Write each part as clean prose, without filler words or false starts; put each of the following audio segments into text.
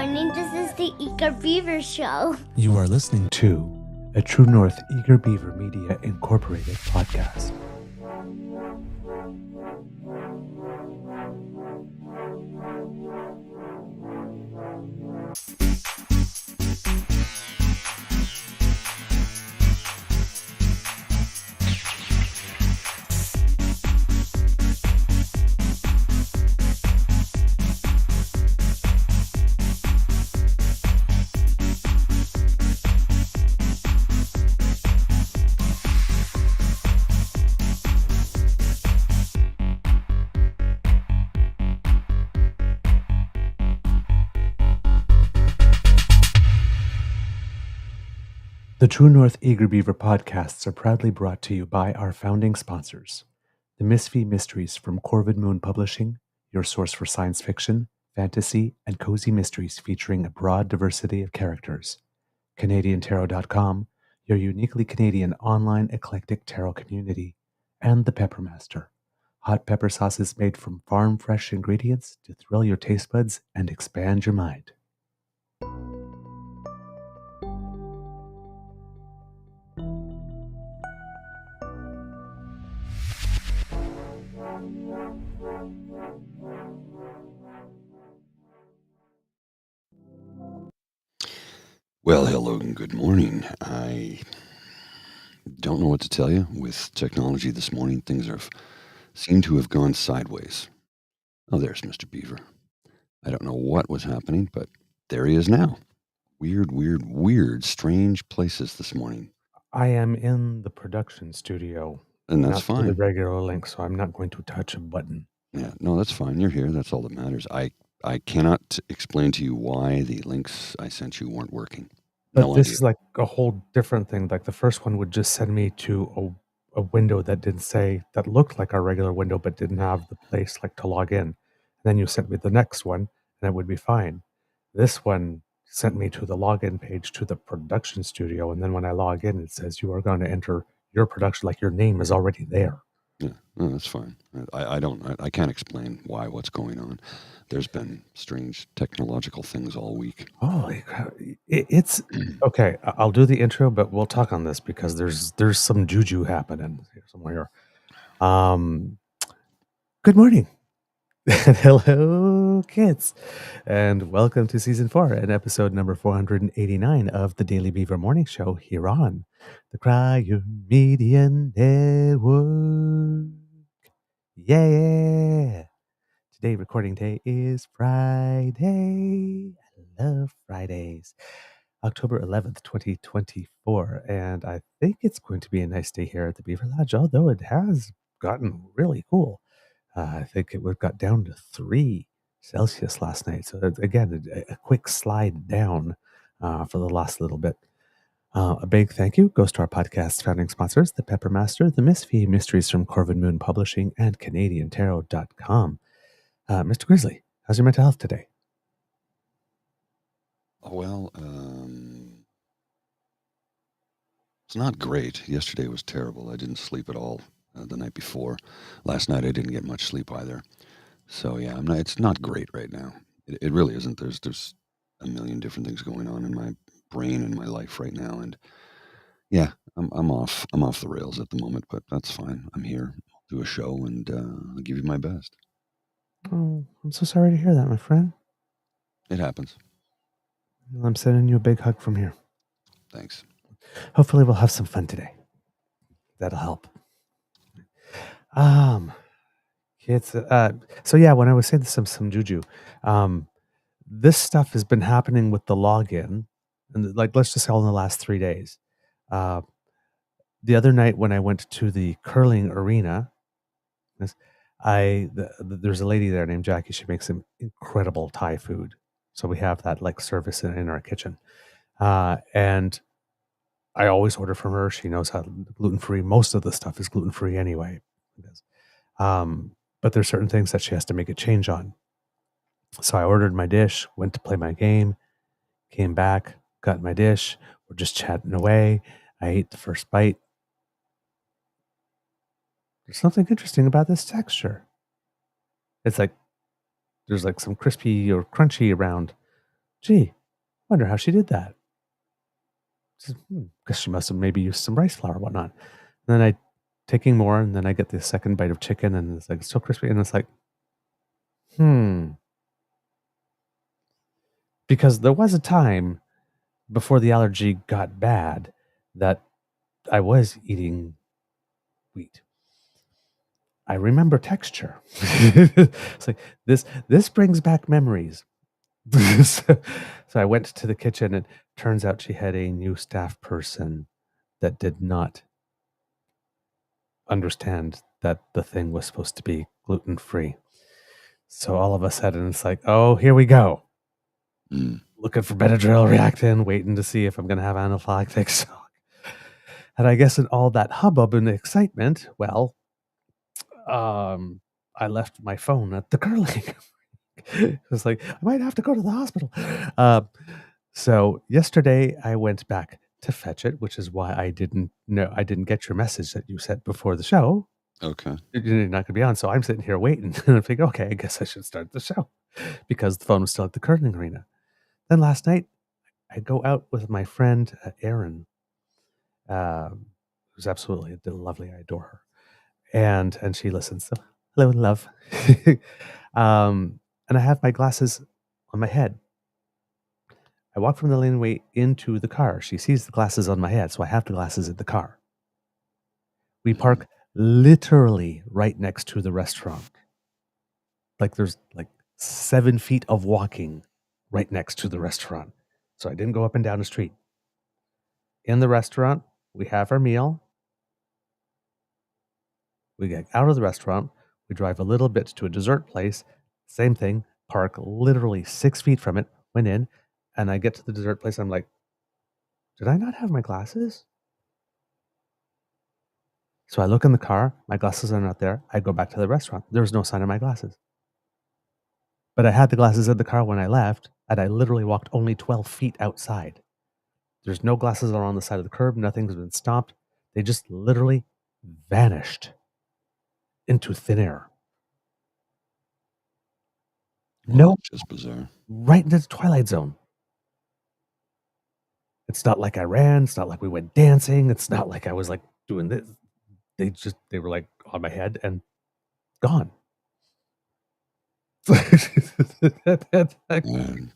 morning. This is the Eager Beaver Show. You are listening to a True North Eager Beaver Media Incorporated podcast. The True North Eager Beaver podcasts are proudly brought to you by our founding sponsors, the Misfit Mysteries from Corvid Moon Publishing, your source for science fiction, fantasy, and cozy mysteries featuring a broad diversity of characters, CanadianTarot.com, your uniquely Canadian online eclectic tarot community, and the Peppermaster, hot pepper sauces made from farm-fresh ingredients to thrill your taste buds and expand your mind. Well, hello and good morning. I don't know what to tell you. With technology this morning, things seem to have gone sideways. Oh, there's Mr. Beaver. I don't know what was happening, but there he is now. Weird, strange places this morning. I am in the production studio, And that's not through the fine. regular link, so I'm not going to touch a button. Yeah, no, that's fine. You're here. That's all that matters. I cannot explain to you why the links I sent you weren't working. But No this idea. is like a whole different thing. Like the first one would just send me to a window that looked like our regular window, but didn't have the place like to log in. And then you sent me the next one, and it would be fine. This one sent me to the login page to the production studio, and then when I log in, it says you are going to enter your production, like your name is already there. Yeah, no, that's fine. I can't explain what's going on. There's been strange technological things all week. Holy crap! It's okay. I'll do the intro, but we'll talk on this because there's some juju happening here somewhere. Good morning. Hello, kids, and welcome to season 4 and episode number 489 of the Daily Beaver Morning Show here on the Cryo Media Network. Yeah. Today, recording day is Friday. I love Fridays. October 11th, 2024. And I think it's going to be a nice day here at the Beaver Lodge, although it has gotten really cool. I think it got down to 3 Celsius last night. So again, a quick slide down for the last little bit. A big thank you goes to our podcast founding sponsors, the Peppermaster, the Misfit Mysteries from Corvid Moon Publishing, and CanadianTarot.com. Mr. Grizzly, how's your mental health today? Well, it's not great. Yesterday was terrible. I didn't sleep at all the night before. Last night I didn't get much sleep either. So yeah, it's not great right now. It really isn't. There's a million different things going on in my brain and my life right now, and yeah, I'm off the rails at the moment, but that's fine. I'm here. I'll do a show and I'll give you my best. Oh, I'm so sorry to hear that, my friend. It happens. Well, I'm sending you a big hug from here. Thanks. Hopefully we'll have some fun today. That'll help. Kids. So yeah, when I was saying some juju, this stuff has been happening with the login, and like let's just say all in the last 3 days. The other night when I went to the curling arena, there's a lady there named Jackie. She makes some incredible Thai food, so we have that like service in our kitchen, and I always order from her. She knows how gluten-free. Most of the stuff is gluten-free anyway. But there's certain things that she has to make a change on. So I ordered my dish, went to play my game, came back, got my dish. We're just chatting away. I ate the first bite. There's something interesting about this texture. It's like there's like some crispy or crunchy around Gee, wonder how she did that. Guess she must have maybe used some rice flour or whatnot. And then I taking more, and then I get the second bite of chicken, and it's like so crispy, and it's like, because there was a time before the allergy got bad that I was eating wheat. I remember texture. It's like this brings back memories. So I went to the kitchen, and turns out she had a new staff person that did not understand that the thing was supposed to be gluten-free. So all of a sudden it's like, oh, here we go. Looking for Benadryl, Reactin, waiting to see if I'm going to have anaphylactic shock. And I guess in all that hubbub and excitement, well, I left my phone at the curling. It was like, I might have to go to the hospital. So yesterday I went back to fetch it, which is why I didn't get your message that you sent before the show. Okay. You're not going to be on. So I'm sitting here waiting, and I figure, okay, I guess I should start the show because the phone was still at the curling arena. Then last night I go out with my friend Erin, who's absolutely lovely. I adore her. And she listens. So, hello, love. And I have my glasses on my head. I walk from the laneway into the car. She sees the glasses on my head, so I have the glasses in the car. We park literally right next to the restaurant. Like there's like 7 feet of walking right next to the restaurant. So I didn't go up and down the street. In the restaurant, we have our meal. We get out of the restaurant. We drive a little bit to a dessert place. Same thing. Park literally 6 feet from it. Went in, and I get to the dessert place. I'm like, did I not have my glasses? So I look in the car. My glasses are not there. I go back to the restaurant. There was no sign of my glasses. But I had the glasses in the car when I left, and I literally walked only 12 feet outside. There's no glasses on the side of the curb. Nothing's been stopped. They just literally vanished into thin air. Well, No, that's just bizarre. right into the Twilight Zone. It's not like I ran. It's not like we went dancing. It's not like I was like doing this. They were like on my head and gone. And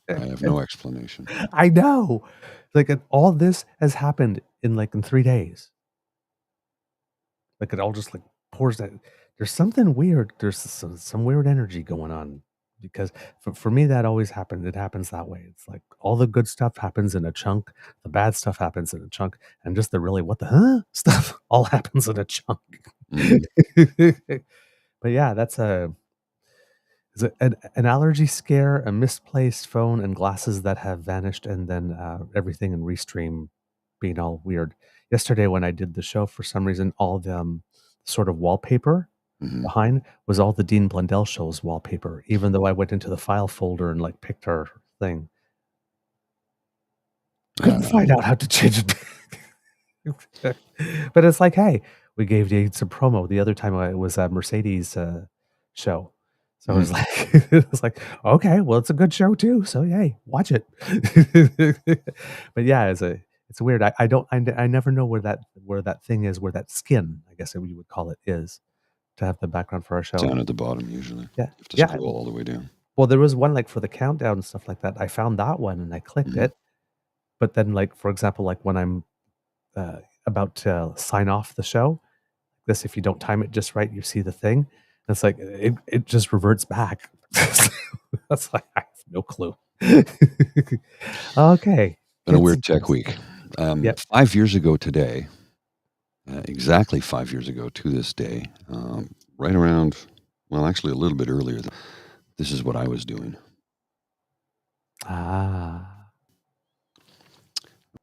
I have no explanation. I know. Like all this has happened in 3 days. Like it all just like pours that. There's something weird. There's some weird energy going on, because for me that always happens. It happens that way. It's like all the good stuff happens in a chunk, the bad stuff happens in a chunk, and just the really what the stuff all happens in a chunk. But yeah, that's an allergy scare, a misplaced phone, and glasses that have vanished, and then everything in Restream being all weird. Yesterday when I did the show, for some reason, all the sort of wallpaper behind was all the Dean Blundell show's wallpaper, even though I went into the file folder and picked our thing. Couldn't find out how to change it. But it's like, hey, we gave you some promo. The other time it was a Mercedes show. So it was like, okay, well, it's a good show too. So yay, watch it. But yeah, it's weird. I never know where that thing is, where that skin, I guess we would call it, is to have the background for our show. Down at the bottom usually. Yeah. You have to scroll all the way down. Well, there was one for the countdown and stuff like that. I found that one and I clicked it. But then for example, when I'm about to sign off the show, if you don't time it just right, you see the thing. And it's like it just reverts back. That's I have no clue. Okay. Been a weird tech week. 5 years ago today, exactly 5 years ago to this day, right around, well, actually a little bit earlier, this is what I was doing. I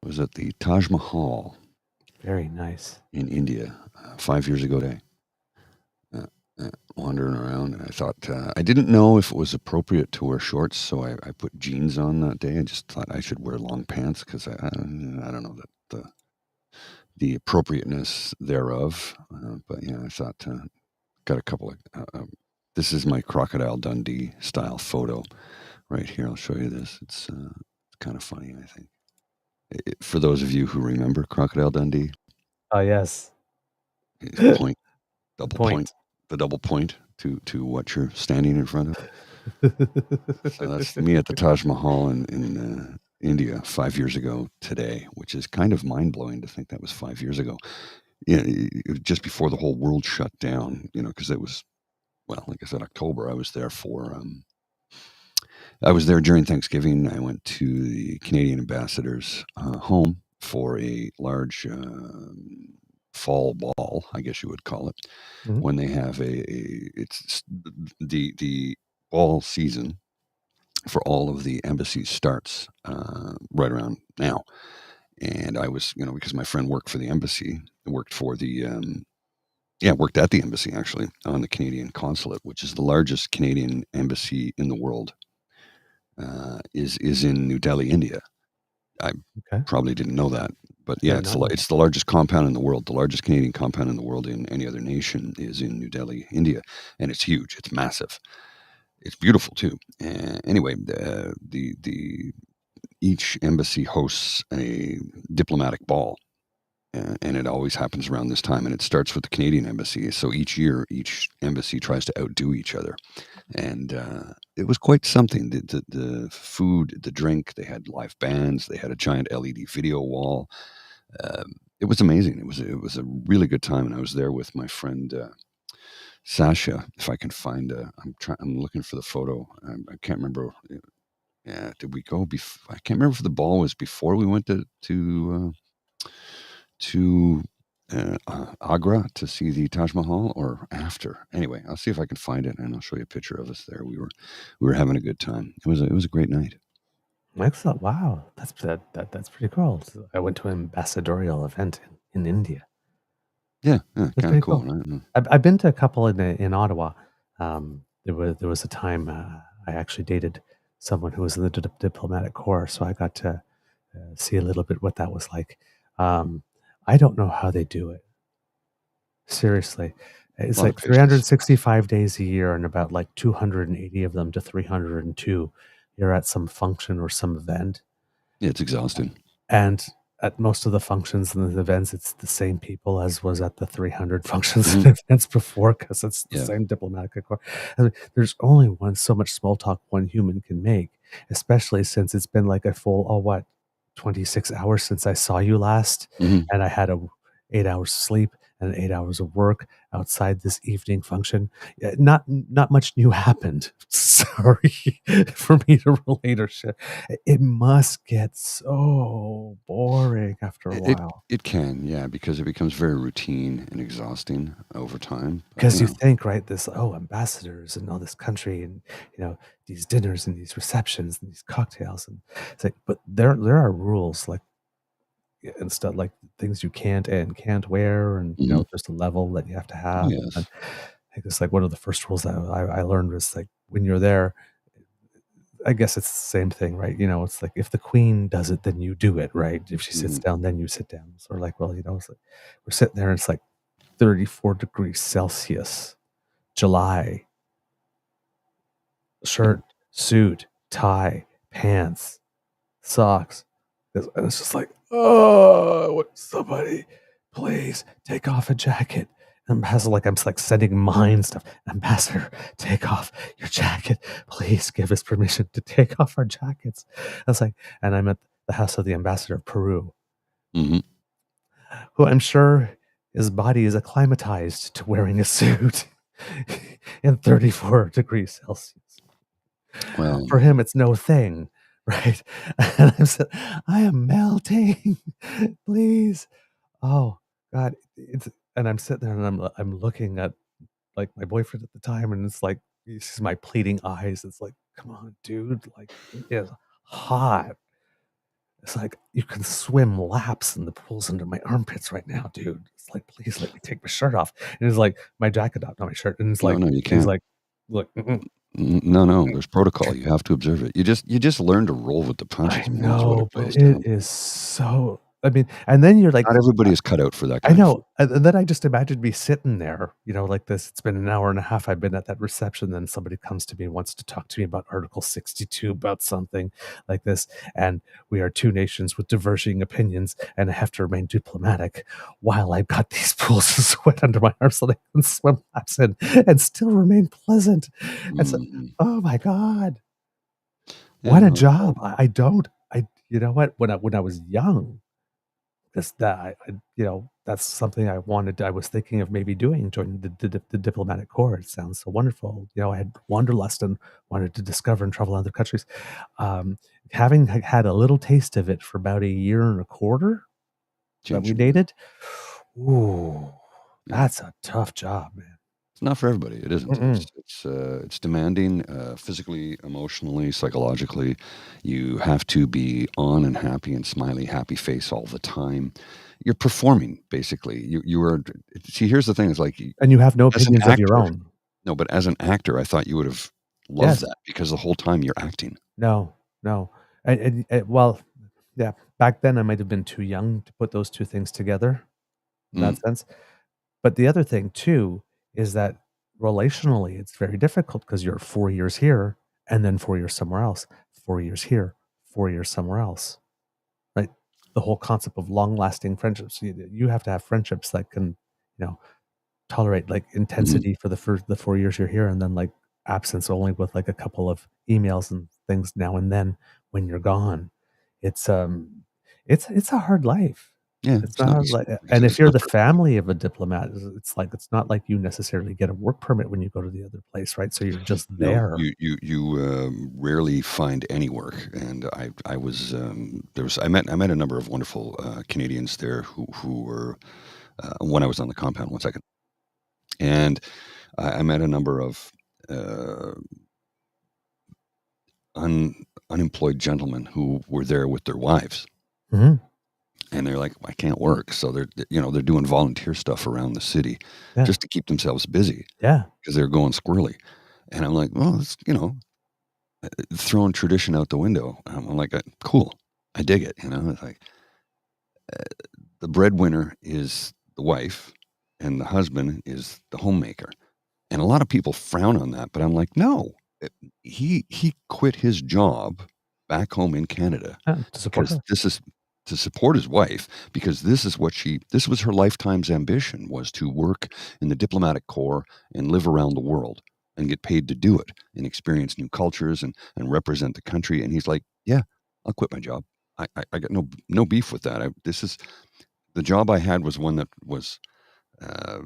was at the Taj Mahal. Very nice. In India, 5 years ago today. Wandering around, and I thought, I didn't know if it was appropriate to wear shorts, so I put jeans on that day. I just thought I should wear long pants because I don't know that the appropriateness thereof. But yeah, I thought, got a couple of, this is my Crocodile Dundee style photo right here. I'll show you this. It's kind of funny, I think. For those of you who remember Crocodile Dundee, Oh, yes. his The point, double point, point. the double point to what you're standing in front of. So that's me at the Taj Mahal in India 5 years ago today, which is kind of mind blowing to think that was 5 years ago. Yeah, just before the whole world shut down, because it was, well, like I said, October. I was there during Thanksgiving. I went to the Canadian ambassador's home for a large fall ball, I guess you would call it, Mhm. when they have it's the ball season for all of the embassies starts right around now. And I was, because my friend worked for the embassy, worked for the worked at the embassy actually on the Canadian consulate, which is the largest Canadian embassy in the world. Is in New Delhi, India. I Okay. probably didn't know that, but I yeah, did not know it's the largest compound in the world. The largest Canadian compound in the world in any other nation is in New Delhi, India, and it's huge. It's massive. It's beautiful too. Anyway, the each embassy hosts a diplomatic ball, and it always happens around this time. And it starts with the Canadian embassy. So each year, each embassy tries to outdo each other, and it was quite something. The food, the drink, they had live bands, they had a giant LED video wall. It was amazing. It was a really good time, and I was there with my friend Sasha. If I can find, I'm looking for the photo. I can't remember. Yeah, did we go before? I can't remember if the ball was before we went to Agra to see the Taj Mahal or after. Anyway, I'll see if I can find it and I'll show you a picture of us there. We were having a good time. It was a great night. Excellent. Wow. That's pretty cool. So I went to an ambassadorial event in India. Yeah, That's kind of pretty cool, cool. right? I've been to a couple in Ottawa. There was a time I actually dated someone who was in the diplomatic corps, so I got to see a little bit what that was like. Um, I don't know how they do it. Seriously, A it's lot of like patience. 365 days a year, and about like 280 of them to 302, you're at some function or some event. Yeah, it's exhausting. And at most of the functions and the events, it's the same people as was at the 300 functions Hmm. and events before, because it's the Yeah. same diplomatic corps. I mean, there's only so much small talk one human can make, especially since it's been like a full, 26 hours since I saw you last, Hmm. and I had 8 hours sleep and 8 hours of work outside this evening function. Not much new happened. Sorry for me to relate or share. It must get so boring after a It, it while. it can, yeah, because it becomes very routine and exhausting over time. But Because you think, right, this, ambassadors and all this country and, these dinners and these receptions and these cocktails. And it's like, but there are rules like, and stuff like things you can't and can't wear. And, mhm. there's a level that you have to Oh have. And then yes. I think it's like one of the first rules that I learned was like, when you're there, I guess it's the same thing, right? It's like if the queen does it, then you do it, right? If she sits Hmm. down, then you sit down. So like, well, it's like we're sitting there and it's like 34 degrees Celsius, July, shirt, suit, tie, pants, socks. And it's just like, oh, somebody please take off a jacket. Ambassador, like I'm just like sending mine stuff. Ambassador, take off your jacket. Please give us permission to take off our jackets. I was like, and I'm at the house of the ambassador of Peru, Hmm. who I'm sure his body is acclimatized to wearing a suit in 34 degrees Celsius. Well, For him, it's no thing, right? And I'm saying, I am melting. Please. Oh God. And I'm sitting there and I'm looking at like my boyfriend at the time, and it's like he sees my pleading eyes. It's like, come on, dude. Like it is hot. It's like you can swim laps in the pools under my armpits right now, dude. It's like, please let me take my shirt off. And it's like my jacket off, not my shirt. And it's no, like no, you he's can't. like, look, No, no, there's protocol. You have to observe it. You just learn to roll with the I punches, man. That's what know, it but boils it down to. is so I mean, and then you're like, Not everybody is cut out for that I kind of food. know. And then I just imagined me sitting there, like this. It's been an hour and a half. I've been at that reception. Then somebody comes to me and wants to talk to me about Article 62, about something like this. And we are two nations with diverging opinions, and I have to remain diplomatic while I've got these pools of sweat under my arms so they can swim laps in and still remain pleasant. And so, Mhm. oh my God, Yeah, what a no, it's hard. job. I don't, you know what? When I was young, that's something I wanted. I was thinking of maybe doing, joining the diplomatic corps. It sounds so wonderful. I had wanderlust and wanted to discover and travel other countries. Um, having had a little taste of it for about a year and a quarter that we Change your mind. dated, ooh, Yeah. that's a tough job, man. It's not for everybody. It isn't. Mm-mm. It's demanding, physically, emotionally, psychologically. You have to be on and happy and smiley, happy face all the time. You're performing basically. You are. See, here's the thing: is like And you have no as an opinions of your actor. own. No, but as an actor, I thought you would have loved Yes. that because the whole time you're acting. No. No. Well, yeah. Back then, I might have been too young to put those two things together in that Mm, sense. But the other thing too is that relationally, it's very difficult because you're 4 years here and then 4 years somewhere else, 4 years here, 4 years somewhere else, right? The whole concept of long-lasting friendships. You have to have friendships that can, you know, tolerate like mhm. intensity for the 4 years you're here, and then like absence only with like a couple of emails and things now and then when you're gone. It's it's a hard life. Yeah, It's it's not not hard easy like, because and it's if you're not the for everybody. family of a diplomat, it's not like you necessarily get a work permit when you go to the other place, right? So you're just No, there. you rarely find any work, and I was there was I met a number of wonderful Canadians there who were when I was on the compound. One second, and I met a number of uh, unemployed gentlemen who were there with their wives, Mhm. and they're like, I can't work, so they're doing volunteer stuff around the city Yeah. just to keep themselves busy Yeah. because they're going squirrely, and I'm like, well, it's throwing tradition out the window. I'm like, cool. I dig it. It's like the breadwinner is the wife, and the husband is the homemaker. And a lot of people frown on that, but I'm like, no. It- he quit his job back home in Canada Yeah, to support because her. this is to support his wife because this was her lifetime's ambition was to work in the diplomatic corps and live around the world and get paid to do it and experience new cultures and represent the country. And he's like, yeah, I'll quit my job. I got no beef with that. This is the job I had was one that was uh,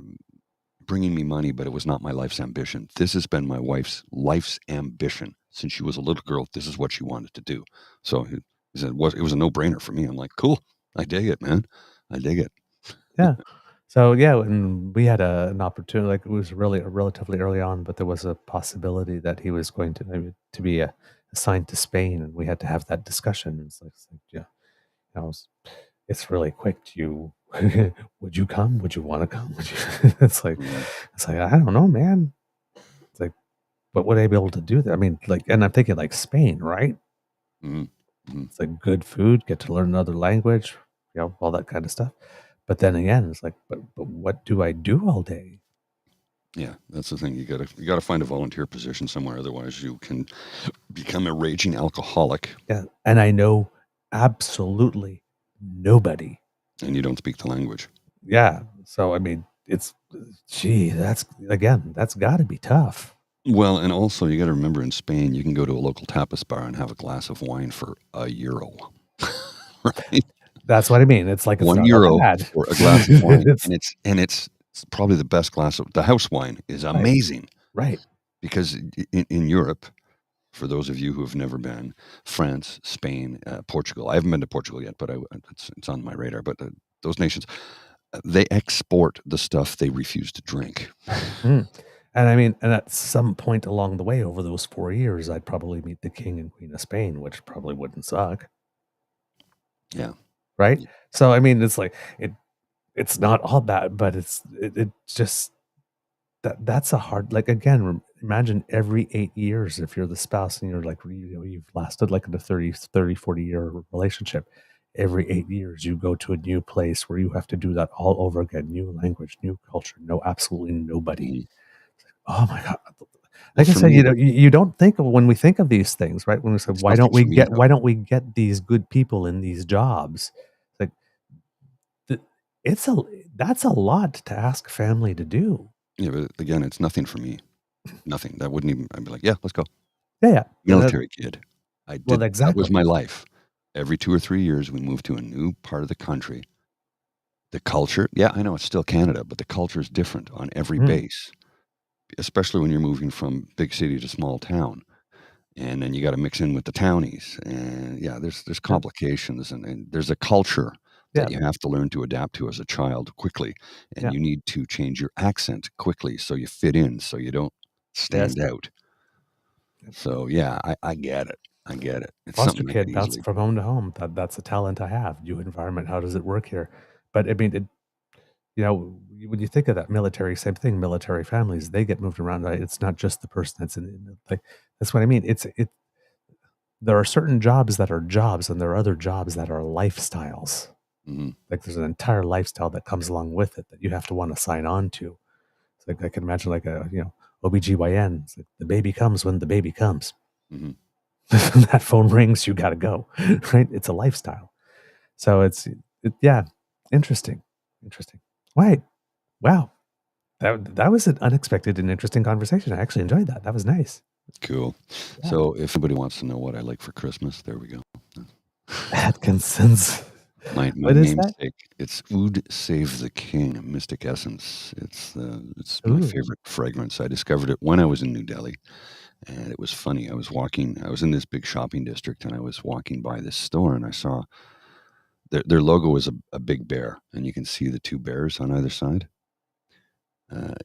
bringing me money, but it was not my life's ambition. This has been my wife's life's ambition since she was a little girl. This is what she wanted to do. So he said it was a no brainer for me. I'm like, cool. I dig it, man. I dig it. Yeah. So yeah, and we had an opportunity. Like, it was really relatively early on, but there was a possibility that he was going to maybe to be assigned to Spain, and we had to have that discussion. It's like, yeah, it's really quick. Do you would you come? Would you want to come? Would you? Mm, It's like, I don't know, man. It's like, but would I be able to do that? I mean, like, and I'm thinking like Spain, right? mm, mm. It's like good food, get to learn another language, all that kind of stuff. But then again, it's like, but what do I do all day? Yeah, that's the thing. You gotta find a volunteer position somewhere, otherwise you can become a raging alcoholic Yeah, and I know absolutely nobody. and you don't speak the language. Yeah, so I mean, that's got to be tough. Well, and also you got to remember in Spain, you can go to a local tapas bar and have a glass of wine for €1, right? That's what I mean. It's like it's not that €1 bad. for a glass of wine, It's and it's probably the best glass of the house wine is right, amazing right. because in Europe, for those of you who have never been, France, Spain, Portugal. I haven't been to Portugal yet, but it's on my radar. But those nations, they export the stuff they refuse to drink. Mm. And I mean, and at some point along the way over those 4 years, I'd probably meet the king and queen of Spain, which probably wouldn't suck, Yeah. right? So I mean, it's like it's not all bad, but it's just that's a hard, like, again, imagine every 8 years if you're the spouse and you're like, you've lasted like in a 30, 40 year relationship. every 8 years you go to a new place where you have to do that all over again. New language, new culture, no absolutely nobody. Mhm. Oh my God. Well, Like I for said, me, you don't think of when we think of these things, right? When we say, it's nothing for me, though. why don't we get these good people in these jobs? Like th- it's a that's a lot to ask family to do. Yeah, but again, it's nothing for me. Nothing. That wouldn't even I'd be like, "Yeah, let's go." Yeah, yeah. Military kid. Well, That was exactly. my life. Every 2 or 3 years, we moved to a new part of the country. The culture, yeah, I know it's still Canada, but the culture is different on every Mm, base, especially when you're moving from big city to small town, and then you gotta mix in with the townies, and, yeah, there's yep, complications, and there's a culture that yep, you have to learn to adapt to as a child quickly, and yep. you need to change your accent quickly so you fit in, so you don't Yes. stand out. So, yeah, I get it. I get it. It's Foster something I could kid bounced easily from home to home. That's a talent I have. New environment. How does it work here? But I mean, when you think of that military, same thing. Military families, they get moved around. Right? It's not just the person that's like. That's what I mean. There are certain jobs that are jobs, and there are other jobs that are lifestyles. Mhm, Like there's an entire lifestyle that comes along with it that you have to want to sign on to. It's like I can imagine like a OBGYN. It's like the baby comes when the baby comes. mhm. That phone rings, you got to go. Right? It's a lifestyle. So yeah, interesting, interesting. Wait, wow, that was an unexpected and interesting conversation. I actually enjoyed that. That was nice. Cool. Yeah, So if anybody wants to know what I like for Christmas, there we go. Atkinson's. My What is that? namesake, it's Oud Save the King Mystic Essence. It's my Ooh, favorite fragrance. I discovered it when I was in New Delhi, and it was funny. I was in this big shopping district, and I was walking by this store, and I saw their logo is a big bear, and you can see the 2 bears on either side,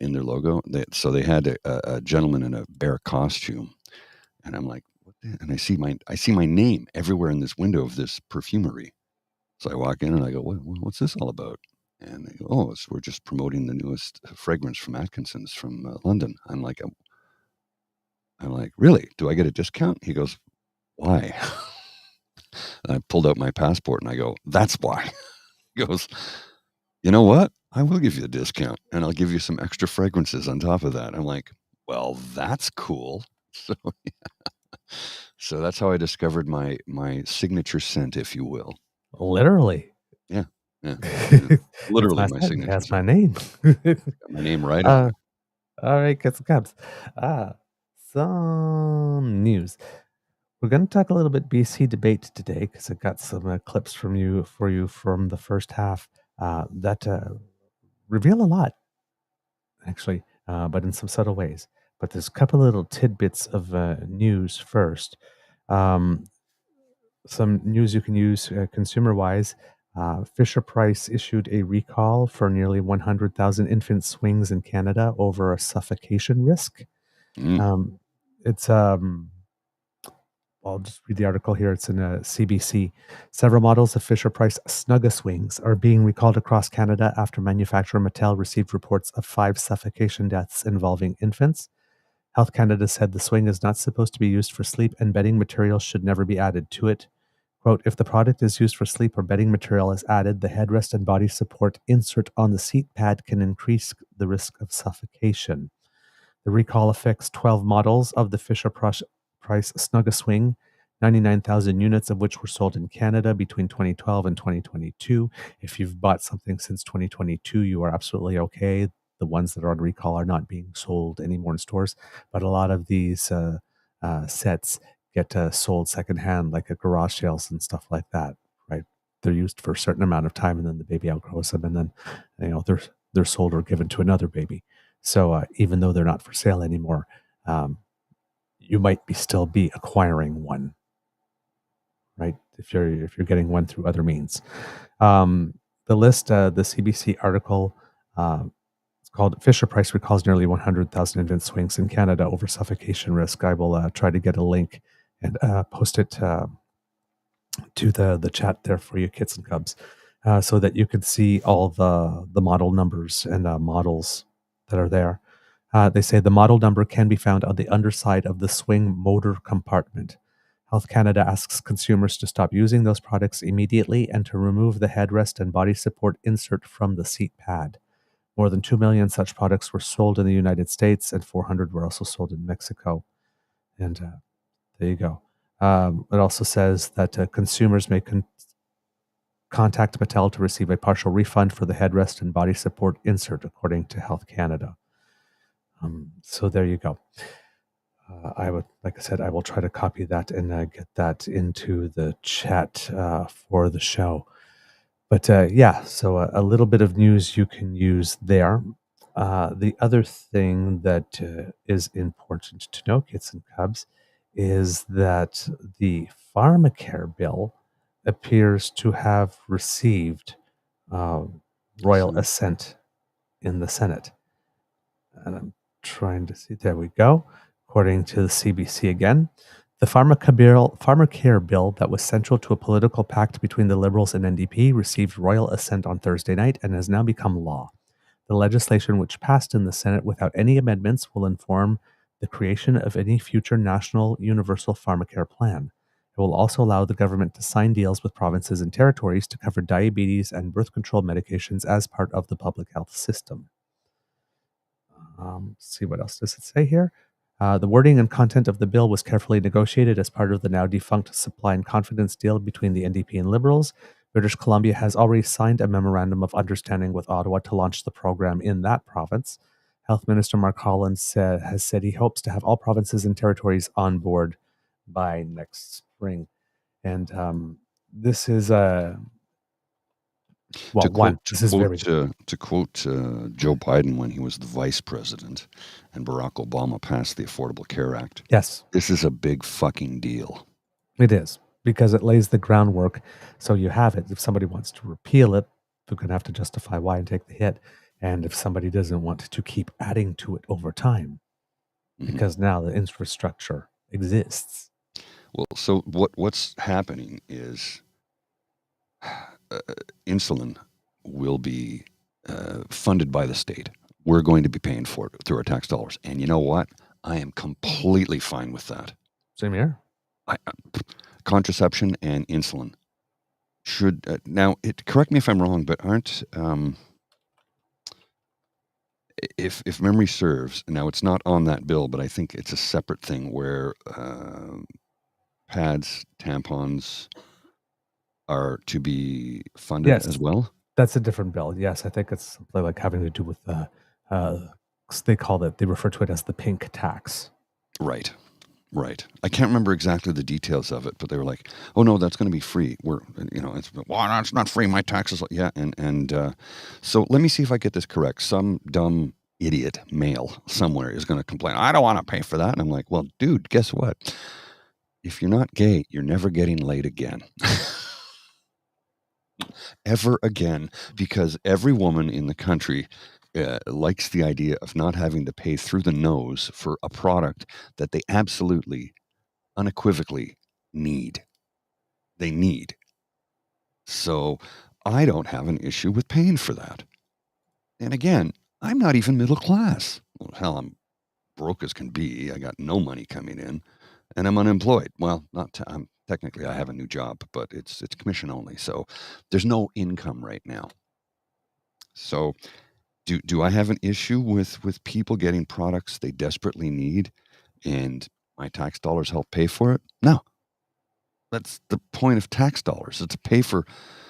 in their logo. So they had a gentleman in a bear costume, and I'm like, "What the," and I see my name everywhere in this window of this perfumery. So I walk in and I go, what's this all about?" And they go, "Oh, we're just promoting the newest fragrance from Atkinson's from London." I'm like, "Really? Do I get a discount?" He goes, "Why?" And I pulled out my passport and I go, "That's why." He goes, "You know what? I will give you a discount and I'll give you some extra fragrances on top of that." I'm like, "Well, that's cool." So, so that's how I discovered my signature scent, if you will. literally. Yeah, yeah, yeah. It's Literally my my son. signature That's my scent. name. Got my name right on uh, it. all right, cats and cubs. Ah, some news. We're going to talk a little bit BC debate today because I got some clips for you from the first half that reveal a lot, actually, but in some subtle ways. But there's a couple of little tidbits of news first. Um, some news you can use consumer wise. Fisher Price issued a recall for nearly 100,000 infant swings in Canada over a suffocation risk. Mm, Um, it's I'll just read the article here. It's in a CBC. Several models of Fisher Price Snugga-Swings are being recalled across Canada after manufacturer Mattel received reports of 5 suffocation deaths involving infants. Health Canada said the swing is not supposed to be used for sleep and bedding material should never be added to it. Quote, if the product is used for sleep or bedding material is added, the headrest and body support insert on the seat pad can increase the risk of suffocation. The recall affects 12 models of the Fisher Price Snugga-Swing, 99,000 units of which were sold in Canada between 2012 and 2022. If you've bought something since 2022, you are absolutely okay. The ones that are on recall are not being sold anymore in stores, but a lot of these sets get sold secondhand, like at garage sales and stuff like that, right? They're used for a certain amount of time, and then the baby outgrows them, and then they're sold or given to another baby. So even though they're not for sale anymore, um, you might still be acquiring one, right? If you're getting one through other means. The list, the CBC article, it's called "Fisher Price recalls nearly 100,000 infant swings in Canada over suffocation risk." I will try to get a link and post it to the chat there for you, kits and cubs, so that you can see all the model numbers and models that are there. They say the model number can be found on the underside of the swing motor compartment. Health Canada asks consumers to stop using those products immediately and to remove the headrest and body support insert from the seat pad. More than 2 million such products were sold in the United States, and 400 were also sold in Mexico. And there you go. It also says that consumers may contact Mattel to receive a partial refund for the headrest and body support insert, according to Health Canada. So there you go. I would, like I said, I will try to copy that and get that into the chat for the show. But yeah, so a little bit of news you can use there. The other thing that is important to know, kids and cubs, is that the pharmacare bill appears to have received royal assent in the Senate. And I'm trying to see. There we go. According to the CBC again, the pharmacare bill that was central to a political pact between the Liberals and NDP received royal assent on Thursday night and has now become law. The legislation, which passed in the Senate without any amendments, will inform the creation of any future national universal pharmacare plan. It will also allow the government to sign deals with provinces and territories to cover diabetes and birth control medications as part of the public health system. See what else does it say here. The wording and content of the bill was carefully negotiated as part of the now defunct supply and confidence deal between the NDP and Liberals. British Columbia has already signed a memorandum of understanding with Ottawa to launch the program in that province. Health Minister Mark Holland has said he hopes to have all provinces and territories on board by next spring. And this is To quote very Joe Biden when he was the vice president and Barack Obama passed the Affordable Care Act. Yes. This is a big fucking deal. It is, because it lays the groundwork so you have it. If somebody wants to repeal it, they're going to have to justify why and take the hit. And if somebody doesn't want to keep adding to it over time, because now the infrastructure exists. Well, so what's happening is insulin will be funded by the state. We're going to be paying for it through our tax dollars. And you know what? I am completely fine with that. Same here. Contraception and insulin should now. Correct me if I'm wrong, but aren't if memory serves, now it's not on that bill, but I think it's a separate thing where pads, tampons are to be funded as well. That's a different bill. Yes, I think it's something like having to do with they refer to it as the pink tax. Right. I can't remember exactly the details of it, but they were like, "Oh no, that's going to be free." It's not free. My taxes, yeah, and so let me see if I get this correct. Some dumb idiot male somewhere is going to complain, "I don't want to pay for that," and I'm like, "Well, dude, guess what? If you're not gay, you're never getting laid again." Ever again, because every woman in the country likes the idea of not having to pay through the nose for a product that they absolutely, unequivocally need. They need. So I don't have an issue with paying for that. And again, I'm not even middle class. Well, hell, I'm broke as can be. I got no money coming in, and I'm unemployed. Well, I'm technically I have a new job, but it's commission only, so there's no income right now. So do I have an issue with people getting products they desperately need and my tax dollars help pay for it? No. That's the point of tax dollars. It's to pay for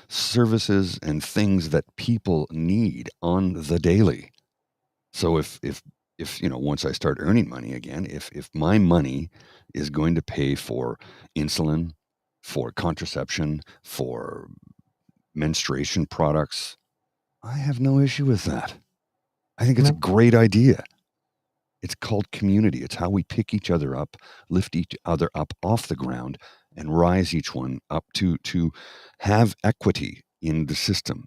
services and things that people need on the daily. So if once I start earning money again, if my money is going to pay for insulin, for contraception, for menstruation products, I have no issue with that. I think it's a great idea. It's called community. It's how we pick each other up, lift each other up off the ground, and rise each one up to have equity in the system.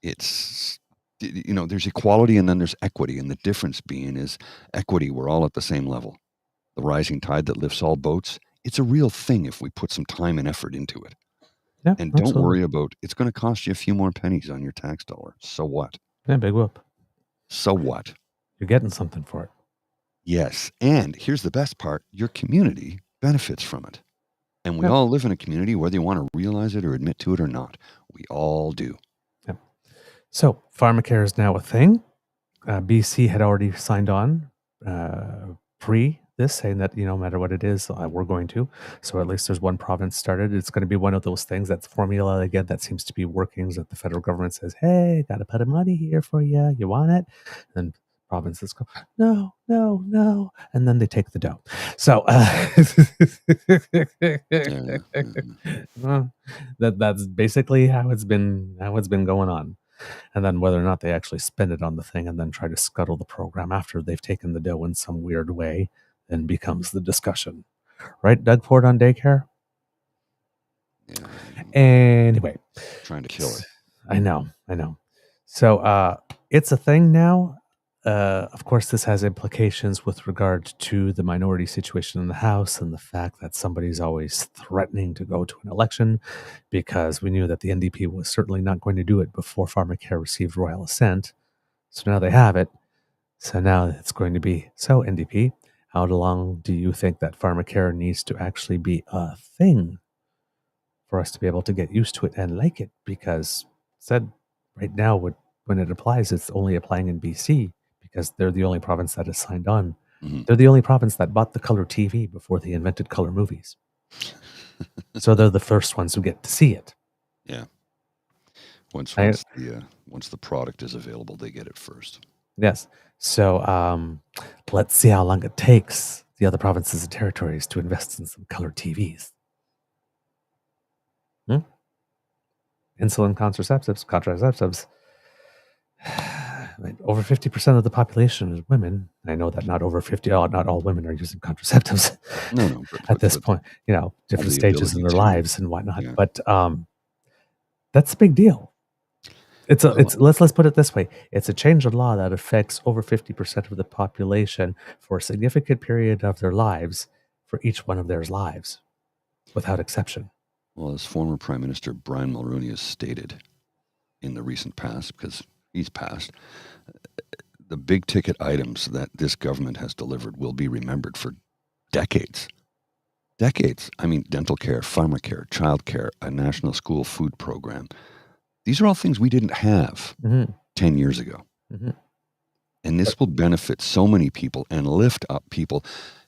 It's there's equality and then there's equity, and the difference being is equity, we're all at the same level. The rising tide that lifts all boats, it's a real thing if we put some time and effort into it. Yeah, and don't worry about it's going to cost you a few more pennies on your tax dollar. So what? Yeah, big whoop. So what? You're getting something for it. Yes, and here's the best part, your community benefits from it. And we Yep. all live in a community, whether you want to realize it or admit to it or not. We all do. Yep. So pharmacare is now a thing. BC had already signed on pre this, saying that, no matter what it is, we're going to. So at least there's one province started. It's going to be one of those things, that's formula again that seems to be working, that the federal government says, hey, got to put a money here for you. You want it? And provinces go, no, no, no. And then they take the dough. So that's basically how it's been going on. And then whether or not they actually spend it on the thing and then try to scuttle the program after they've taken the dough in some weird way, then becomes the discussion. Right, Doug Ford on daycare? Yeah. Anyway. Trying to kill it. I know. So it's a thing now. Of course, this has implications with regard to the minority situation in the House and the fact that somebody's always threatening to go to an election, because we knew that the NDP was certainly not going to do it before pharmacare received royal assent. So now they have it. So now it's going to be, so NDP, how long do you think that pharmacare needs to actually be a thing for us to be able to get used to it and like it? Because said right now, when it applies, it's only applying in BC because they're the only province that has signed on. Mm-hmm. They're the only province that bought the color TV before they invented color movies. So they're the first ones who get to see it. Yeah. Once the product is available, they get it first. Yes. So let's see how long it takes the other provinces and territories to invest in some color TVs. Insulin contraceptives. Over 50% of the population is women. I know that not all women are using contraceptives. No. At this point, different stages in their lives and whatnot. Yeah. But that's a big deal. Let's put it this way. It's a change of law that affects over 50% of the population for a significant period of their lives, for each one of their lives, without exception. Well, as former Prime Minister Brian Mulroney has stated in the recent past, because he's passed, the big ticket items that this government has delivered will be remembered for decades. Decades. I mean, dental care, pharmacare, childcare, a national school food program. These are all things we didn't have 10 years ago. Mm-hmm. And this will benefit so many people and lift up people,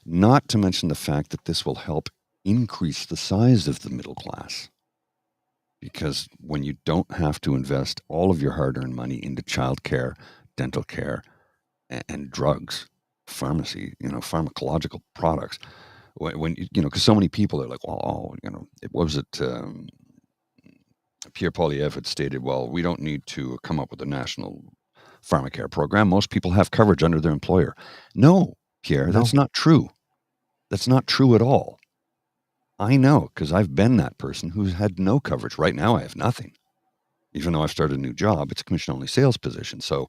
not to mention the fact that this will help increase the size of the middle class. Because when you don't have to invest all of your hard-earned money into childcare, dental care, and drugs, pharmacy, pharmacological products, when because so many people are like, well, what was it? Pierre Poilievre had stated, well, we don't need to come up with a national pharmacare program. Most people have coverage under their employer. No, Pierre, that's not true. That's not true at all. I know, because I've been that person who's had no coverage. Right now, I have nothing. Even though I've started a new job, it's a commission-only sales position. So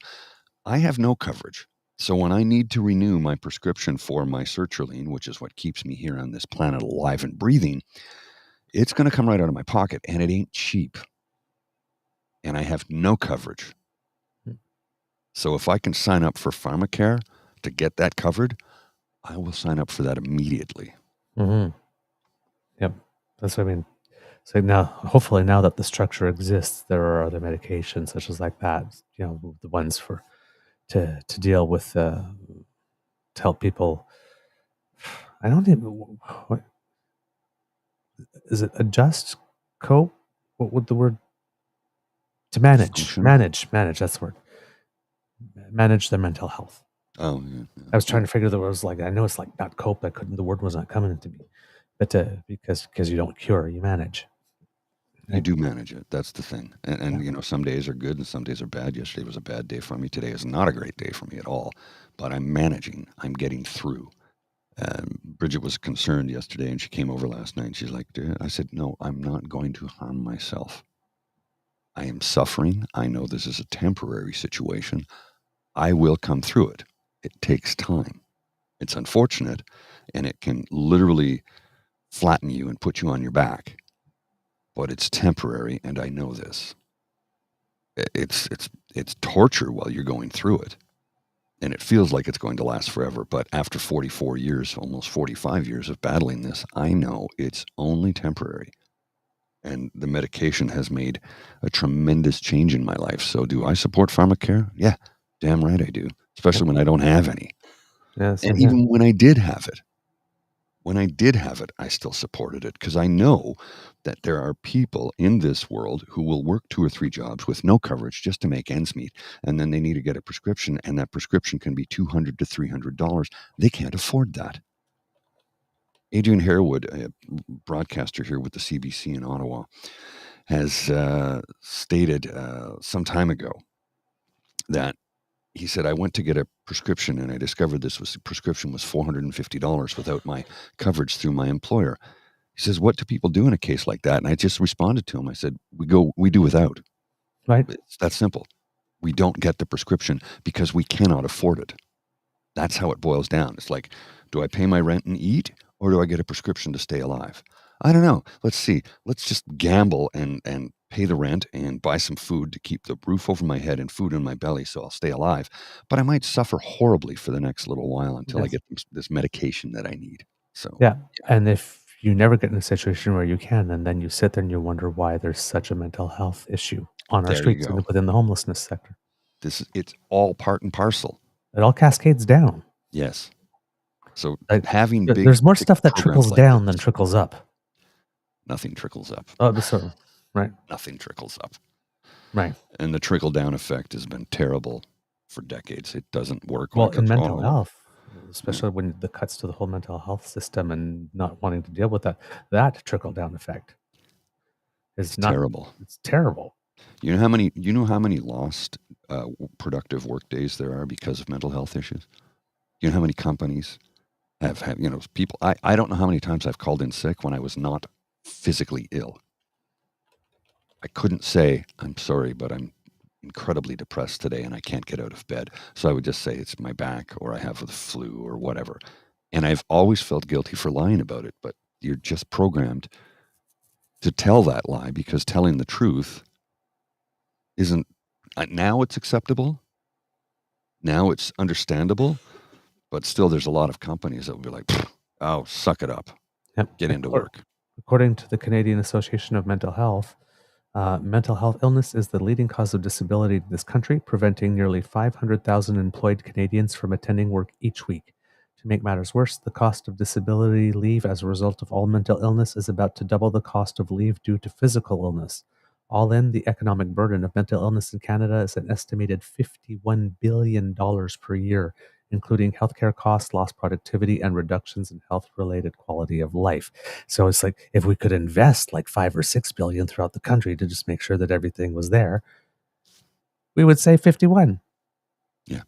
I have no coverage. So when I need to renew my prescription for my sertraline, which is what keeps me here on this planet alive and breathing, it's going to come right out of my pocket, and it ain't cheap. And I have no coverage. So if I can sign up for pharmacare to get that covered, I will sign up for that immediately. Mm-hmm. Yep. That's what I mean. So now, hopefully now that the structure exists, there are other medications such as like that, the ones to deal with, to help people. I don't even, what is it? Adjust, cope? What would the word? To manage, that's the word. Manage their mental health. Oh, yeah. I was trying to figure the words, I know it's like not cope. The word was not coming to me, but because you don't cure, you manage. You do manage it. That's the thing. And some days are good and some days are bad. Yesterday was a bad day for me. Today is not a great day for me at all. But I'm managing. I'm getting through. Bridget was concerned yesterday, and she came over last night. And she's like, I said, no, I'm not going to harm myself. I am suffering. I know this is a temporary situation. I will come through it. It takes time. It's unfortunate, and it can literally flatten you and put you on your back. But it's temporary, and I know this. It's torture while you're going through it. and it feels like it's going to last forever. But after 44 years, almost 45 years of battling this, I know it's only temporary. And the medication has made a tremendous change in my life. So do I support pharmacare? Yeah, damn right I do, especially when I don't have any. Yeah, And even when I did have it, I still supported it because I know that there are people in this world who will work 2 or 3 jobs with no coverage just to make ends meet. And then they need to get a prescription, and that prescription can be $200 to $300. They can't afford that. Adrian Harewood, a broadcaster here with the CBC in Ottawa, has stated some time ago that he said, I went to get a prescription and I discovered the prescription was $450 without my coverage through my employer. He says, what do people do in a case like that? And I just responded to him. I said, we do without. Right. It's that simple. We don't get the prescription because we cannot afford it. That's how it boils down. It's like, do I pay my rent and eat, or do I get a prescription to stay alive? I don't know. Let's see. Let's just gamble and pay the rent and buy some food to keep the roof over my head and food in my belly so I'll stay alive. But I might suffer horribly for the next little while until I get this medication that I need. So yeah. And if you never get in a situation where you can, and then you sit there and you wonder why there's such a mental health issue on our There you streets go. and within the homelessness sector. It's all part and parcel. It all cascades down. Yes. So Like, having there's more stuff that programs trickles like down this, than trickles up. nothing trickles up. Oh, so right. Nothing trickles up. Right. And the trickle down effect has been terrible for decades. It doesn't work. Well, like in it's mental all- health, especially when the cuts to the whole mental health system and not wanting to deal with that trickle down effect is not terrible. It's terrible. You know how many lost productive work days there are because of mental health issues? You know how many companies have people. I don't know how many times I've called in sick when I was not physically ill. I couldn't say, I'm sorry, but I'm incredibly depressed today and I can't get out of bed. So I would just say it's my back or I have the flu or whatever. And I've always felt guilty for lying about it, but you're just programmed to tell that lie because telling the truth isn't, now it's acceptable. Now it's understandable, but still there's a lot of companies that will be like, oh, suck it up. Yep. Get into work. According to the Canadian Association of Mental health illness is the leading cause of disability in this country, preventing nearly 500,000 employed Canadians from attending work each week. To make matters worse, the cost of disability leave as a result of all mental illness is about to double the cost of leave due to physical illness. All in, the economic burden of mental illness in Canada is an estimated $51 billion per year, including healthcare costs, lost productivity, and reductions in health-related quality of life. So it's like if we could invest like 5 or 6 billion throughout the country to just make sure that everything was there, we would save 51. Yeah.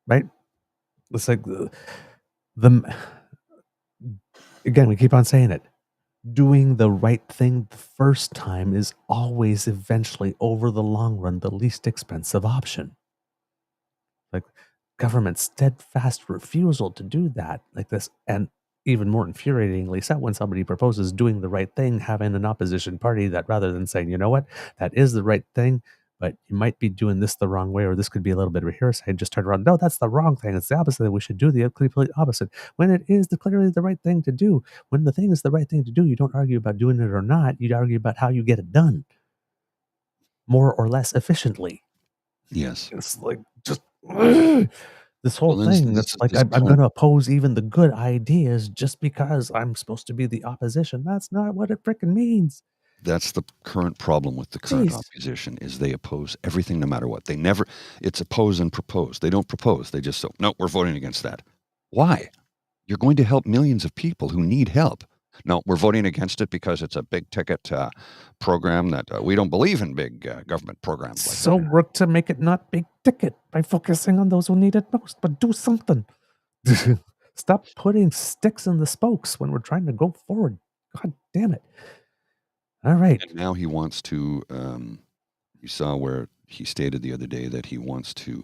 Right? It's like again, we keep on saying it. Doing the right thing the first time is always eventually, over the long run, the least expensive option. Like government's steadfast refusal to do that, like this, and even more infuriatingly so when somebody proposes doing the right thing, having an opposition party that rather than saying, you know what, that is the right thing, but you might be doing this the wrong way, or this could be a little bit of a hearsay, just turn around, no, that's the wrong thing. It's the opposite. We should do the complete opposite. When it is clearly the right thing to do, when the thing is the right thing to do, you don't argue about doing it or not. You argue about how you get it done more or less efficiently. Yes. It's like just this whole thing. That's like I'm going to oppose even the good ideas just because I'm supposed to be the opposition. That's not what it frickin' means. That's the current problem with the current opposition is they oppose everything no matter what. They never, it's oppose and propose. They don't propose. They just say, no, we're voting against that. Why? You're going to help millions of people who need help. No, we're voting against it because it's a big ticket program that we don't believe in big government programs like so that. Work to make it not big ticket by focusing on those who need it most, but do something. Stop putting sticks in the spokes when we're trying to go forward. God damn it. All right. And now he wants to, you saw where he stated the other day that he wants to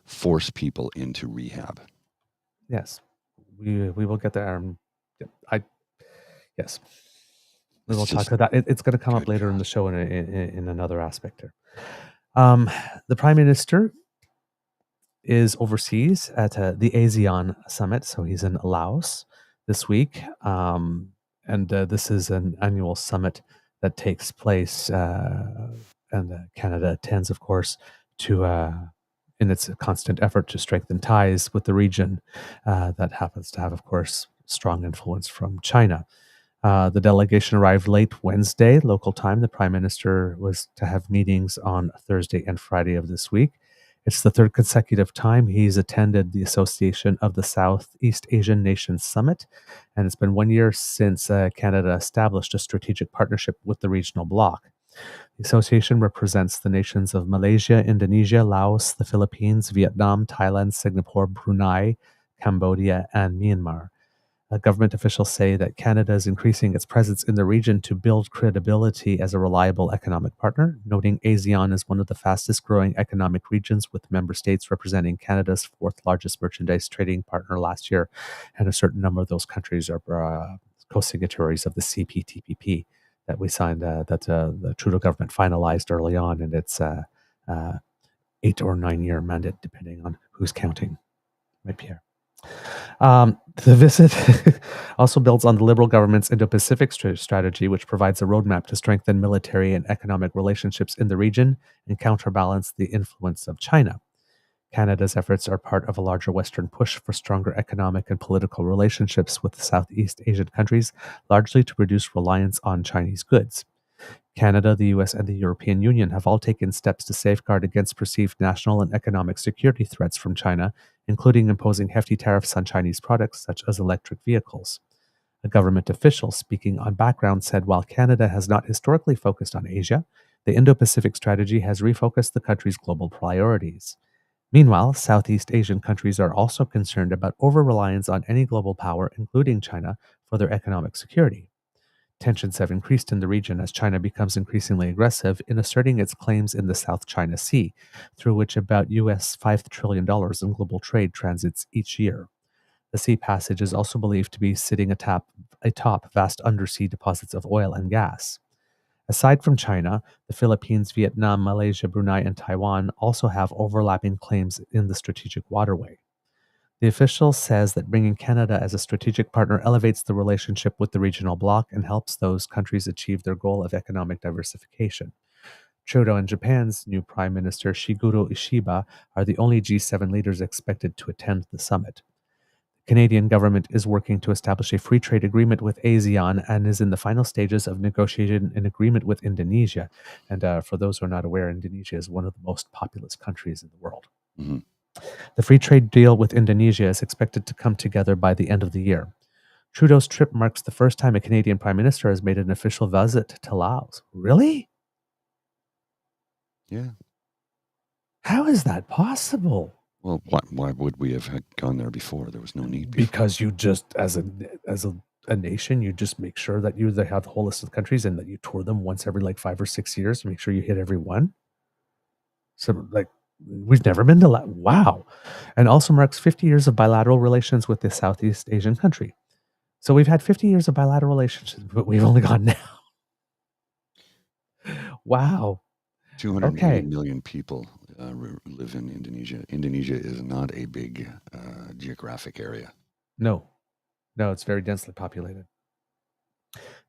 force people into rehab. Yes. We will get there. Yes. We will talk about that. It's going to come up later in the show in another aspect here. The Prime Minister is overseas at the ASEAN summit, so he's in Laos this week. And this is an annual summit that takes place, and Canada attends, of course, to in its constant effort to strengthen ties with the region that happens to have, of course, strong influence from China. The delegation arrived late Wednesday, local time. The Prime Minister was to have meetings on Thursday and Friday of this week. It's the third consecutive time he's attended the Association of the Southeast Asian Nations Summit, and it's been 1 year since Canada established a strategic partnership with the regional bloc. The association represents the nations of Malaysia, Indonesia, Laos, the Philippines, Vietnam, Thailand, Singapore, Brunei, Cambodia, and Myanmar. Government officials say that Canada is increasing its presence in the region to build credibility as a reliable economic partner, noting ASEAN is one of the fastest growing economic regions, with member states representing Canada's fourth largest merchandise trading partner last year. And a certain number of those countries are co-signatories of the CPTPP that we signed, that the Trudeau government finalized early on in its 8 or 9 year mandate, depending on who's counting. Right, Pierre? The visit also builds on the Liberal government's Indo-Pacific strategy, which provides a roadmap to strengthen military and economic relationships in the region and counterbalance the influence of China. Canada's efforts are part of a larger Western push for stronger economic and political relationships with the Southeast Asian countries, largely to reduce reliance on Chinese goods. Canada, the US, and the European Union have all taken steps to safeguard against perceived national and economic security threats from China, including imposing hefty tariffs on Chinese products such as electric vehicles. A government official speaking on background said while Canada has not historically focused on Asia, the Indo-Pacific strategy has refocused the country's global priorities. Meanwhile, Southeast Asian countries are also concerned about over-reliance on any global power, including China, for their economic security. Tensions have increased in the region as China becomes increasingly aggressive in asserting its claims in the South China Sea, through which about US $5 trillion in global trade transits each year. The sea passage is also believed to be sitting atop vast undersea deposits of oil and gas. Aside from China, the Philippines, Vietnam, Malaysia, Brunei, and Taiwan also have overlapping claims in the strategic waterway. The official says that bringing Canada as a strategic partner elevates the relationship with the regional bloc and helps those countries achieve their goal of economic diversification. Trudeau and Japan's new Prime Minister Shigeru Ishiba are the only G7 leaders expected to attend the summit. The Canadian government is working to establish a free trade agreement with ASEAN and is in the final stages of negotiating an agreement with Indonesia. And for those who are not aware, Indonesia is one of the most populous countries in the world. Mm-hmm. The free trade deal with Indonesia is expected to come together by the end of the year. Trudeau's trip marks the first time a Canadian Prime Minister has made an official visit to Laos. Really? Yeah. How is that possible? Well, why would we have gone there before? There was no need. Before. Because you just, as a nation, you just make sure that they have the whole list of countries and that you tour them once every like 5 or 6 years to make sure you hit every one. So like, we've never been to wow. And also marks 50 years of bilateral relations with the Southeast Asian country. So we've had 50 years of bilateral relations, but we've only gone now. Wow. 280 million people live in Indonesia. Indonesia is not a big geographic area. No, it's very densely populated.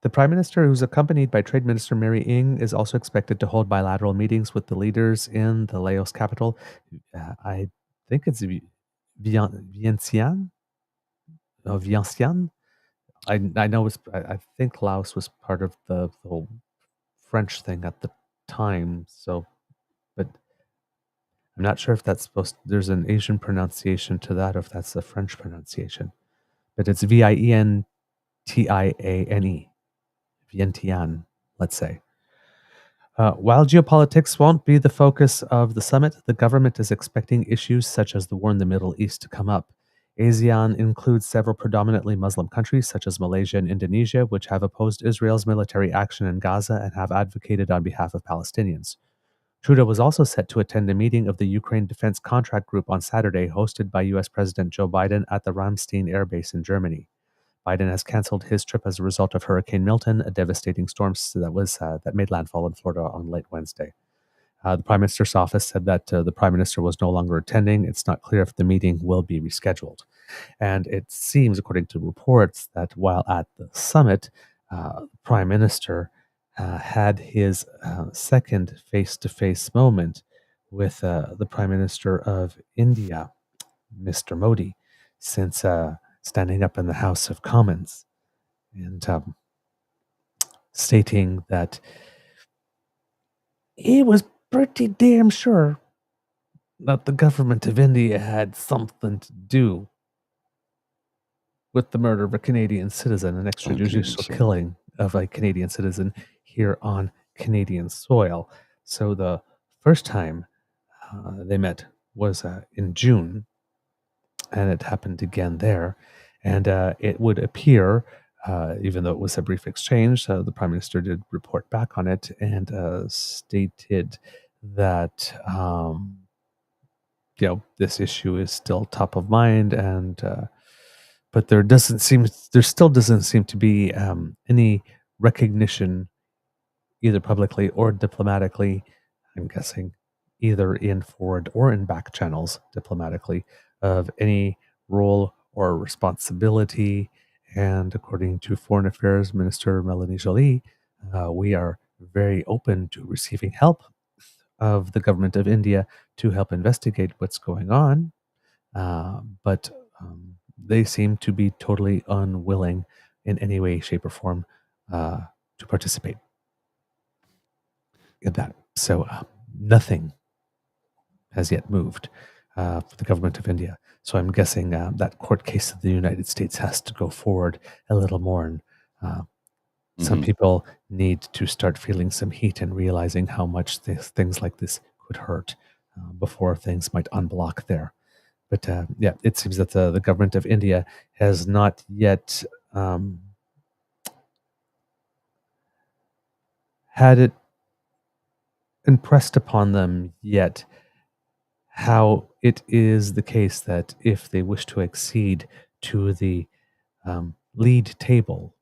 The Prime Minister, who's accompanied by Trade Minister Mary Ng, is also expected to hold bilateral meetings with the leaders in the Laos capital. I think it's Vientiane. Vientiane. I know I think Laos was part of the whole French thing at the time. So, but I'm not sure if that's there's an Asian pronunciation to that, or if that's the French pronunciation. But it's Vientiane. Vientiane, let's say. While geopolitics won't be the focus of the summit, the government is expecting issues such as the war in the Middle East to come up. ASEAN includes several predominantly Muslim countries such as Malaysia and Indonesia, which have opposed Israel's military action in Gaza and have advocated on behalf of Palestinians. Trudeau was also set to attend a meeting of the Ukraine Defense Contract Group on Saturday, hosted by U.S. President Joe Biden at the Ramstein Air Base in Germany. Biden has canceled his trip as a result of Hurricane Milton, a devastating storm that made landfall in Florida on late Wednesday. The Prime Minister's office said that the Prime Minister was no longer attending. It's not clear if the meeting will be rescheduled. And it seems, according to reports, that while at the summit, the Prime Minister had his second face-to-face moment with the Prime Minister of India, Mr. Modi, since standing up in the House of Commons and stating that he was pretty damn sure that the government of India had something to do with the murder of a Canadian citizen, an extrajudicial killing of a Canadian citizen here on Canadian soil. So the first time they met was in June, and it happened again there. And it would appear, even though it was a brief exchange, the Prime Minister did report back on it and stated that this issue is still top of mind, and but there still doesn't seem to be any recognition, either publicly or diplomatically, I'm guessing, either in forward or in back channels diplomatically, of any role or responsibility. And according to Foreign Affairs Minister Melanie Joly, we are very open to receiving help of the government of India to help investigate what's going on. But they seem to be totally unwilling in any way, shape, or form to participate in that. So nothing has yet moved for the government of India. So I'm guessing that court case of the United States has to go forward a little more. And some people need to start feeling some heat and realizing how much things like this could hurt before things might unblock there. But it seems that the government of India has not yet had it impressed upon them yet how it is the case that if they wish to accede to the lead table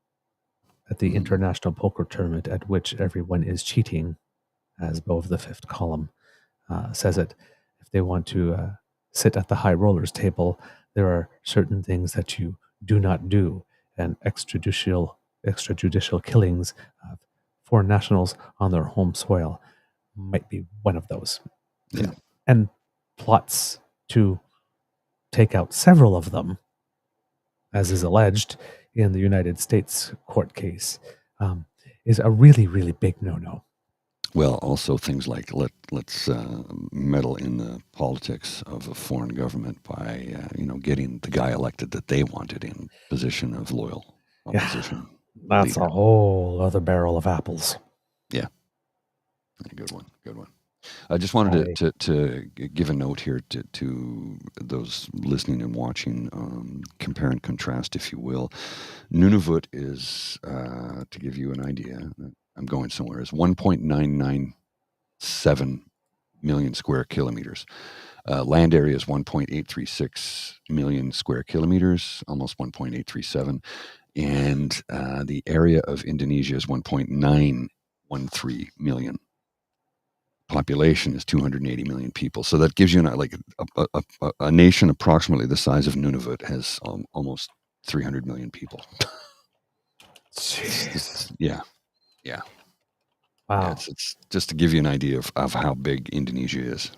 at the international poker tournament at which everyone is cheating, as Beau of the Fifth Column says it, if they want to sit at the high rollers table, there are certain things that you do not do, and extrajudicial killings of foreign nationals on their home soil might be one of those. Yeah. And plots to take out several of them, as is alleged in the United States court case, is a really, really big no-no. Well, also things like let's meddle in the politics of a foreign government by getting the guy elected that they wanted in position of loyal opposition. That's leader. A whole other barrel of apples. Yeah, good one. I just wanted to give a note here to those listening and watching, compare and contrast, if you will. Nunavut is, to give you an idea, I'm going somewhere, is 1.997 million square kilometers. Land area is 1.836 million square kilometers, almost 1.837. And the area of Indonesia is 1.913 million. Population is 280 million people. So that gives you a nation approximately the size of Nunavut has almost 300 million people. Yeah. Wow. It's just to give you an idea of how big Indonesia is.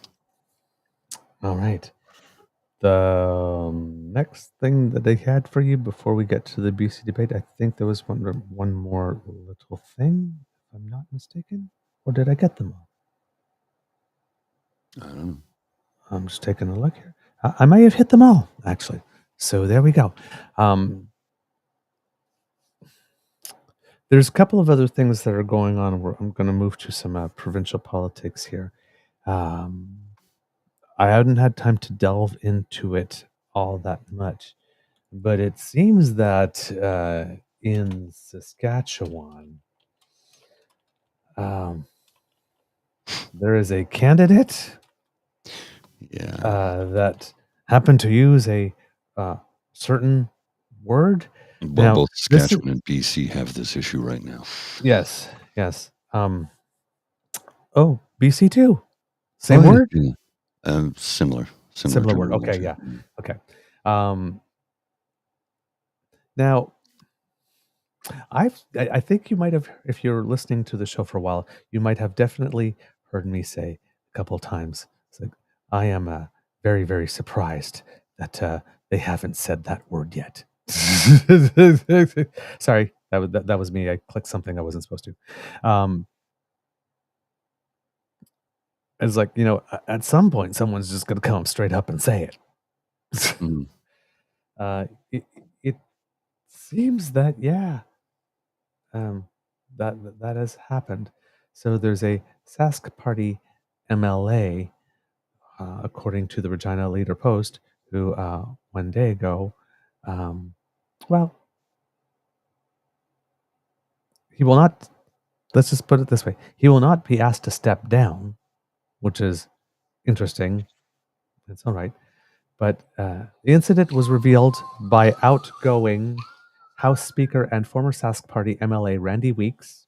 All right. The next thing that they had for you before we get to the BC debate, I think there was one more little thing, if I'm not mistaken. Or did I get them all? I don't know. I'm just taking a look here. I may have hit them all, actually. So there we go. There's a couple of other things that are going on. I'm going to move to some provincial politics here. I hadn't had time to delve into it all that much, but it seems that in Saskatchewan, there is a candidate that happened to use a certain word. Well, now, both Saskatchewan and BC have this issue right now. Yes. BC too. Same Oh, yeah, word? yeah. Similar Similar word. Okay, terminology. yeah. Okay. Now, I think you might have, if you're listening to the show for a while, you might have definitely heard me say a couple of times, it's like, I am very, very surprised that they haven't said that word yet. Sorry, that was me. I clicked something I wasn't supposed to. It's like, at some point, someone's just going to come straight up and say it. Mhm. It seems that, yeah, um, that has happened. So there's a Sask Party MLA, according to the Regina Leader Post, who one day ago, um, well, he will not. Let's just put it this way: he will not be asked to step down, which is interesting. It's all right. But the incident was revealed by outgoing House Speaker and former Sask Party MLA Randy Weeks,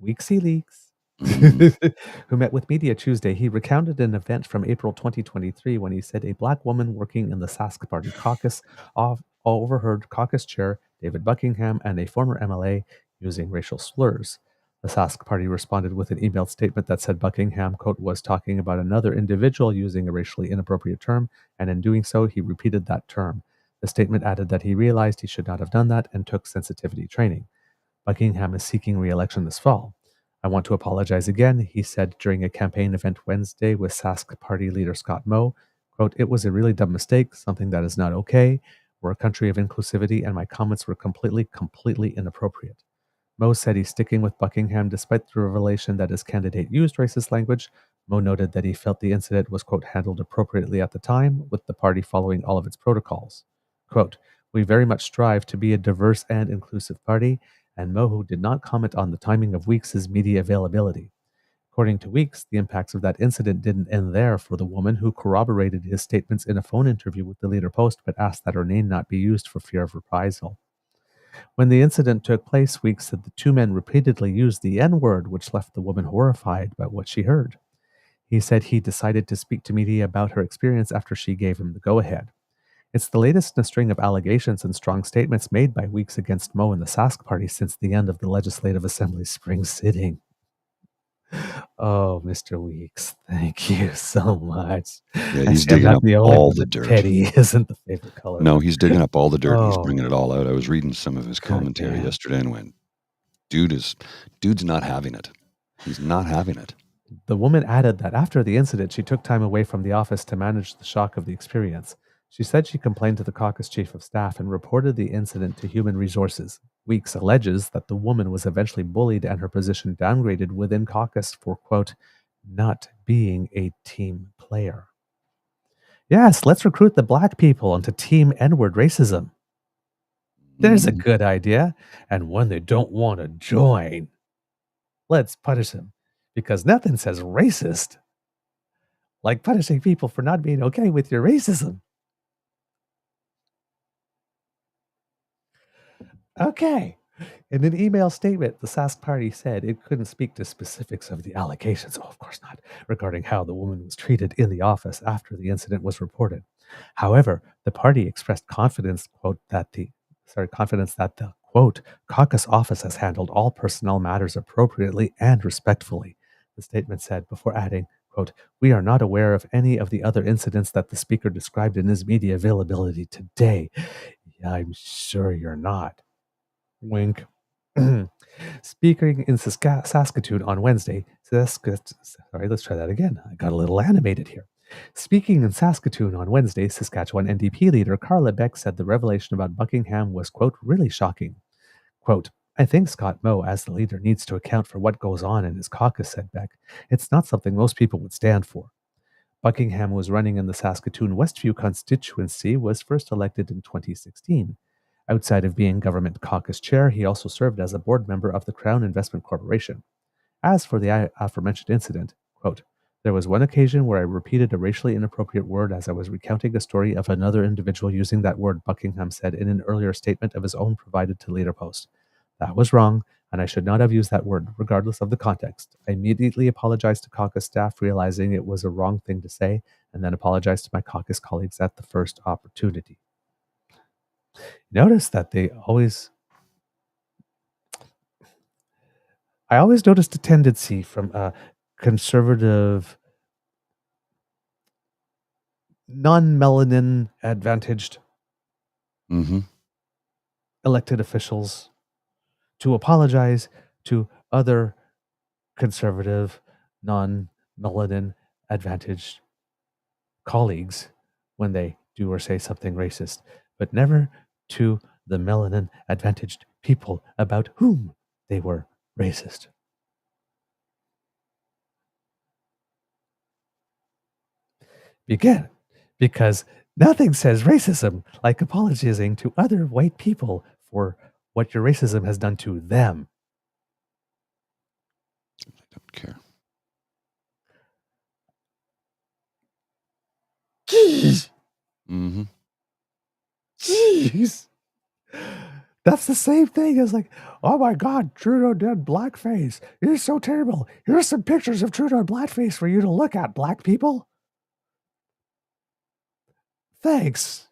Weeksy Leaks, Mhm. who met with media Tuesday. He recounted an event from April 2023 when he said a black woman working in the Sask Party caucus overheard caucus chair David Buckingham and a former MLA using racial slurs. The Sask Party responded with an emailed statement that said Buckingham, quote, was talking about another individual using a racially inappropriate term, and in doing so, he repeated that term. The statement added that he realized he should not have done that and took sensitivity training. Buckingham is seeking re-election this fall. I want to apologize again, he said during a campaign event Wednesday with Sask Party leader Scott Moe. Quote, it was a really dumb mistake, something that is not okay. We're a country of inclusivity, and my comments were completely inappropriate. Moe said he's sticking with Buckingham despite the revelation that his candidate used racist language. Moe noted that he felt the incident was, quote, handled appropriately at the time, with the party following all of its protocols. Quote, we very much strive to be a diverse and inclusive party, and Moe did not comment on the timing of Weeks's media availability. According to Weeks, the impacts of that incident didn't end there for the woman who corroborated his statements in a phone interview with the Leader Post but asked that her name not be used for fear of reprisal. When the incident took place, Weeks said the two men repeatedly used the N-word, which left the woman horrified by what she heard. He said he decided to speak to media about her experience after she gave him the go-ahead. It's the latest in a string of allegations and strong statements made by Weeks against Moe and the Sask Party since the end of the Legislative Assembly's spring sitting. Oh, Mr. Weeks, thank you so much. Yeah, I he's see I'm digging not up the only all one the that dirt. petty isn't the favorite color. No, he's digging up all the dirt, and he's bringing Oh, it all out. I was reading some of his good commentary man. yesterday and went, dude's not having it. He's not having it. The woman added that after the incident, she took time away from the office to manage the shock of the experience. She said she complained to the caucus chief of staff and reported the incident to Human Resources. Weeks alleges that the woman was eventually bullied and her position downgraded within caucus for, quote, not being a team player. Yes, let's recruit the black people onto Team N-word racism. There's a Mhm. good idea. And when they don't want to join, let's punish them. Because nothing says racist like punishing people for not being okay with your racism. Okay. In an email statement, the Sask Party said it couldn't speak to specifics of the allegations, oh, of course not, regarding how the woman was treated in the office after the incident was reported. However, the party expressed confidence, quote, confidence that the, quote, caucus office has handled all personnel matters appropriately and respectfully, the statement said, before adding, quote, we are not aware of any of the other incidents that the speaker described in his media availability today. Yeah, I'm sure you're not. Wink. Speaking in Saskatoon on Wednesday, sorry, let's try that again. I got a little animated here. Speaking in Saskatoon on Wednesday, Saskatchewan NDP leader Carla Beck said the revelation about Buckingham was, quote, really shocking. Quote, I think Scott Moe, as the leader, needs to account for what goes on in his caucus, said Beck. It's not something most people would stand for. Buckingham was running in the Saskatoon Westview constituency, was first elected in 2016. Outside of being government caucus chair, he also served as a board member of the Crown Investment Corporation. As for the aforementioned incident, quote, there was one occasion where I repeated a racially inappropriate word as I was recounting a story of another individual using that word, Buckingham said in an earlier statement of his own provided to Leader Post. That was wrong. and I should not have used that word, regardless of the context. I immediately apologized to caucus staff, realizing it was a wrong thing to say, and then apologized to my caucus colleagues at the first opportunity. Notice that I always noticed a tendency from conservative, non-melanin advantaged elected officials to apologize to other conservative, non-melanin advantaged colleagues when they do or say something racist, but never to the melanin advantaged people about whom they were racist. Because nothing says racism like apologizing to other white people for what your racism has done to them. I don't care. Jeez. Mhm. Jeez. That's the same thing as like, oh my God, Trudeau did blackface. It is so terrible. Here's some pictures of Trudeau blackface for you to look at, black people. Thanks.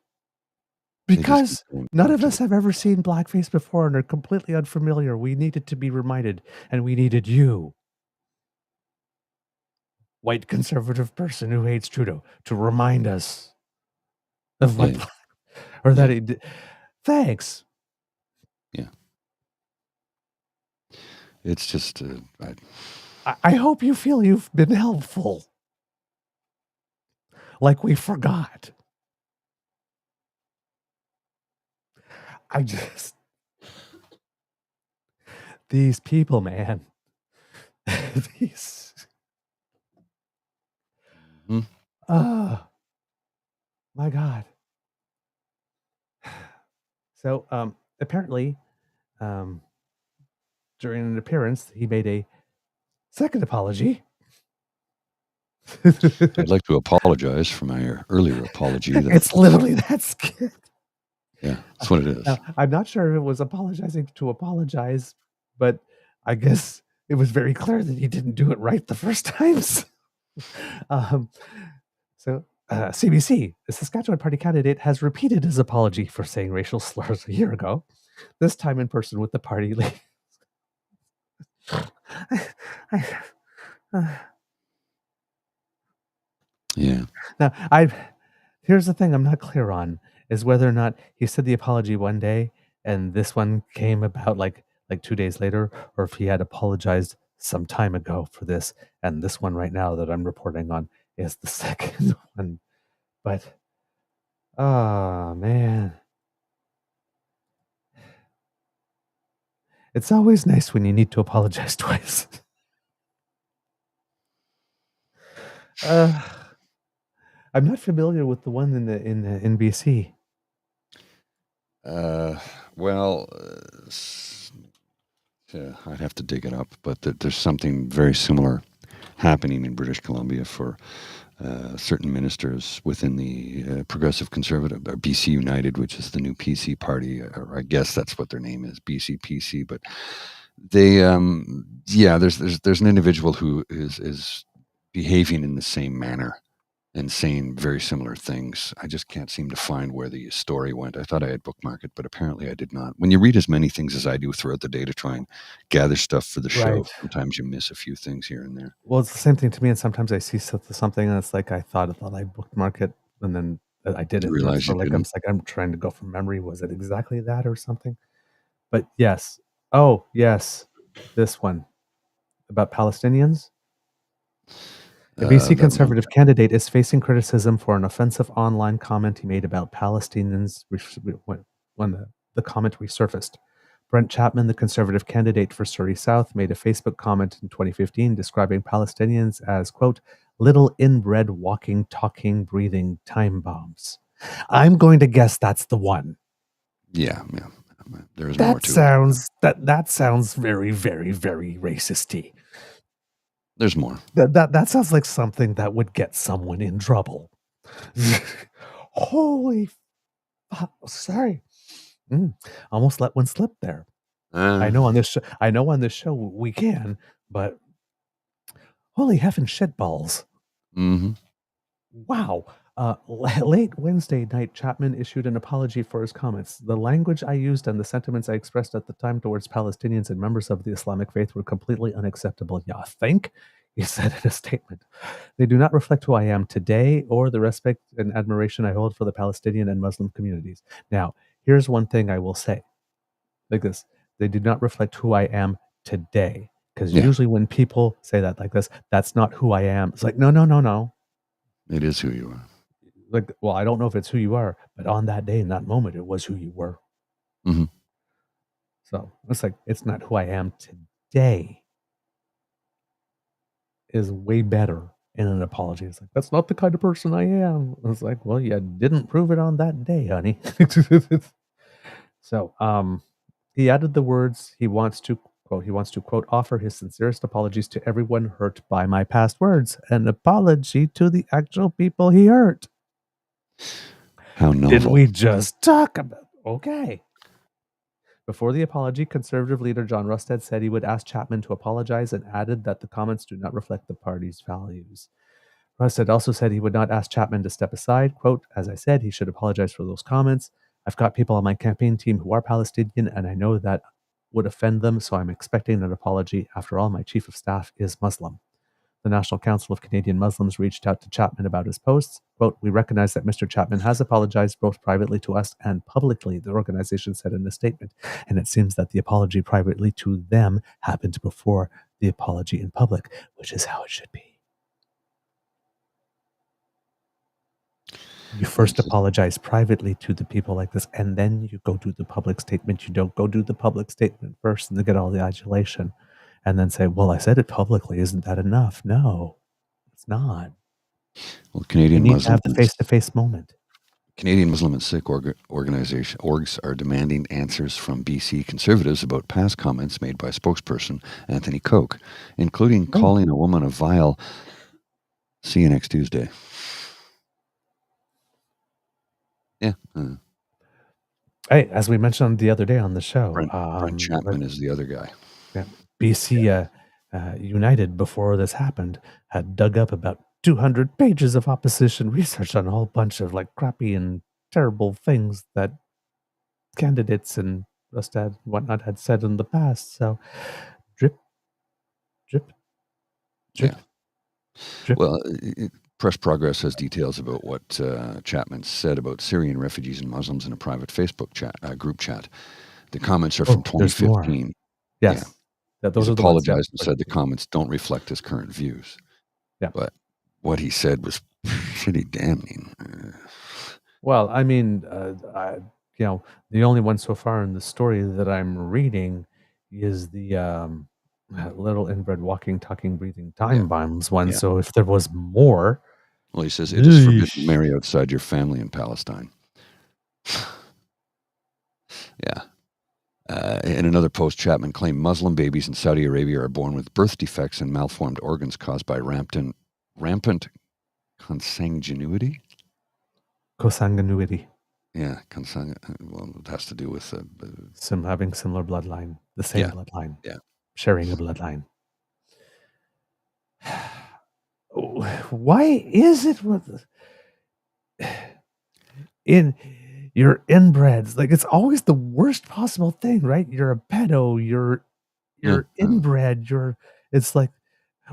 Because none of us have ever seen blackface before and are completely unfamiliar. We needed to be reminded, and we needed you, white conservative person who hates Trudeau, to remind us of what, or that he did. Thanks. Yeah. It's just, I hope you feel you've been helpful. Like we forgot. These people, man. These. Oh, my God. So, apparently, during an appearance, he made a second apology. I'd like to apologize for my earlier apology. It's literally that skit. Yeah, that's what it is. Now, I'm not sure if it was apologizing to apologize, but I guess it was very clear that he didn't do it right the first times. CBC, the Saskatchewan Party candidate, has repeated his apology for saying racial slurs a year ago, this time in person with the party leader. Yeah. Now, here's the thing I'm not clear on, is whether or not he said the apology one day and this one came about like 2 days later, or if he had apologized some time ago for this, and this one right now that I'm reporting on is the second one. But, oh, man. It's always nice when you need to apologize twice. I'm not familiar with the one in BC. Well, I'd have to dig it up, but there's something very similar happening in British Columbia for certain ministers within the Progressive Conservative, or BC United, which is the new PC party, or I guess that's what their name is, BCPC. But they, there's an individual who is behaving in the same manner and saying very similar things. I just can't seem to find where the story went. I thought I had bookmarked it, but apparently I did not. When you read as many things as I do throughout the day to try and gather stuff for the show, Right. sometimes you miss a few things here and there. Well, it's the same thing to me, and sometimes I see something and it's like I thought I bookmark it, and then I did it. Realize you didn't. I'm trying to go from memory. Was it exactly that or something? But yes. Oh, yes. This one about Palestinians. A BC Conservative candidate is facing criticism for an offensive online comment he made about Palestinians when the comment resurfaced. Brent Chapman, the Conservative candidate for Surrey South, made a Facebook comment in 2015 describing Palestinians as, quote, little inbred walking, talking, breathing time bombs. I'm going to guess that's the one. Yeah. There's more to it. That sounds very, very, very racist-y. There's more. That sounds like something that would get someone in trouble. Holy, sorry, almost let one slip there. I know on this show we can, but holy heffin' shitballs. Mm-hmm. Wow. Late Wednesday night, Chapman issued an apology for his comments. The language I used and the sentiments I expressed at the time towards Palestinians and members of the Islamic faith were completely unacceptable. Yeah, think? He said in a statement. They do not reflect who I am today or the respect and admiration I hold for the Palestinian and Muslim communities. Now, here's one thing I will say. Like this. They do not reflect who I am today. Because Yeah, usually when people say that like this, that's not who I am. It's like, no, no, no, no. it is who you are. Like, well, I don't know if it's who you are, but on that day, in that moment, it was who you were. Mm-hmm. So it's like, it's not who I am today is way better in an apology. It's like, that's not the kind of person I am. It's like, well, you didn't prove it on that day, honey. So, he added the words he wants to quote, offer his sincerest apologies to everyone hurt by my past words. An apology to the actual people he hurt. How Didn't novel. we just talk about? Okay. Before the apology, Conservative leader John Rustad said he would ask Chapman to apologize and added that the comments do not reflect the party's values. Rustad also said he would not ask Chapman to step aside. Quote, as I said, he should apologize for those comments. I've got people on my campaign team who are Palestinian, and I know that would offend them, so I'm expecting an apology. After all, my chief of staff is Muslim. The National Council of Canadian Muslims reached out to Chapman about his posts. Quote, we recognize that Mr. Chapman has apologized both privately to us and publicly, the organization said in a statement. And it seems that the apology privately to them happened before the apology in public, which is how it should be. You first apologize privately to the people like this, and then you go do the public statement. You don't go do the public statement first and then get all the adulation and then say, well, I said it publicly. Isn't that enough? No, it's not. Well, You Canadian need to have the Muslims, face-to-face moment. Canadian Muslim and Sikh organization orgs are demanding answers from BC Conservatives about past comments made by spokesperson Anthony Koch, including calling a woman a vile. See you next Tuesday. Yeah. Hey, as we mentioned the other day on the show, Brent Chapman is the other guy. Yeah, BC United, before this happened, had dug up about 200 pages of opposition research on a whole bunch of like crappy and terrible things that candidates and Rustad whatnot had said in the past. So, drip, drip, drip, Yeah. drip. Well, Press Progress has details about what Chapman said about Syrian refugees and Muslims in a private Facebook group chat. The comments are from There's more. 2015. Yes. Yeah. Those He's are the ones. apologized and said the comments don't reflect his current views. Yeah. But what he said was pretty damning. Well, I mean, the only one so far in the story that I'm reading is the little inbred walking, talking, breathing time bombs one. Yeah. So if there was more. Well, he says it is forbidden to marry outside your family in Palestine. Yeah. In another post, Chapman claimed Muslim babies in Saudi Arabia are born with birth defects and malformed organs caused by rampant consanguinity. Consanguinity. Yeah, well, it has to do with having similar bloodline, the same bloodline. Yeah, sharing a bloodline. Why is it with you're inbreds? Like, it's always the worst possible thing, right? You're a pedo, you're inbred, it's like,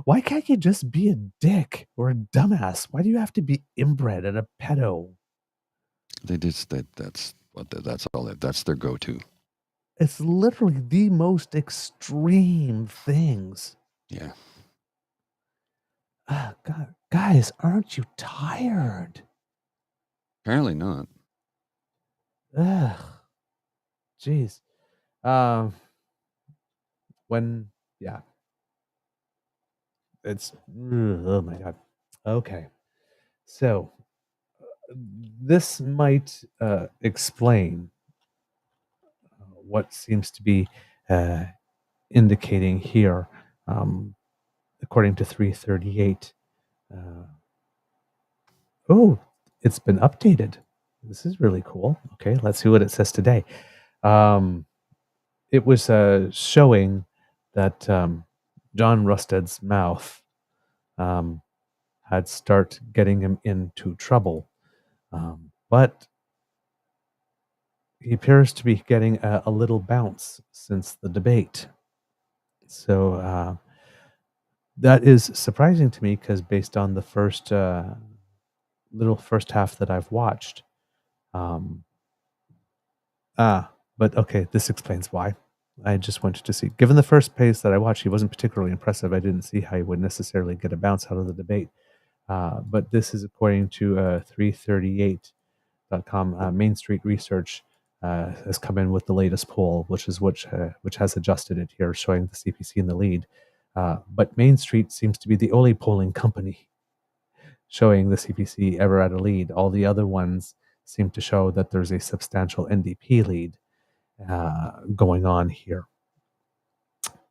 why can't you just be a dick or a dumbass? Why do you have to be inbred and a pedo? That's all that's their go-to. It's literally the most extreme things. Yeah. God, guys, aren't you tired? Apparently not. Ugh. Jeez. It's, oh my God. Okay. So this might explain what seems to be indicating here, according to 338. It's been updated. This is really cool. Okay, let's see what it says today. it was showing that John Rusted's mouth had start getting him into trouble. But he appears to be getting a little bounce since the debate. So that is surprising to me because based on the first half that I've watched, but okay, this explains why. I just wanted to see. Given the first pace that I watched, he wasn't particularly impressive. I didn't see how he would necessarily get a bounce out of the debate. But this is according to 338.com. Main Street Research has come in with the latest poll, which has adjusted it here, showing the CPC in the lead. But Main Street seems to be the only polling company showing the CPC ever at a lead. All the other ones seem to show that there's a substantial NDP lead going on here.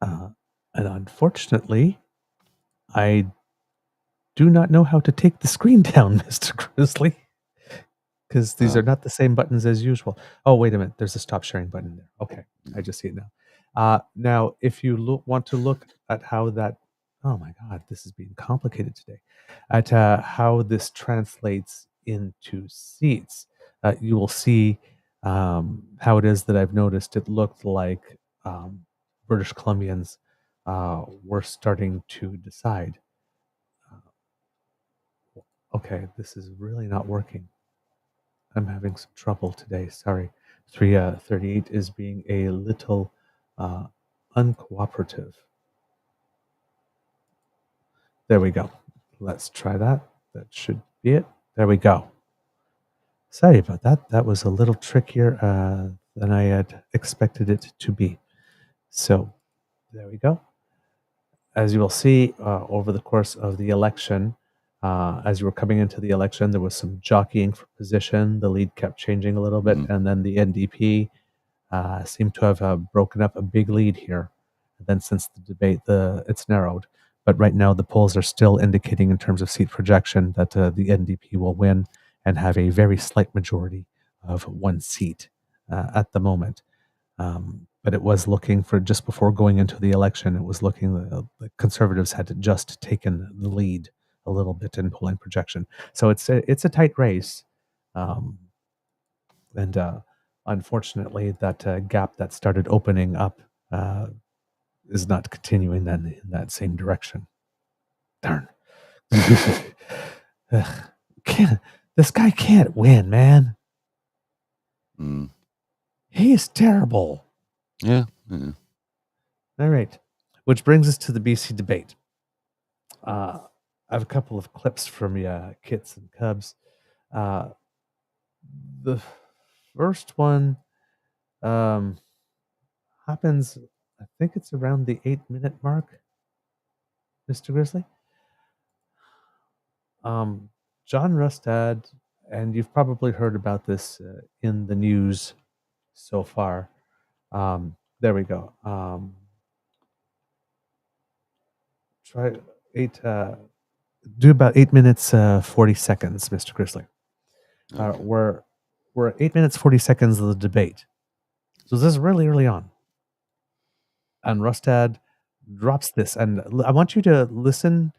And unfortunately, I do not know how to take the screen down, Mr. Grizzly, because these are not the same buttons as usual. Oh, wait a minute. There's a stop sharing button there. Okay, I just see it now. Now, if you want to look at how that, oh my God, this is being complicated today, at how this translates into seats, you will see how it is that I've noticed it looked like British Columbians were starting to decide. Okay, this is really not working. I'm having some trouble today. Sorry. 338 is being a little uncooperative. There we go. Let's try that. That should be it. There we go. Sorry about that. That was a little trickier than I had expected it to be. So there we go. As you will see, over the course of the election, as you were coming into the election, there was some jockeying for position. The lead kept changing a little bit, and then the NDP seemed to have broken up a big lead here. And then since the debate, it's narrowed. But right now, the polls are still indicating in terms of seat projection that the NDP will win and have a very slight majority of one seat at the moment. But it was looking for, just before going into the election, it was looking, the Conservatives had just taken the lead a little bit in polling projection. So it's a tight race. And unfortunately, that gap that started opening up is not continuing then in that same direction. Darn. This guy can't win, man. He is terrible. Yeah. All right. Which brings us to the BC debate. I have a couple of clips from Kits and Cubs. The first one happens, I think it's around the 8-minute mark, Mr. Grizzly. John Rustad, and you've probably heard about this in the news so far. There we go. Do about 8 minutes 40 seconds, Mr. Grizzly. Okay. We're at 8 minutes 40 seconds of the debate, so this is really early on. And Rustad drops this, and I want you to listen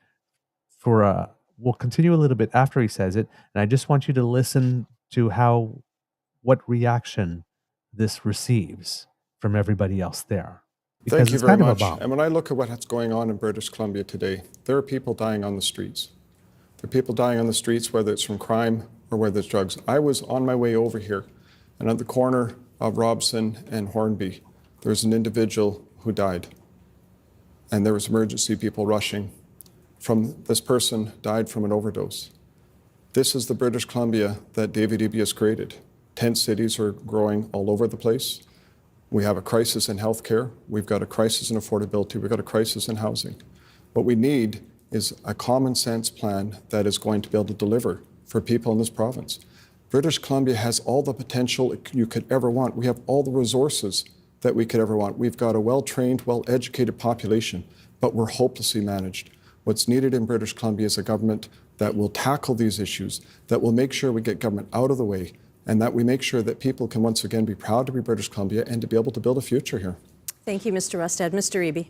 for. We'll continue a little bit after he says it, and I just want you to listen to what reaction this receives from everybody else there. Thank you very much. And when I look at what's going on in British Columbia today, there are people dying on the streets. There are people dying on the streets, whether it's from crime or whether it's drugs. I was on my way over here, and at the corner of Robson and Hornby, there's an individual who died. And there was emergency people rushing. This person died from an overdose. This is the British Columbia that David Eby has created. Tent cities are growing all over the place. We have a crisis in healthcare. We've got a crisis in affordability. We've got a crisis in housing. What we need is a common sense plan that is going to be able to deliver for people in this province. British Columbia has all the potential you could ever want. We have all the resources that we could ever want. We've got a well-trained, well-educated population, but we're hopelessly managed. What's needed in British Columbia is a government that will tackle these issues, that will make sure we get government out of the way, and that we make sure that people can once again be proud to be British Columbia and to be able to build a future here. Thank you, Mr. Rustad. Mr. Eby.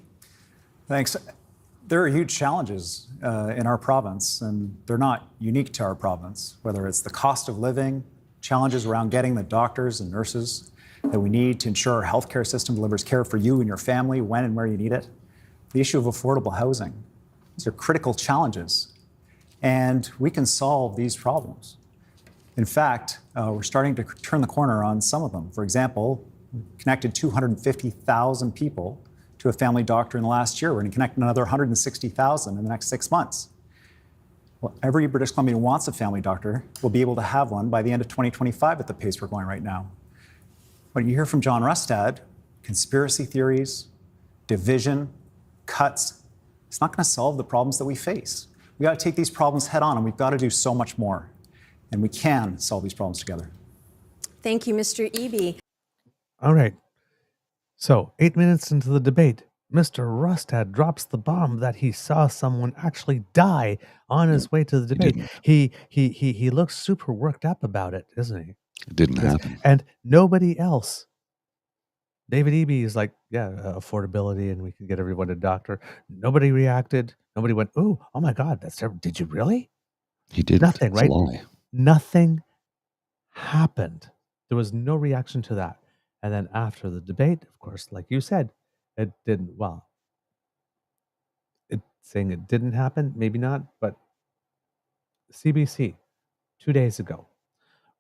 Thanks. There are huge challenges in our province, and they're not unique to our province, whether it's the cost of living, challenges around getting the doctors and nurses that we need to ensure our healthcare system delivers care for you and your family when and where you need it, the issue of affordable housing. These are critical challenges, and we can solve these problems. In fact, we're starting to turn the corner on some of them. For example, we connected 250,000 people to a family doctor in the last year. We're going to connect another 160,000 in the next 6 months. Well, every British Columbian who wants a family doctor will be able to have one by the end of 2025 at the pace we're going right now. When you hear from John Rustad, conspiracy theories, division, cuts, it's not going to solve the problems that we face. We got to take these problems head on, and we've got to do so much more. And we can solve these problems together. Thank you, Mr. Eby. All right. So, 8 minutes into the debate, Mr. Rustad drops the bomb that he saw someone actually die on his way to the debate. He looks super worked up about it, isn't he? It didn't happen. And nobody else. David Eby is like, yeah, affordability, and we can get everyone a doctor. Nobody reacted. Nobody went, oh my God, that's terrible. Did you really? He did. Nothing, It's right? a lie. Nothing happened. There was no reaction to that. And then after the debate, of course, like you said, it didn't, well, saying it didn't happen, maybe not, but CBC, 2 days ago,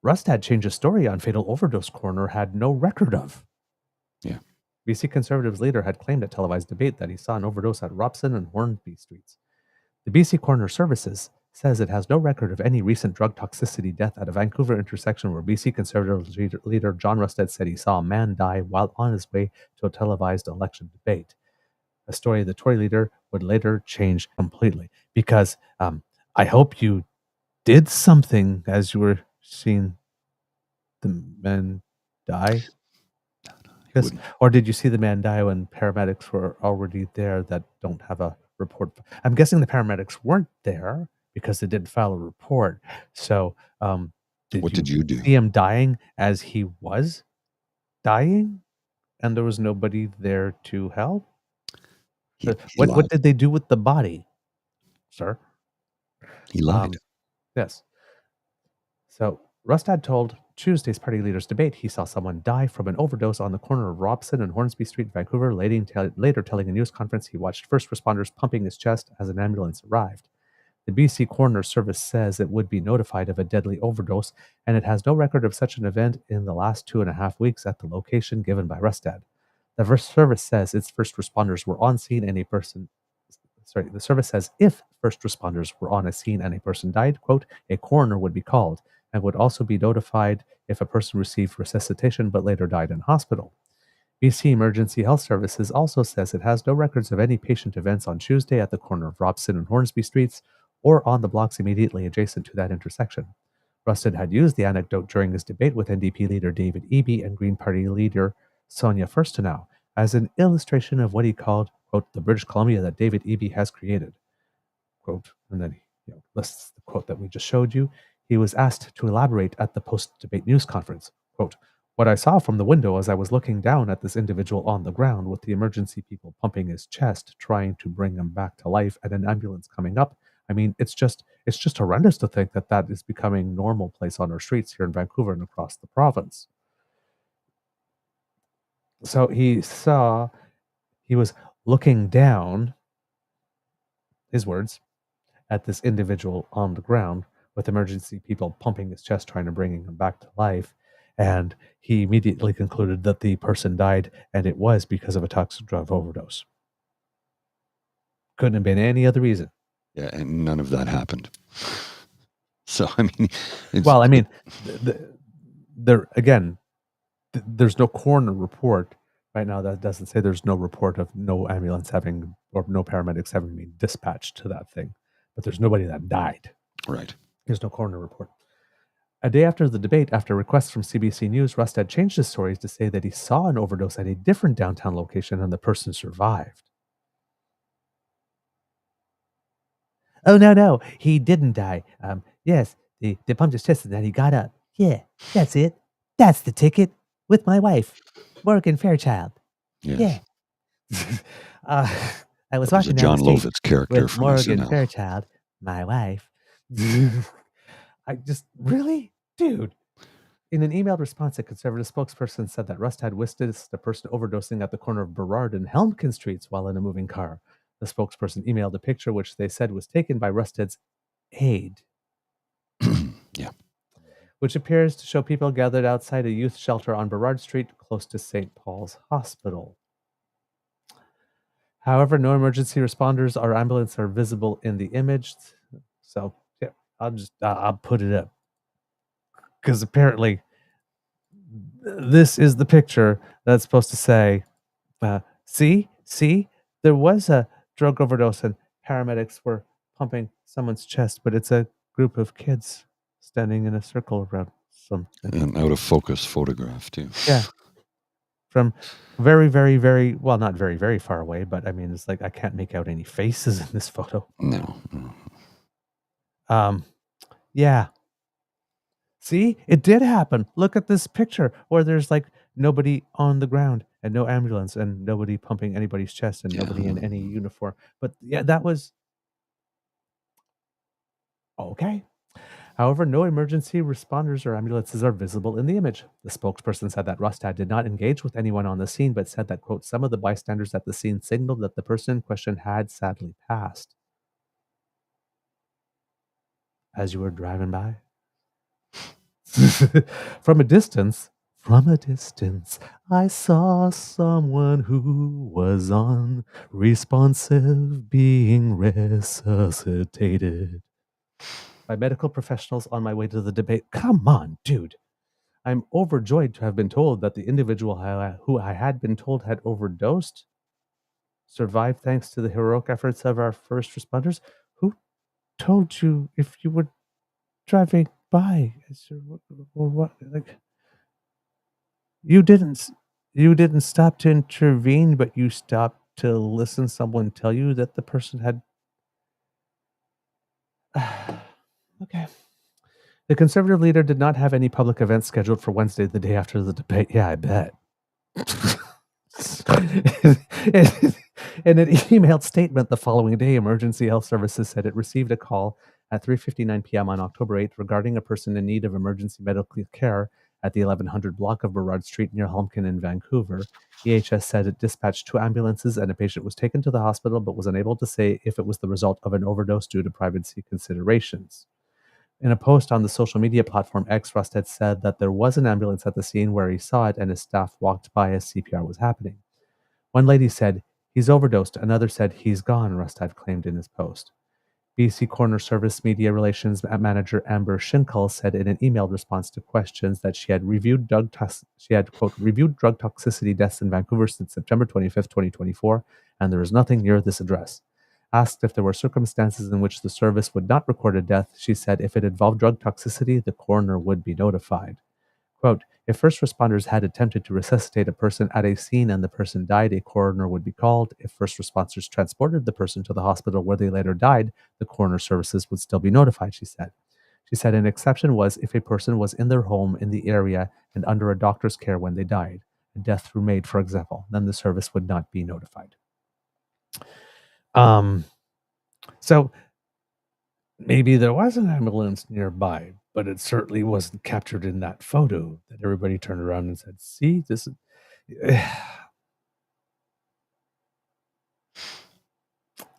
Rustad changed a story on fatal overdose coroner had no record of. Yeah. BC Conservatives leader had claimed at televised debate that he saw an overdose at Robson and Hornsby Streets. The BC Coroner Services says it has no record of any recent drug toxicity death at a Vancouver intersection where BC Conservative leader John Rustad said he saw a man die while on his way to a televised election debate. A story the Tory leader would later change completely. Because I hope you did something as you were seeing the man die. Yes. Or did you see the man die when paramedics were already there that don't have a report? I'm guessing the paramedics weren't there because they didn't file a report. So what did you do? See him dying as he was dying and there was nobody there to help? What did they do with the body, sir? He lied. Yes. So Rustad told Tuesday's party leaders debate he saw someone die from an overdose on the corner of Robson and Hornsby Street, Vancouver, later telling a news conference he watched first responders pumping his chest as an ambulance arrived. The BC Coroner Service says it would be notified of a deadly overdose, and it has no record of such an event in the last 2.5 weeks at the location given by Rustad. The service says its first responders were on scene and the service says if first responders were on a scene and a person died, quote, a coroner would be called and would also be notified if a person received resuscitation but later died in hospital. BC Emergency Health Services also says it has no records of any patient events on Tuesday at the corner of Robson and Hornsby Streets or on the blocks immediately adjacent to that intersection. Rustad had used the anecdote during his debate with NDP leader David Eby and Green Party leader Sonia Furstenau as an illustration of what he called, quote, the British Columbia that David Eby has created, quote, and then he lists the quote that we just showed you. He was asked to elaborate at the post-debate news conference, quote, what I saw from the window as I was looking down at this individual on the ground with the emergency people pumping his chest, trying to bring him back to life and an ambulance coming up. I mean, it's just horrendous to think that is becoming normal place on our streets here in Vancouver and across the province. So he was looking down, his words, at this individual on the ground with emergency people pumping his chest, trying to bring him back to life. And he immediately concluded that the person died, and it was because of a toxic drug overdose. Couldn't have been any other reason. Yeah, and none of that happened. So, I mean... there's no coroner report right now that doesn't say there's no report of no ambulance having or no paramedics having been dispatched to that thing. But there's nobody that died. Right. There's no coroner report. A day after the debate, after requests from CBC News, Rustad changed his stories to say that he saw an overdose at a different downtown location and the person survived. Oh, no, he didn't die. Yes, they pumped his chest and then he got up. Yeah, that's it. That's the ticket. With my wife, Morgan Fairchild. Yes. Yeah, uh, I was That was a walking down the John street Lovitz character with from Morgan SNL. Fairchild, my wife. I just, really? Dude. In an emailed response, a conservative spokesperson said that Rust had witnessed a person overdosing at the corner of Burrard and Helmkin Streets while in a moving car. The spokesperson emailed a picture which they said was taken by Rusted's aide. Yeah. Which appears to show people gathered outside a youth shelter on Burrard Street close to St. Paul's Hospital. However, no emergency responders or ambulance are visible in the image. So, yeah, I'll put it up. Because apparently, this is the picture that's supposed to say, see, there was a drug overdose and paramedics were pumping someone's chest, but it's a group of kids standing in a circle around something. An out of focus photograph, too. Yeah. From very, very, very, well, not very, very far away, but I mean, it's like I can't make out any faces in this photo. No. Yeah. See, it did happen. Look at this picture where there's like nobody on the ground and no ambulance and nobody pumping anybody's chest and nobody in any uniform. But yeah, that was okay. However, no emergency responders or ambulances are visible in the image. The spokesperson said that Rustad did not engage with anyone on the scene, but said that, quote, some of the bystanders at the scene signaled that the person in question had sadly passed. As you were driving by? From a distance, I saw someone who was unresponsive being resuscitated by medical professionals on my way to the debate. Come on, dude. I'm overjoyed to have been told that the individual who I had been told had overdosed survived thanks to the heroic efforts of our first responders. Who told you if you were driving by? What? Like, you didn't stop to intervene, but you stopped to listen someone tell you that the person had. Okay. The conservative leader did not have any public events scheduled for Wednesday, the day after the debate. Yeah, I bet. In an emailed statement the following day, Emergency Health Services said it received a call at 3:59 p.m. on October 8th regarding a person in need of emergency medical care at the 1100 block of Burrard Street near Helmkin in Vancouver. EHS said it dispatched 2 ambulances and a patient was taken to the hospital but was unable to say if it was the result of an overdose due to privacy considerations. In a post on the social media platform X, Rustad said that there was an ambulance at the scene where he saw it and his staff walked by as CPR was happening. One lady said, he's overdosed. Another said, he's gone, Rustad claimed in his post. BC Coroner Service Media Relations Manager Amber Schinkel said in an emailed response to questions that she had reviewed quote, reviewed drug toxicity deaths in Vancouver since September 25th, 2024, and there is nothing near this address. Asked if there were circumstances in which the service would not record a death, she said if it involved drug toxicity, the coroner would be notified. Quote, if first responders had attempted to resuscitate a person at a scene and the person died, a coroner would be called. If first responders transported the person to the hospital where they later died, the coroner services would still be notified, she said. She said an exception was if a person was in their home in the area and under a doctor's care when they died, a death through MAID, for example, then the service would not be notified. So maybe there was an ambulance nearby, but it certainly wasn't captured in that photo that everybody turned around and said, see, this is...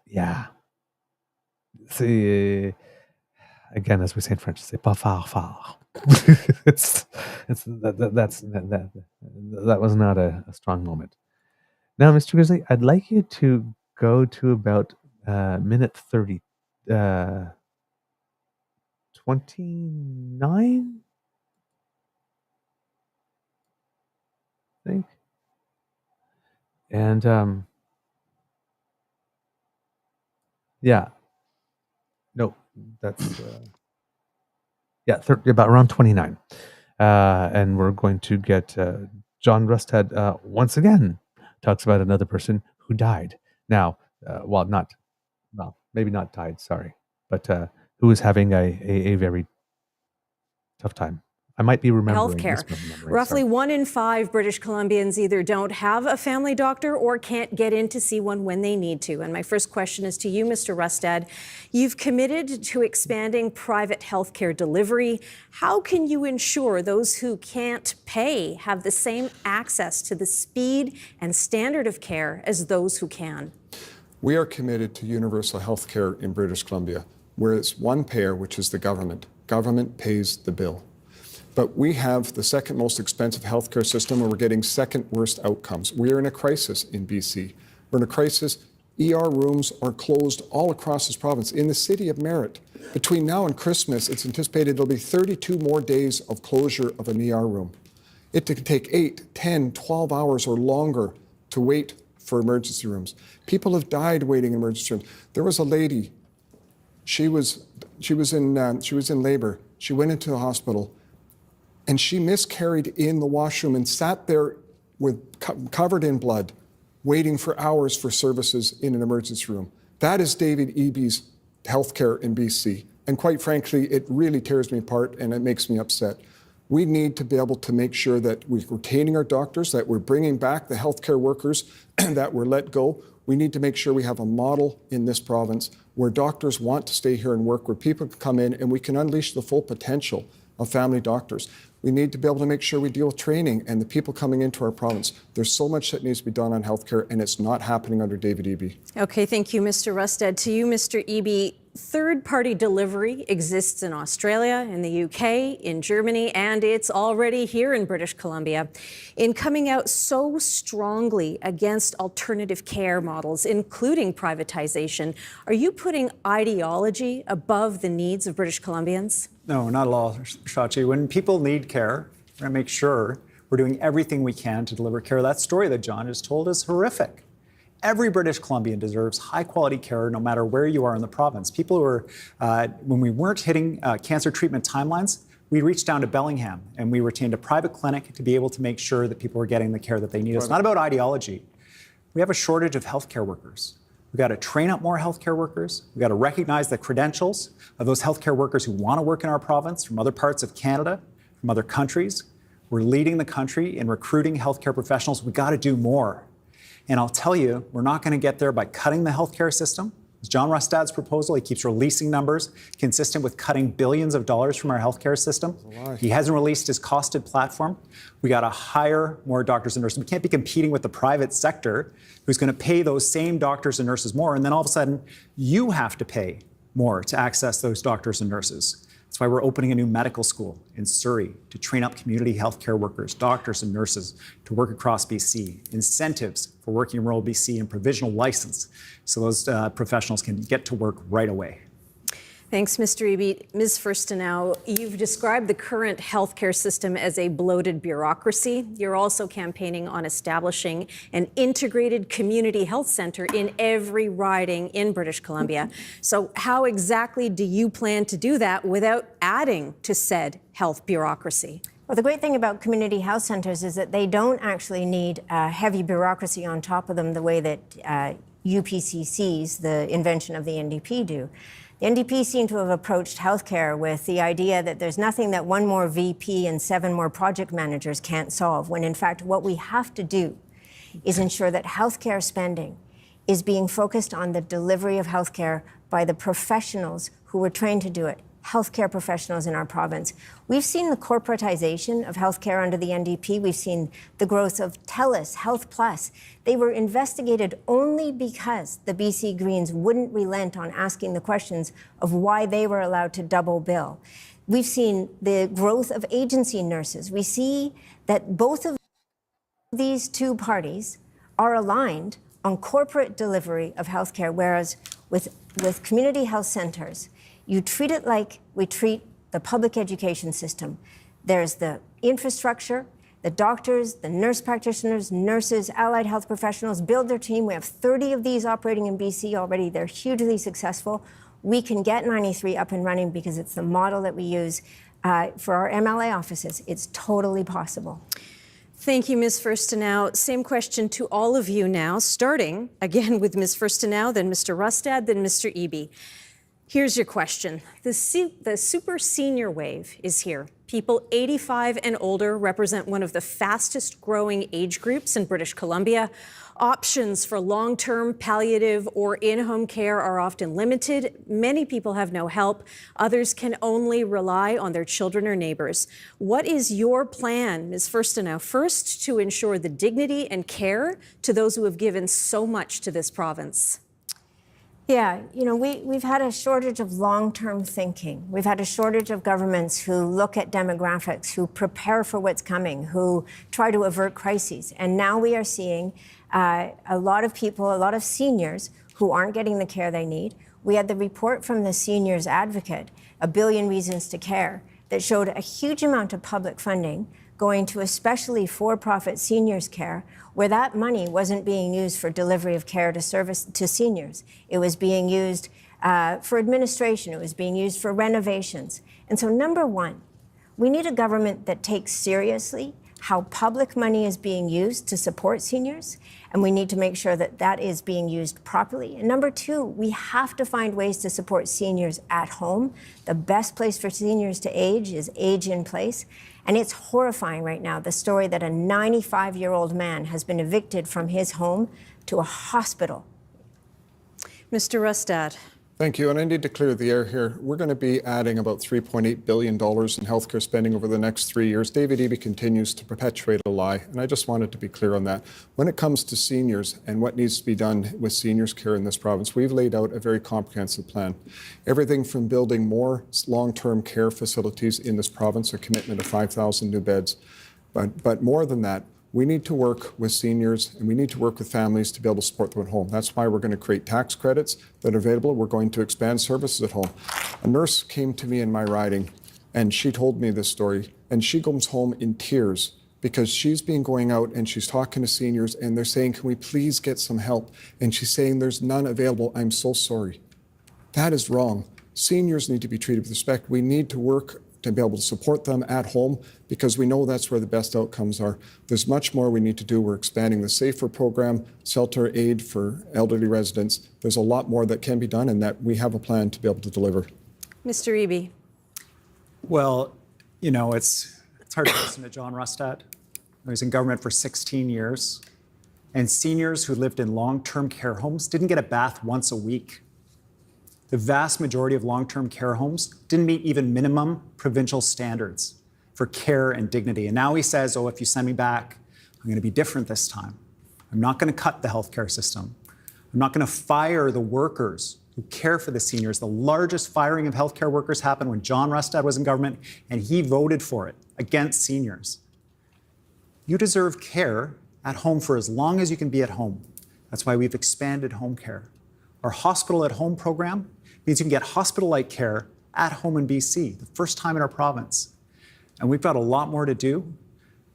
Yeah. See, again, as we say in French, c'est pas far. That was not a strong moment. Now, Mr. Grizzly, I'd like you to go to about minute 30, 29, I think. And yeah, no, that's about around 29. And we're going to get John Rustad once again talks about another person who died. Now, maybe not died, sorry, but who is having a very tough time I might be remembering Healthcare. this from memory. Roughly Sorry. 1 in 5 British Columbians either don't have a family doctor or can't get in to see one when they need to. And my first question is to you, Mr. Rustad. You've committed to expanding private healthcare delivery. How can you ensure those who can't pay have the same access to the speed and standard of care as those who can? We are committed to universal health care in British Columbia, where it's one payer, which is the government. Government pays the bill. But we have the second most expensive healthcare system, and we're getting second worst outcomes. We are in a crisis in BC. We're in a crisis. ER rooms are closed all across this province. In the city of Merritt, between now and Christmas, it's anticipated there'll be 32 more days of closure of an ER room. It could take 8, 10, 12 hours or longer to wait for emergency rooms. People have died waiting in emergency rooms. There was a lady. She was in labor. She went into the hospital, and she miscarried in the washroom and sat there covered in blood, waiting for hours for services in an emergency room. That is David Eby's healthcare in BC. And quite frankly, it really tears me apart and it makes me upset. We need to be able to make sure that we're retaining our doctors, that we're bringing back the healthcare workers that were let go. We need to make sure we have a model in this province where doctors want to stay here and work, where people can come in and we can unleash the full potential of family doctors. We need to be able to make sure we deal with training and the people coming into our province. There's so much that needs to be done on healthcare, and it's not happening under David Eby. Okay, thank you, Mr. Rustad. To you, Mr. Eby, third-party delivery exists in Australia, in the UK, in Germany, and it's already here in British Columbia. In coming out so strongly against alternative care models, including privatization, are you putting ideology above the needs of British Columbians? No, not at all, Shachi. When people need care, we're going to make sure we're doing everything we can to deliver care. That story that John just told is horrific. Every British Columbian deserves high-quality care no matter where you are in the province. People who are, when we weren't hitting cancer treatment timelines, we reached down to Bellingham and we retained a private clinic to be able to make sure that people were getting the care that they need. It's not about ideology. We have a shortage of healthcare workers. We've got to train up more healthcare workers. We've got to recognize the credentials of those healthcare workers who want to work in our province from other parts of Canada, from other countries. We're leading the country in recruiting healthcare professionals. We've got to do more. And I'll tell you, we're not going to get there by cutting the healthcare system. As John Rustad's proposal, he keeps releasing numbers consistent with cutting billions of dollars from our healthcare system. He hasn't released his costed platform. We got to hire more doctors and nurses. We can't be competing with the private sector who's going to pay those same doctors and nurses more. And then all of a sudden, you have to pay more to access those doctors and nurses. That's why we're opening a new medical school in Surrey to train up community healthcare workers, doctors and nurses to work across BC, incentives for working in rural BC, and provisional license so those professionals can get to work right away. Thanks, Mr. Eby. Ms. Furstenau, you've described the current healthcare system as a bloated bureaucracy. You're also campaigning on establishing an integrated community health center in every riding in British Columbia. So how exactly do you plan to do that without adding to said health bureaucracy? Well, the great thing about community health centers is that they don't actually need heavy bureaucracy on top of them the way that UPCCs, the invention of the NDP, do. The NDP seem to have approached healthcare with the idea that there's nothing that one more VP and 7 more project managers can't solve, when in fact what we have to do is ensure that healthcare spending is being focused on the delivery of healthcare by the professionals who were trained to do it, healthcare professionals in our province. We've seen the corporatization of healthcare under the NDP. We've seen the growth of TELUS, Health Plus. They were investigated only because the BC Greens wouldn't relent on asking the questions of why they were allowed to double bill. We've seen the growth of agency nurses. We see that both of these two parties are aligned on corporate delivery of healthcare, whereas with community health centers, you treat it like we treat the public education system. There's the infrastructure, the doctors, the nurse practitioners, nurses, allied health professionals build their team. We have 30 of these operating in BC already. They're hugely successful. We can get 93 up and running because it's the model that we use for our MLA offices. It's totally possible. Thank you, Ms. Furstenau. Same question to all of you now, starting again with Ms. Furstenau, then Mr. Rustad, then Mr. Eby. Here's your question. The super senior wave is here. People 85 and older represent one of the fastest growing age groups in British Columbia. Options for long-term palliative or in-home care are often limited. Many people have no help. Others can only rely on their children or neighbors. What is your plan, Ms. Furstenau? First, to ensure the dignity and care to those who have given so much to this province. Yeah, you know, we've had a shortage of long-term thinking. We've had a shortage of governments who look at demographics, who prepare for what's coming, who try to avert crises. And now we are seeing a lot of people, a lot of seniors who aren't getting the care they need. We had the report from the Seniors Advocate, A Billion Reasons to Care, that showed a huge amount of public funding going to especially for-profit seniors care, where that money wasn't being used for delivery of care to seniors. It was being used for administration. It was being used for renovations. And so, number one, we need a government that takes seriously how public money is being used to support seniors, and we need to make sure that that is being used properly. And number two, we have to find ways to support seniors at home. The best place for seniors to age is age in place. And it's horrifying right now, the story that a 95-year-old man has been evicted from his home to a hospital. Mr. Rustad. Thank you, and I need to clear the air here. We're going to be adding about $3.8 billion in healthcare spending over the next 3 years. David Eby continues to perpetuate a lie, and I just wanted to be clear on that. When it comes to seniors and what needs to be done with seniors care in this province, we've laid out a very comprehensive plan. Everything from building more long-term care facilities in this province, a commitment of 5,000 new beds, but more than that, we need to work with seniors and we need to work with families to be able to support them at home. That's why we're going to create tax credits that are available. We're going to expand services at home. A nurse came to me in my riding and she told me this story, and she comes home in tears because she's been going out and she's talking to seniors and they're saying, can we please get some help? And she's saying, there's none available. I'm so sorry. That is wrong. Seniors need to be treated with respect. We need to work to be able to support them at home because we know that's where the best outcomes are. There's much more we need to do. We're expanding the SAFER program, shelter aid for elderly residents. There's a lot more that can be done and that we have a plan to be able to deliver. Mr. Eby. Well, you know, it's hard to listen to John Rustad. He was in government for 16 years, and seniors who lived in long-term care homes didn't get a bath once a week. The vast majority of long-term care homes didn't meet even minimum provincial standards for care and dignity. And now he says, oh, if you send me back, I'm going to be different this time. I'm not going to cut the healthcare system. I'm not going to fire the workers who care for the seniors. The largest firing of healthcare workers happened when John Rustad was in government, and he voted for it against seniors. You deserve care at home for as long as you can be at home. That's why we've expanded home care. Our hospital at home program means you can get hospital-like care at home in BC, the first time in our province. And we've got a lot more to do,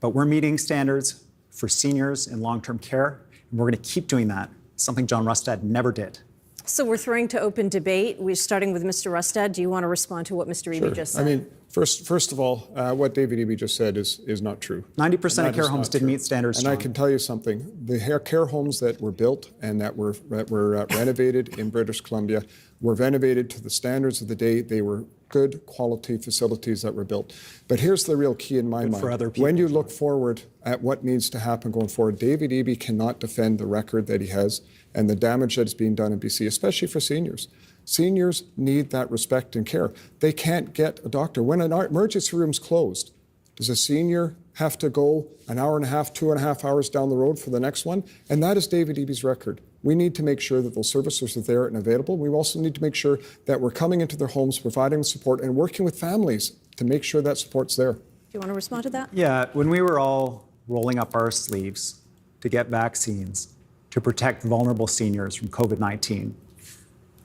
but we're meeting standards for seniors in long-term care, and we're going to keep doing that, something John Rustad never did. So we're throwing to open debate. We're starting with Mr. Rustad. Do you want to respond to what Mr. Eby just said? I mean, first of all, what David Eby just said is not true. 90% of care homes didn't meet standards, And I can tell you something. The care homes that were built and that were renovated in British Columbia were renovated to the standards of the day. They were good quality facilities that were built. But here's the real key in my mind. For other people. When you look forward at what needs to happen going forward, David Eby cannot defend the record that he has and the damage that is being done in BC, especially for seniors. Seniors need that respect and care. They can't get a doctor. When an emergency room's closed, does a senior have to go an hour and a half, 2.5 hours down the road for the next one? And that is David Eby's record. We need to make sure that those services are there and available. We also need to make sure that we're coming into their homes, providing support, and working with families to make sure that support's there. Do you want to respond to that? Yeah, when we were all rolling up our sleeves to get vaccines to protect vulnerable seniors from COVID-19,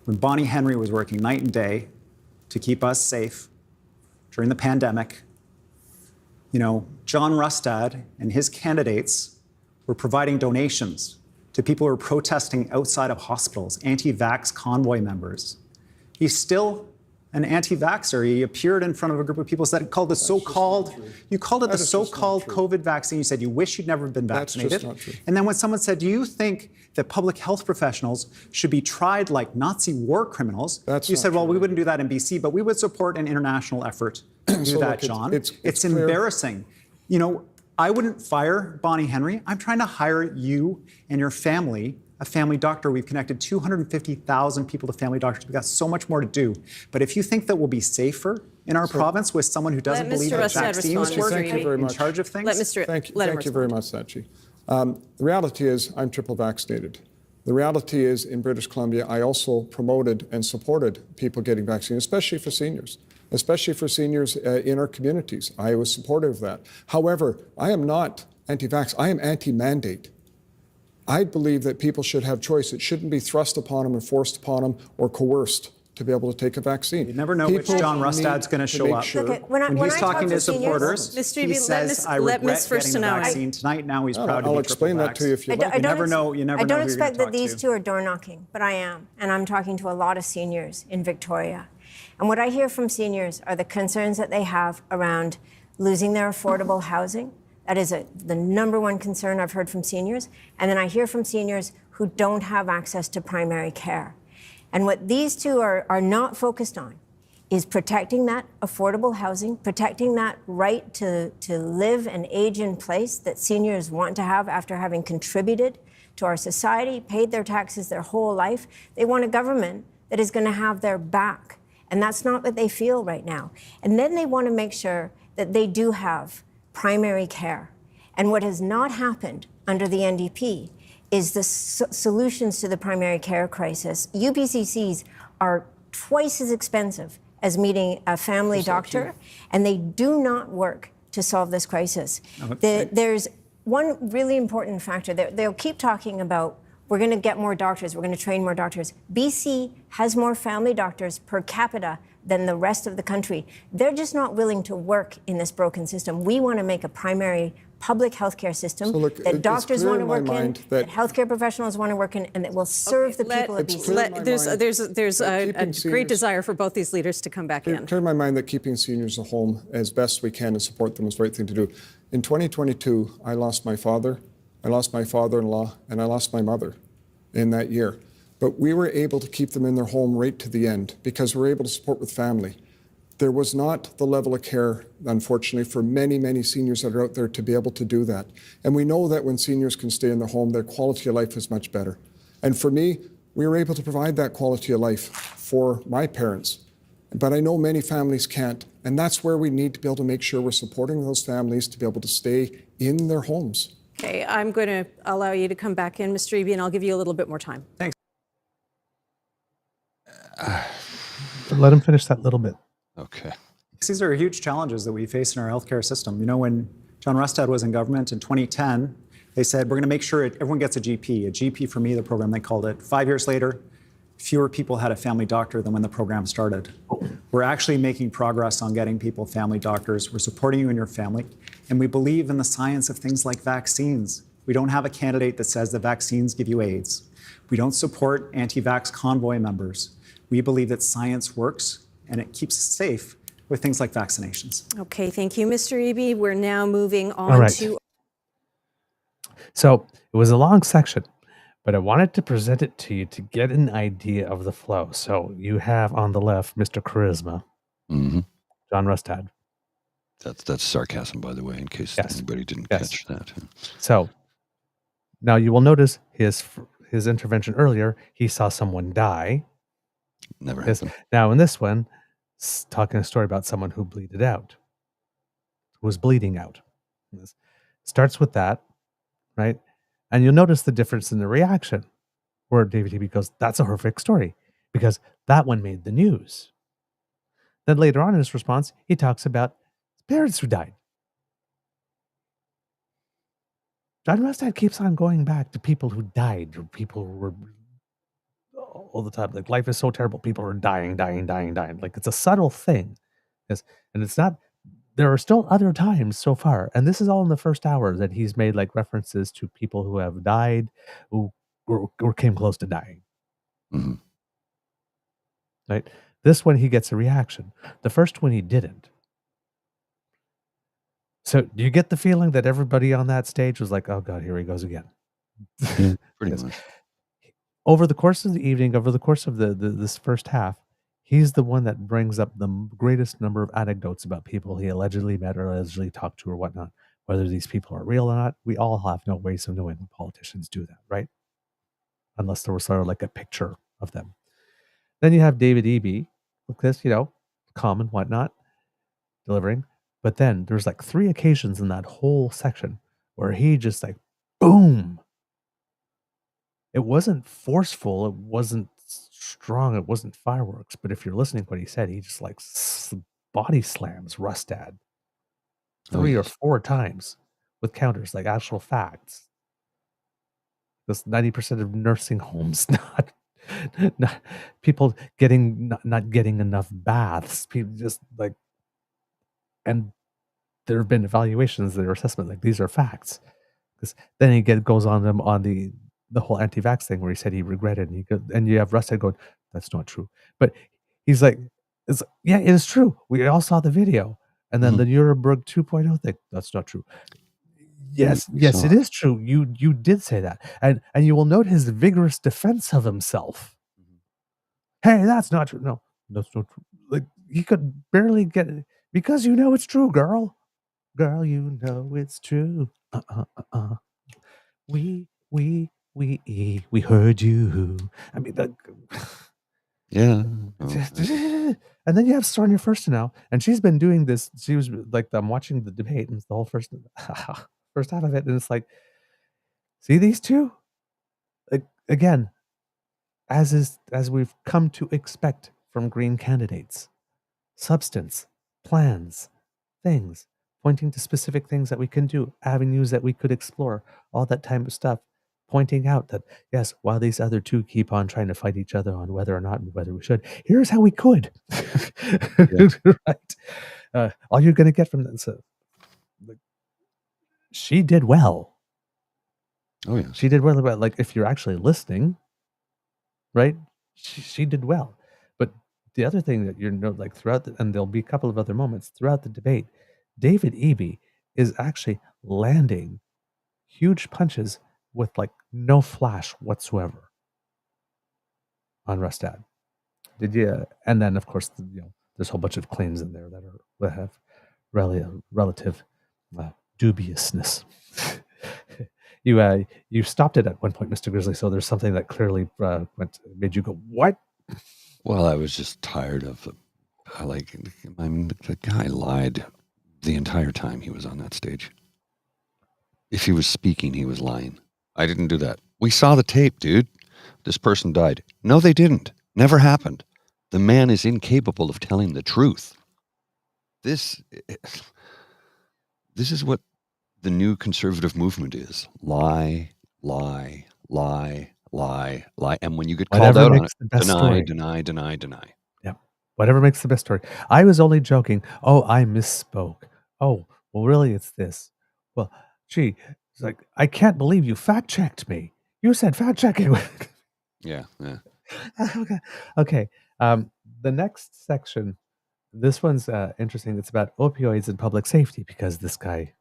when Bonnie Henry was working night and day to keep us safe during the pandemic, you know, John Rustad and his candidates were providing donations to people who were protesting outside of hospitals, anti-vax convoy members. He's still an anti-vaxxer. He appeared in front of a group of people, said called the so-called, you called it the so-called COVID vaccine. You said you wish you'd never been vaccinated. That's just not true. And then when someone said, do you think that public health professionals should be tried like Nazi war criminals? You said, well, we wouldn't do that in BC, but we would support an international effort to do that, John. It's embarrassing. You know, I wouldn't fire Bonnie Henry. I'm trying to hire you and your family a family doctor. We've connected 250,000 people to family doctors. We've got so much more to do. But if you think that we'll be safer in our province with someone who doesn't believe that vaccines work in charge of things? Thank you very much, Sachi. The reality is I'm triple vaccinated. The reality is in British Columbia, I also promoted and supported people getting vaccines, especially for seniors in our communities. I was supportive of that. However, I am not anti-vax. I am anti-mandate. I believe that people should have choice. It shouldn't be thrust upon them and forced upon them or coerced to be able to take a vaccine. You never know which John Rustad's going to show up. Sure. When he's talking to supporters, he says, I regret getting the vaccine tonight. Now he's proud to be I'll explain that to you if you like. You never know who you're going to talk to. I don't expect that these two are door knocking, but I am. And I'm talking to a lot of seniors in Victoria. And what I hear from seniors are the concerns that they have around losing their affordable housing. That is the number one concern I've heard from seniors. And then I hear from seniors who don't have access to primary care. And what these two are not focused on is protecting that affordable housing, protecting that right to live and age in place that seniors want to have after having contributed to our society, paid their taxes their whole life. They want a government that is going to have their back. And that's not what they feel right now. And then they want to make sure that they do have primary care. And what has not happened under the NDP is the solutions to the primary care crisis. UPCCs are twice as expensive as meeting a family doctor, and they do not work to solve this crisis. There's one really important factor. They'll keep talking about, we're going to get more doctors, we're going to train more doctors. BC has more family doctors per capita than the rest of the country. They're just not willing to work in this broken system. We want to make a primary public healthcare system that doctors want to work in, that healthcare professionals want to work in, and that will serve the people of BC. There's a great desire for both these leaders to come back in. It's clear in my mind that keeping seniors at home as best we can and support them is the right thing to do. In 2022, I lost my father, I lost my father-in-law, and I lost my mother in that year. But we were able to keep them in their home right to the end because we were able to support with family. There was not the level of care, unfortunately, for many, many seniors that are out there to be able to do that. And we know that when seniors can stay in their home, their quality of life is much better. And for me, we were able to provide that quality of life for my parents. But I know many families can't. And that's where we need to be able to make sure we're supporting those families to be able to stay in their homes. Okay, I'm going to allow you to come back in, Mr. Eby, and I'll give you a little bit more time. Thanks. Let him finish that little bit. Okay. These are huge challenges that we face in our healthcare system. You know, when John Rustad was in government in 2010, they said, we're going to make sure everyone gets a GP. A GP for me, the program, they called it. 5 years later, fewer people had a family doctor than when the program started. We're actually making progress on getting people family doctors. We're supporting you and your family. And we believe in the science of things like vaccines. We don't have a candidate that says the vaccines give you AIDS. We don't support anti-vax convoy members. We believe that science works and it keeps us safe with things like vaccinations. Okay, thank you, Mr. Eby. We're now moving on to... So it was a long section, but I wanted to present it to you to get an idea of the flow. So you have on the left, Mr. Charisma, John Rustad. That's sarcasm, by the way, in case anybody didn't catch that. So now you will notice his intervention earlier, he saw someone die. Never happened. Now in this one, talking a story about someone who bleeded out, who was bleeding out. Starts with that, right? And you'll notice the difference in the reaction where David Eby goes, that's a horrific story because that one made the news. Then later on in his response, he talks about parents who died. John Rustad keeps on going back to people who died or people who were all the time. Like, life is so terrible. People are dying. Like, it's a subtle thing. Yes. And it's not, there are still other times so far. And this is all in the first hour that he's made like references to people who have died, who or came close to dying. Mm-hmm. Right. This one, he gets a reaction. The first one, he didn't. So do you get the feeling that everybody on that stage was like, oh, God, here he goes again? Yeah, pretty much. Over the course of the evening, over the course of this first half, he's the one that brings up the greatest number of anecdotes about people he allegedly met or allegedly talked to or whatnot. Whether these people are real or not, we all have no ways of knowing when politicians do that, right? Unless there was sort of like a picture of them. Then you have David Eby, look this, calm and whatnot, delivering. But then there's like 3 occasions in that whole section where he just like, boom. It wasn't forceful. It wasn't strong. It wasn't fireworks. But if you're listening to what he said, he just like body slams Rustad 3 or 4 times with counters, like actual facts. Because 90% of nursing homes not people not getting enough baths. People just like, and there have been evaluations that are assessment like these are facts. Because then he goes on them on the whole anti-vax thing where he said he regretted, and you have Rustad going, that's not true. But he's like, yeah, it is true. We all saw the video. And then the Nuremberg 2.0 thing, that's not true. Yes, it is true. You did say that. And you will note his vigorous defense of himself. Hey, that's not true. No, that's not true. Like, he could barely get it. Because you know it's true, girl. Girl, you know it's true. We heard you. I mean, yeah. And then you have Sonia Furstenau, and she's been doing this. She was like, I'm watching the debate, and it's the whole first half of it, and it's like, see these two? Like, again, as we've come to expect from Green candidates, substance, plans, things, pointing to specific things that we can do, avenues that we could explore, all that type of stuff, pointing out that, yes, while these other two keep on trying to fight each other on whether or not and whether we should, here's how we could. Right? All you're going to get from this, she did well. Oh, yeah. She did well. Like, if you're actually listening, right? She did well. But the other thing that like throughout, and there'll be a couple of other moments throughout the debate, David Eby is actually landing huge punches with like no flash whatsoever on Rustad. Did you? And then of course, there's a whole bunch of claims in there that have relative dubiousness. You stopped it at one point, Mr. Grizzly. So there's something that clearly made you go, what? Well, I was just tired of the guy lied the entire time he was on that stage. If he was speaking, he was lying. I didn't do that. We saw the tape, dude. This person died. No, they didn't. Never happened. The man is incapable of telling the truth. This is what the new conservative movement is. Lie, lie, lie, lie, lie. And when you get called out on it, deny. Yeah. Whatever makes the best story. I was only joking. Oh, I misspoke. Oh, well, really, it's this. Well, gee, it's like, I can't believe you fact-checked me. You said fact-checking. Yeah. Okay. The next section, this one's interesting. It's about opioids and public safety because this guy,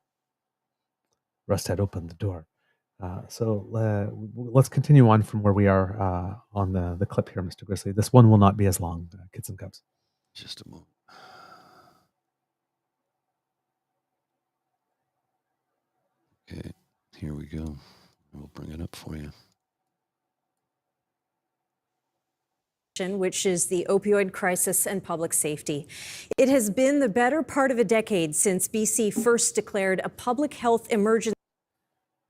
Rust, had opened the door. So let's continue on from where we are on the clip here, Mr. Grizzly. This one will not be as long, kids and cubs. Just a moment. Okay, here we go. We'll bring it up for you. Which is the opioid crisis and public safety. It has been the better part of a decade since BC first declared a public health emergency.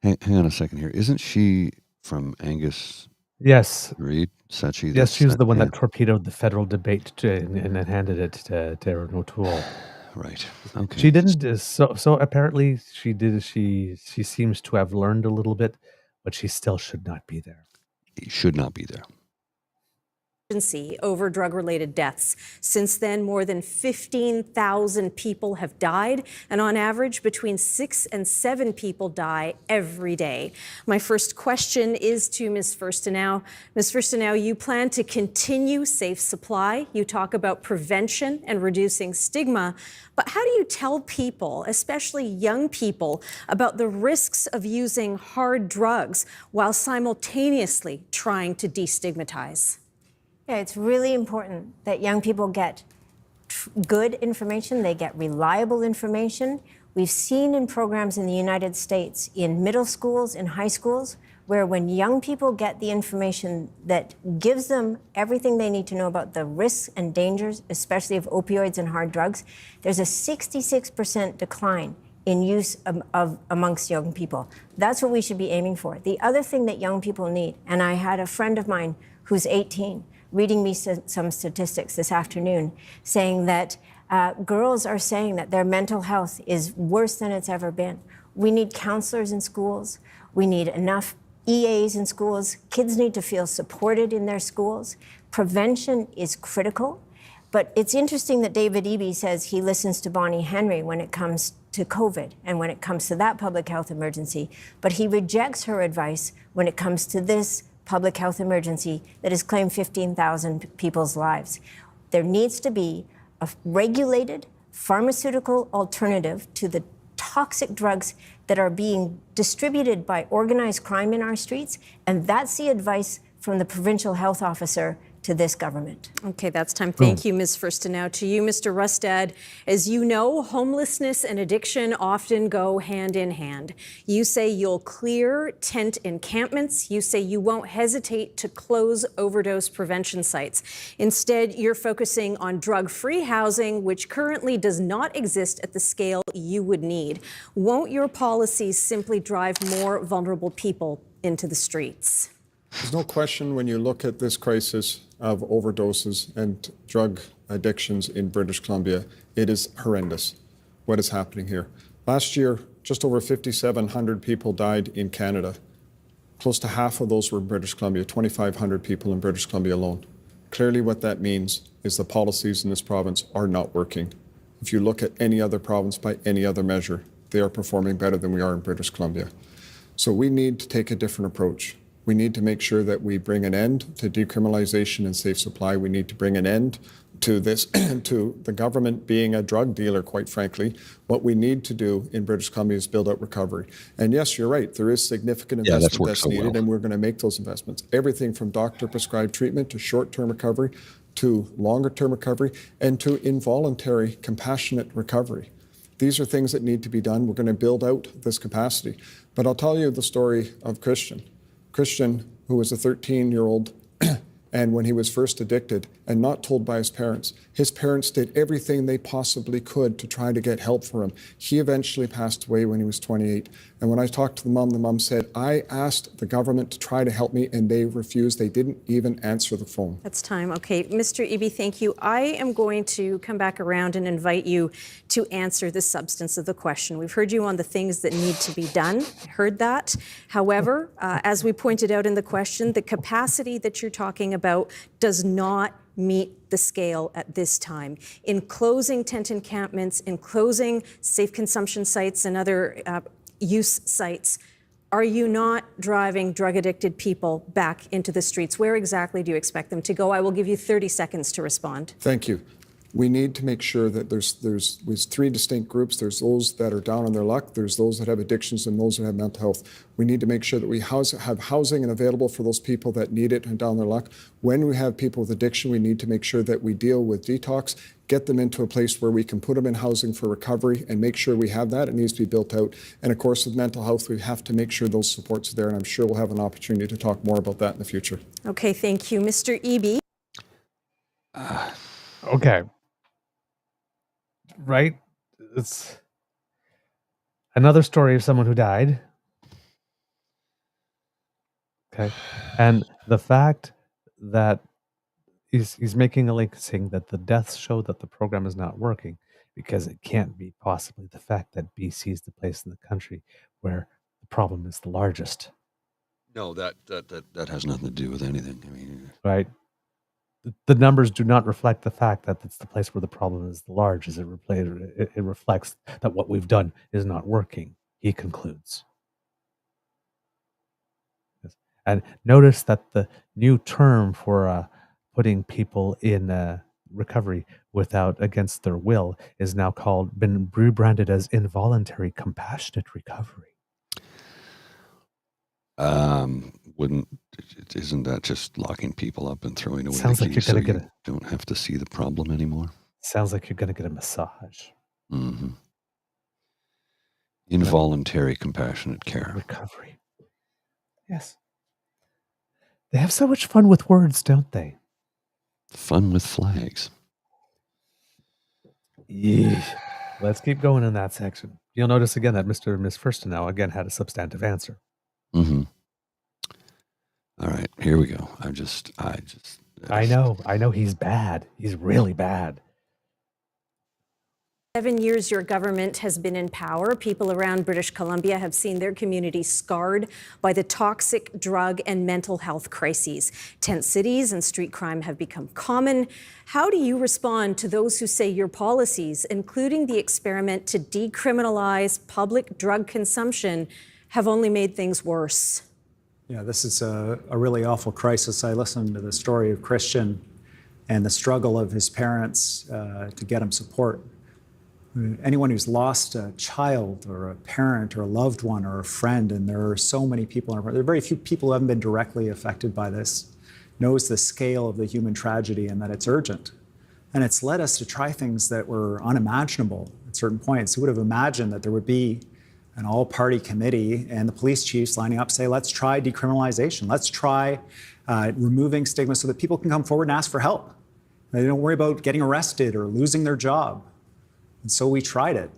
Hang on a second here. Isn't she from Angus? Yes. Reid? Sachi? Yes, she was the one that torpedoed the federal debate and then handed it to Erin O'Toole. Right. Okay. She didn't. So apparently she did. She seems to have learned a little bit, but she still should not be there. Should not be there. over drug-related deaths. Since then, more than 15,000 people have died, and on average, between 6 and 7 people die every day. My first question is to Ms. Furstenau. Ms. Furstenau, you plan to continue safe supply. You talk about prevention and reducing stigma, but how do you tell people, especially young people, about the risks of using hard drugs while simultaneously trying to destigmatize? Yeah, it's really important that young people get good information, they get reliable information. We've seen in programs in the United States, in middle schools, in high schools, where when young people get the information that gives them everything they need to know about the risks and dangers, especially of opioids and hard drugs, there's a 66% decline in use amongst young people. That's what we should be aiming for. The other thing that young people need, and I had a friend of mine who's 18 reading me some statistics this afternoon saying that girls are saying that their mental health is worse than it's ever been. We need counselors in schools. We need enough EAs in schools. Kids need to feel supported in their schools. Prevention is critical. But it's interesting that David Eby says he listens to Bonnie Henry when it comes to COVID and when it comes to that public health emergency, but he rejects her advice when it comes to this public health emergency that has claimed 15,000 people's lives. There needs to be a regulated pharmaceutical alternative to the toxic drugs that are being distributed by organized crime in our streets, and that's the advice from the provincial health officer to this government. Okay, that's time. Thank you, Ms. Furstenau. To you, Mr. Rustad, as you know, homelessness and addiction often go hand in hand. You say you'll clear tent encampments. You say you won't hesitate to close overdose prevention sites. Instead, you're focusing on drug-free housing, which currently does not exist at the scale you would need. Won't your policies simply drive more vulnerable people into the streets? There's no question when you look at this crisis of overdoses and drug addictions in British Columbia, it is horrendous what is happening here. Last year, just over 5,700 people died in Canada. Close to half of those were in British Columbia, 2,500 people in British Columbia alone. Clearly what that means is the policies in this province are not working. If you look at any other province by any other measure, they are performing better than we are in British Columbia. So we need to take a different approach. We need to make sure that we bring an end to decriminalization and safe supply. We need to bring an end to this, to the government being a drug dealer, quite frankly. What we need to do in British Columbia is build out recovery. And yes, you're right, there is significant investment that's needed, and we're going to make those investments. Everything from doctor-prescribed treatment to short-term recovery to longer-term recovery and to involuntary, compassionate recovery. These are things that need to be done. We're going to build out this capacity. But I'll tell you the story of Christian, who was a 13-year-old, and when he was first addicted and not told by his parents did everything they possibly could to try to get help for him. He eventually passed away when he was 28. And when I talked to the mom said, I asked the government to try to help me and they refused. They didn't even answer the phone. That's time. Okay, Mr. Eby, thank you. I am going to come back around and invite you to answer the substance of the question. We've heard you on the things that need to be done. I heard that. However, as we pointed out in the question, the capacity that you're talking about does not meet the scale at this time. In closing tent encampments, in closing safe consumption sites and other use sites, are you not driving drug-addicted people back into the streets? Where exactly do you expect them to go? I will give you 30 seconds to respond. Thank you. We need to make sure that there's three distinct groups. There's those that are down on their luck, there's those that have addictions, and those that have mental health. We need to make sure that we have housing and available for those people that need it and down on their luck. When we have people with addiction, we need to make sure that we deal with detox, get them into a place where we can put them in housing for recovery and make sure we have that. It needs to be built out. And of course, with mental health, we have to make sure those supports are there. And I'm sure we'll have an opportunity to talk more about that in the future. Okay, thank you. Mr. Eby. Okay. Right? It's another story of someone who died. Okay. And the fact that he's making a link saying that the deaths show that the program is not working because it can't be possibly the fact that BC is the place in the country where the problem is the largest. No, that has nothing to do with anything. I mean, right? the numbers do not reflect the fact that it's the place where the problem is large, as it reflects that what we've done is not working, he concludes. Yes. And notice that the new term for putting people in recovery against their will is now been rebranded as involuntary compassionate recovery. Isn't that just locking people up and throwing away Sounds the like keys you're so gonna you don't have to see the problem anymore? Sounds like you're going to get a massage. Mm-hmm. Involuntary compassionate care. Recovery. Yes. They have so much fun with words, don't they? Fun with flags. Yeah. Let's keep going in that section. You'll notice again that Mr. and Ms. Firstenow again had a substantive answer. Mm-hmm. All right, here we go. I know he's bad. He's really bad. 7 years your government has been in power. People around British Columbia have seen their communities scarred by the toxic drug and mental health crises. Tent cities and street crime have become common. How do you respond to those who say your policies, including the experiment to decriminalize public drug consumption, have only made things worse? Yeah, this is a really awful crisis. I listened to the story of Christian and the struggle of his parents to get him support. Anyone who's lost a child or a parent or a loved one or a friend, and there are so many people, there are very few people who haven't been directly affected by this, knows the scale of the human tragedy and that it's urgent. And it's led us to try things that were unimaginable at certain points. Who would have imagined that there would be an all-party committee and the police chiefs lining up say, let's try decriminalization. Let's try removing stigma so that people can come forward and ask for help. They don't worry about getting arrested or losing their job. And so we tried it,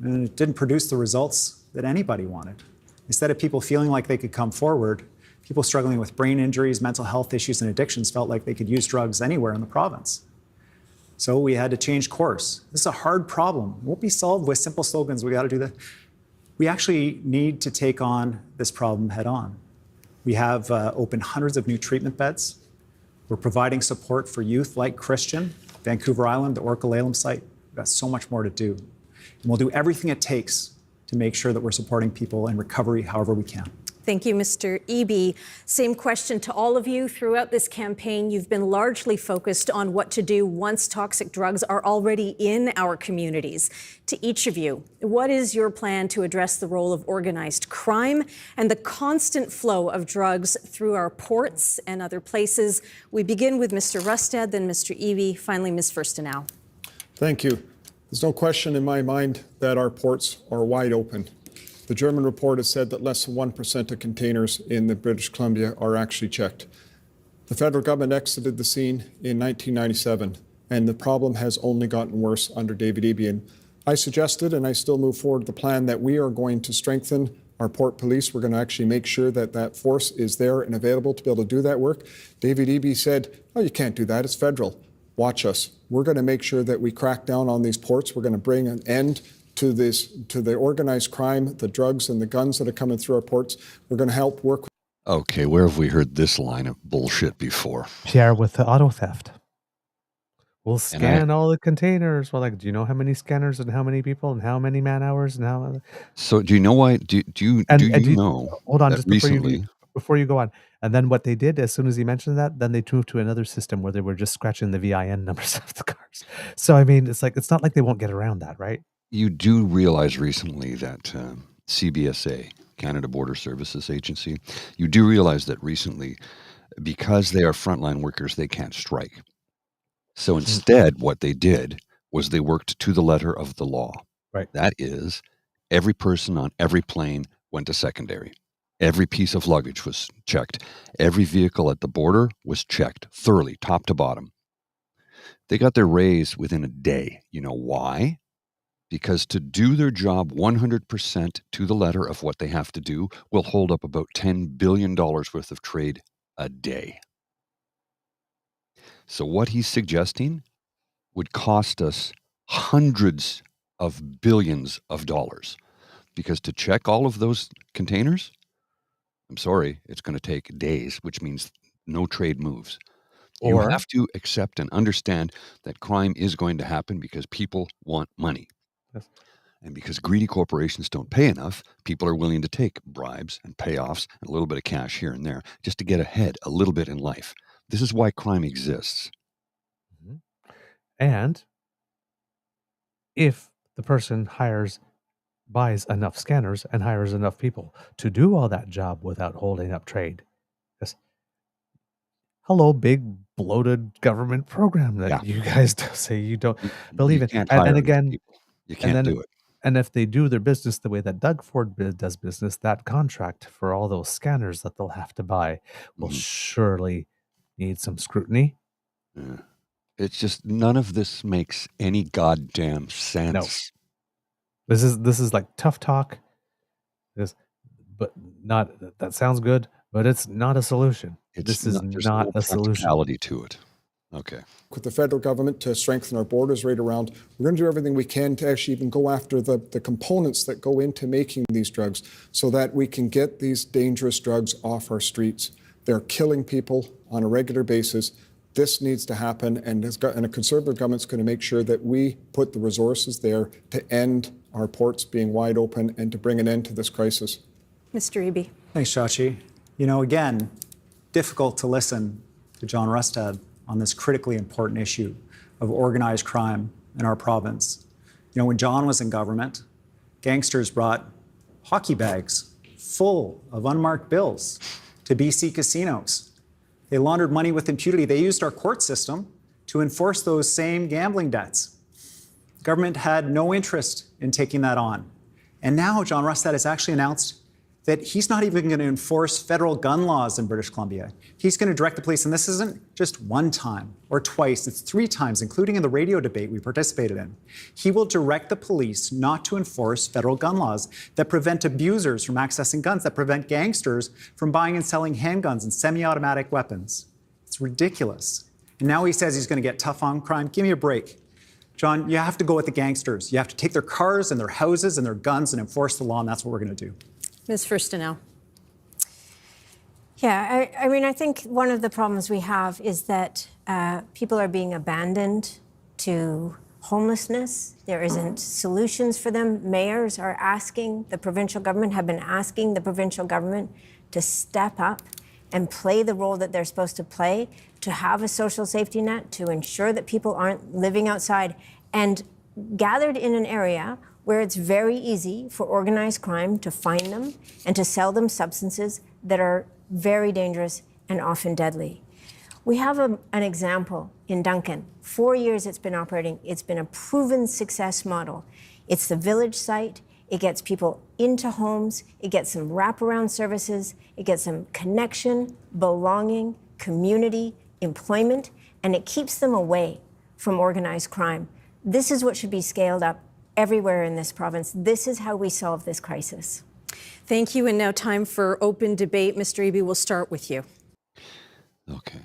and it didn't produce the results that anybody wanted. Instead of people feeling like they could come forward, people struggling with brain injuries, mental health issues, and addictions felt like they could use drugs anywhere in the province. So we had to change course. This is a hard problem. It won't be solved with simple slogans. We got to do that. We actually need to take on this problem head on. We have opened hundreds of new treatment beds. We're providing support for youth like Christian, Vancouver Island, the Orca-Lalem site. We've got so much more to do. And we'll do everything it takes to make sure that we're supporting people in recovery however we can. Thank you, Mr. Eby. Same question to all of you. Throughout this campaign, you've been largely focused on what to do once toxic drugs are already in our communities. To each of you, what is your plan to address the role of organized crime and the constant flow of drugs through our ports and other places? We begin with Mr. Rustad, then Mr. Eby, finally Ms. Firstenow. Thank you. There's no question in my mind that our ports are wide open. The German report has said that less than 1% of containers in the British Columbia are actually checked. The federal government exited the scene in 1997, and the problem has only gotten worse under David Eby. And I suggested, and I still move forward, the plan that we are going to strengthen our port police. We're going to actually make sure that that force is there and available to be able to do that work. David Eby said, oh, you can't do that, it's federal. Watch us. We're going to make sure that we crack down on these ports. We're going to bring an end to the organized crime, the drugs and the guns that are coming through our ports. We're going to help work with. Okay, where have we heard this line of bullshit before? Pierre, with the auto theft. We'll scan all the containers. Well, like, do you know how many scanners and how many people and how many man hours and how? So do you know why? Do you know? Hold on, just before you go on. And then what they did, as soon as he mentioned that, then they moved to another system where they were just scratching the VIN numbers of the cars. So I mean, it's not like they won't get around that, right? You do realize recently that CBSA, Canada Border Services Agency, you do realize that recently, because they are frontline workers, they can't strike. So instead, what they did was they worked to the letter of the law. Right. That is, every person on every plane went to secondary. Every piece of luggage was checked. Every vehicle at the border was checked thoroughly, top to bottom. They got their raise within a day. You know why? Because to do their job 100% to the letter of what they have to do will hold up about $10 billion worth of trade a day. So what he's suggesting would cost us hundreds of billions of dollars, because to check all of those containers, I'm sorry, it's going to take days, which means no trade moves. You Or have to accept and understand that crime is going to happen because people want money. yes, And because greedy corporations don't pay enough, people are willing to take bribes and payoffs and a little bit of cash here and there just to get ahead a little bit in life. This is why crime exists. mhm. And if the person buys enough scanners and hires enough people to do all that job without holding up trade. Yes. Hello, big bloated government program Yeah. that you guys say you don't You believe in. can't And, hire and enough again, people. You and can't then do it. and if they do their business the way that Doug Ford does business, that contract for all those scanners that they'll have to buy will Mhm. surely need some scrutiny. Yeah. It's just none of this makes any goddamn No, sense. this is like tough talk. This, but not that sounds good, but it's not a solution. This is There's not no a solution. practicality to it. Okay. With the federal government to strengthen our borders right around, we're going to do everything we can to actually even go after the components that go into making these drugs so that we can get these dangerous drugs off our streets. They're killing people on a regular basis. This needs to happen, and a Conservative government's going to make sure that we put the resources there to end our ports being wide open and to bring an end to this crisis. Mr. Eby. Thanks, Chachi. Again, difficult to listen to John Rustad on this critically important issue of organized crime in our province. When John was in government, gangsters brought hockey bags full of unmarked bills to BC casinos. They laundered money with impunity. They used our court system to enforce those same gambling debts. The government had no interest in taking that on. And now John Rustad has actually announced that he's not even going to enforce federal gun laws in British Columbia. He's going to direct the police, and this isn't just one time or twice, it's 3 times, including in the radio debate we participated in. He will direct the police not to enforce federal gun laws that prevent abusers from accessing guns, that prevent gangsters from buying and selling handguns and semi-automatic weapons. It's ridiculous. And now he says he's going to get tough on crime. Give me a break. John, you have to go with the gangsters. You have to take their cars and their houses and their guns and enforce the law, and that's what we're going to do. Ms. Furstenau. Yeah, I think one of the problems we have is that people are being abandoned to homelessness. There isn't solutions for them. Mayors are asking, the provincial government have been asking the provincial government to step up and play the role that they're supposed to play, to have a social safety net, to ensure that people aren't living outside and gathered in an area where it's very easy for organized crime to find them and to sell them substances that are very dangerous and often deadly. We have an example in Duncan. 4 years it's been operating. It's been a proven success model. It's the village site. It gets people into homes. It gets them wraparound services. It gets them connection, belonging, community, employment, and it keeps them away from organized crime. This is what should be scaled up everywhere in this province. This is how we solve this crisis. Thank you. And now time for open debate. Mr. Eby, we'll start with you. Okay.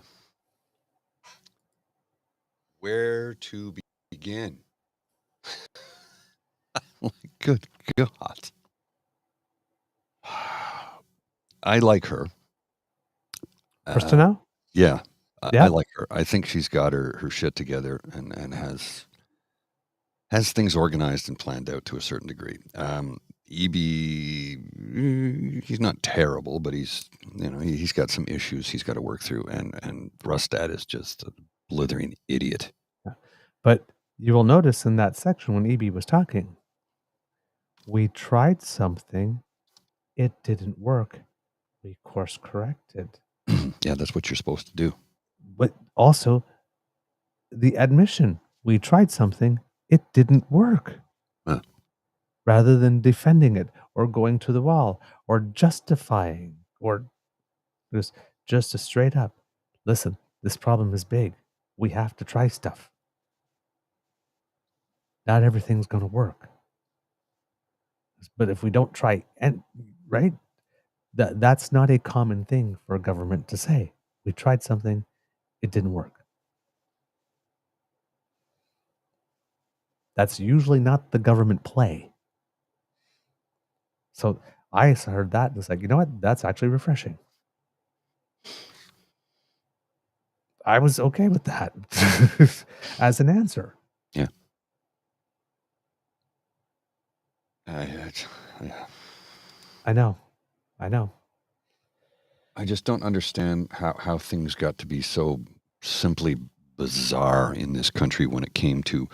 Where to begin? Good God. I like her. Furstenau? Yeah, Yeah. I like her. I think she's got her shit together and has things organized and planned out to a certain degree. EB, he's not terrible, but he's got some issues he's got to work through, and Rustad is just a blithering idiot. Yeah. But you will notice in that section when EB was talking, we tried something, it didn't work. We course corrected. Yeah, that's what you're supposed to do. But also the admission, we tried something, it didn't work. Huh. Rather than defending it or going to the wall or justifying or just a straight up, listen, this problem is big. We have to try stuff. Not everything's going to work. But if we don't try, and right, that's not a common thing for a government to say. We tried something, it didn't work. That's usually not the government play. So I heard that and it's like, you know what? That's actually refreshing. I was okay with that as an answer. Yeah. I know. I just don't understand how things got to be so simply bizarre in this country when it came to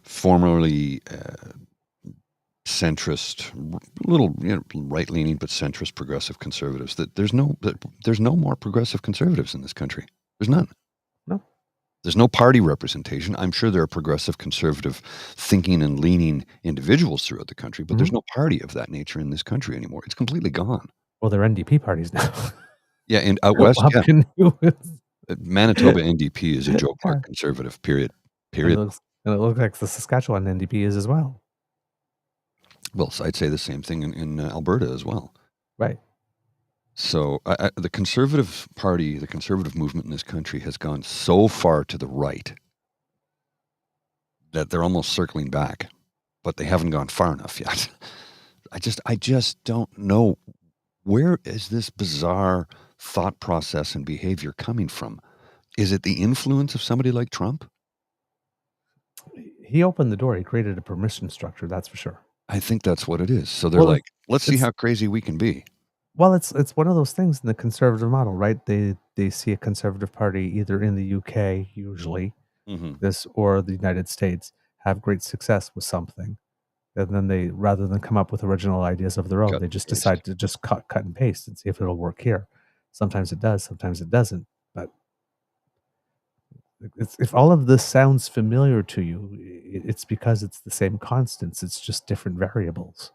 formerly centrist, little right-leaning but centrist progressive conservatives. That there's no more progressive conservatives in this country. There's none. No. There's no party representation. I'm sure there are progressive conservative thinking and leaning individuals throughout the country, but there's no party of that nature in this country anymore. It's completely gone. Well, they're NDP parties now. Yeah, and out west, Up in Manitoba NDP is a joke mark conservative, period. And it looks like the Saskatchewan NDP is as well. Well, so I'd say the same thing in Alberta as well. Right. So the Conservative Party, the conservative movement in this country has gone so far to the right that they're almost circling back, but they haven't gone far enough yet. I just don't know, where is this bizarre thought process and behavior coming from? Is it the influence of somebody like Trump? He opened the door. He created a permission structure, that's for sure. I think that's what it is. So they're like, let's see how crazy we can be. Well, it's one of those things in the conservative model, right? They see a conservative party either in the UK, usually, this or the United States, have great success with something. And then they, rather than come up with original ideas of their own, they just decide to just cut and paste and see if it'll work here. Sometimes it does, sometimes it doesn't. But if all of this sounds familiar to you, it's because it's the same constants. It's just different variables.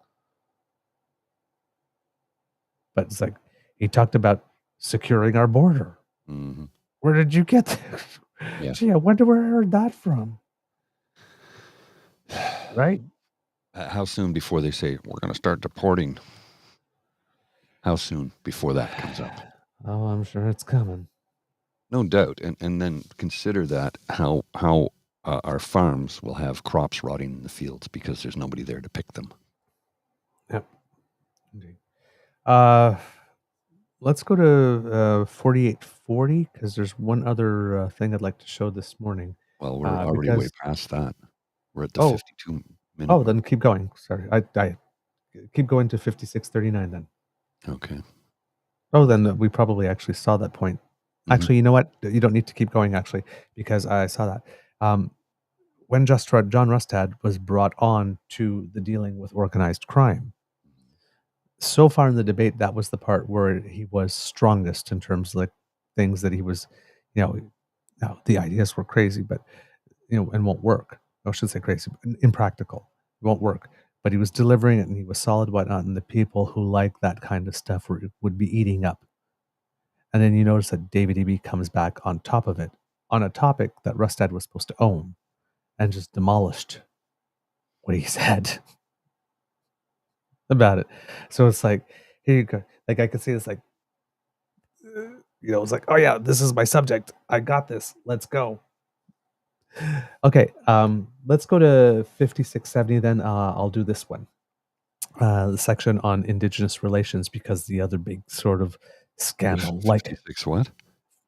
But it's like, he talked about securing our border. Where did you get that? Yeah. Gee, I wonder where I heard that from. Right? How soon before they say, we're going to start deporting? How soon before that comes up? Oh, I'm sure it's coming. No doubt. And then consider that how our farms will have crops rotting in the fields because there's nobody there to pick them. Yep. Indeed. Let's go to 4840 because there's one other thing I'd like to show this morning. Well, we're already way past that. We're at the 52 minute. Oh, then keep going. Sorry, I keep going to 5639 then. Okay. Oh, then we probably actually saw that point. Actually, you know what? You don't need to keep going, actually, because I saw that. When John Rustad was brought on to the dealing with organized crime, so far in the debate, that was the part where he was strongest in terms of like things that he was, the ideas were crazy, but, and won't work. I should say crazy, but impractical. It won't work. But he was delivering it and he was solid, whatnot, and the people who like that kind of stuff would be eating up. And then you notice that David Eby comes back on top of it on a topic that Rustad was supposed to own and just demolished what he said about it. So it's like, here you go. Like I could see this, like, it's like, oh yeah, this is my subject. I got this. Let's go. Okay, let's go to 5670 then. I'll do this one. The section on Indigenous relations, because the other big sort of scandal, 56 what?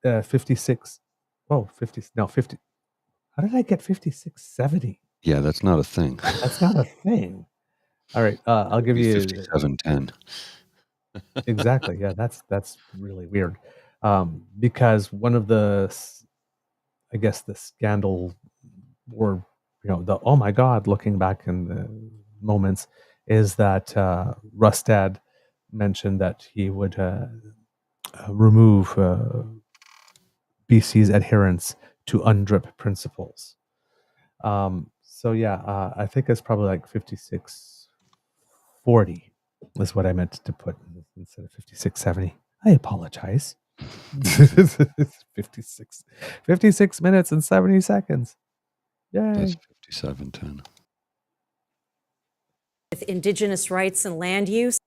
56. Oh, 50. No, 50. How did I get 5670? Yeah, that's not a thing. That's not a thing. All right, I'll give you 5710. Exactly. Yeah, that's really weird. Because one of the, I guess, the scandal, or the oh my God, looking back in the moments, is that Rustad mentioned that he would remove BC's adherence to UNDRIP principles. So yeah, I think it's probably like 5640 is what I meant to put instead of 5670. I apologize. 56 minutes and 70 seconds. Yay. That's 5710. With Indigenous rights and land use.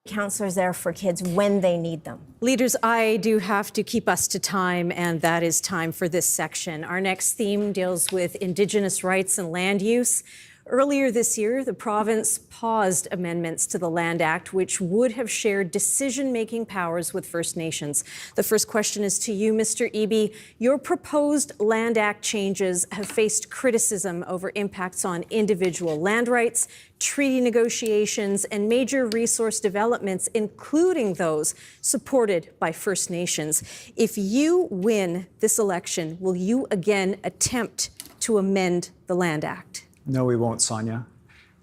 Counselors there for kids when they need them. Leaders, I do have to keep us to time, and that is time for this section. Our next theme deals with Indigenous rights and land use. Earlier this year, the province paused amendments to the Land Act, which would have shared decision-making powers with First Nations. The first question is to you, Mr. Eby. Your proposed Land Act changes have faced criticism over impacts on individual land rights, treaty negotiations, and major resource developments, including those supported by First Nations. If you win this election, will you again attempt to amend the Land Act? No, we won't, Sonia.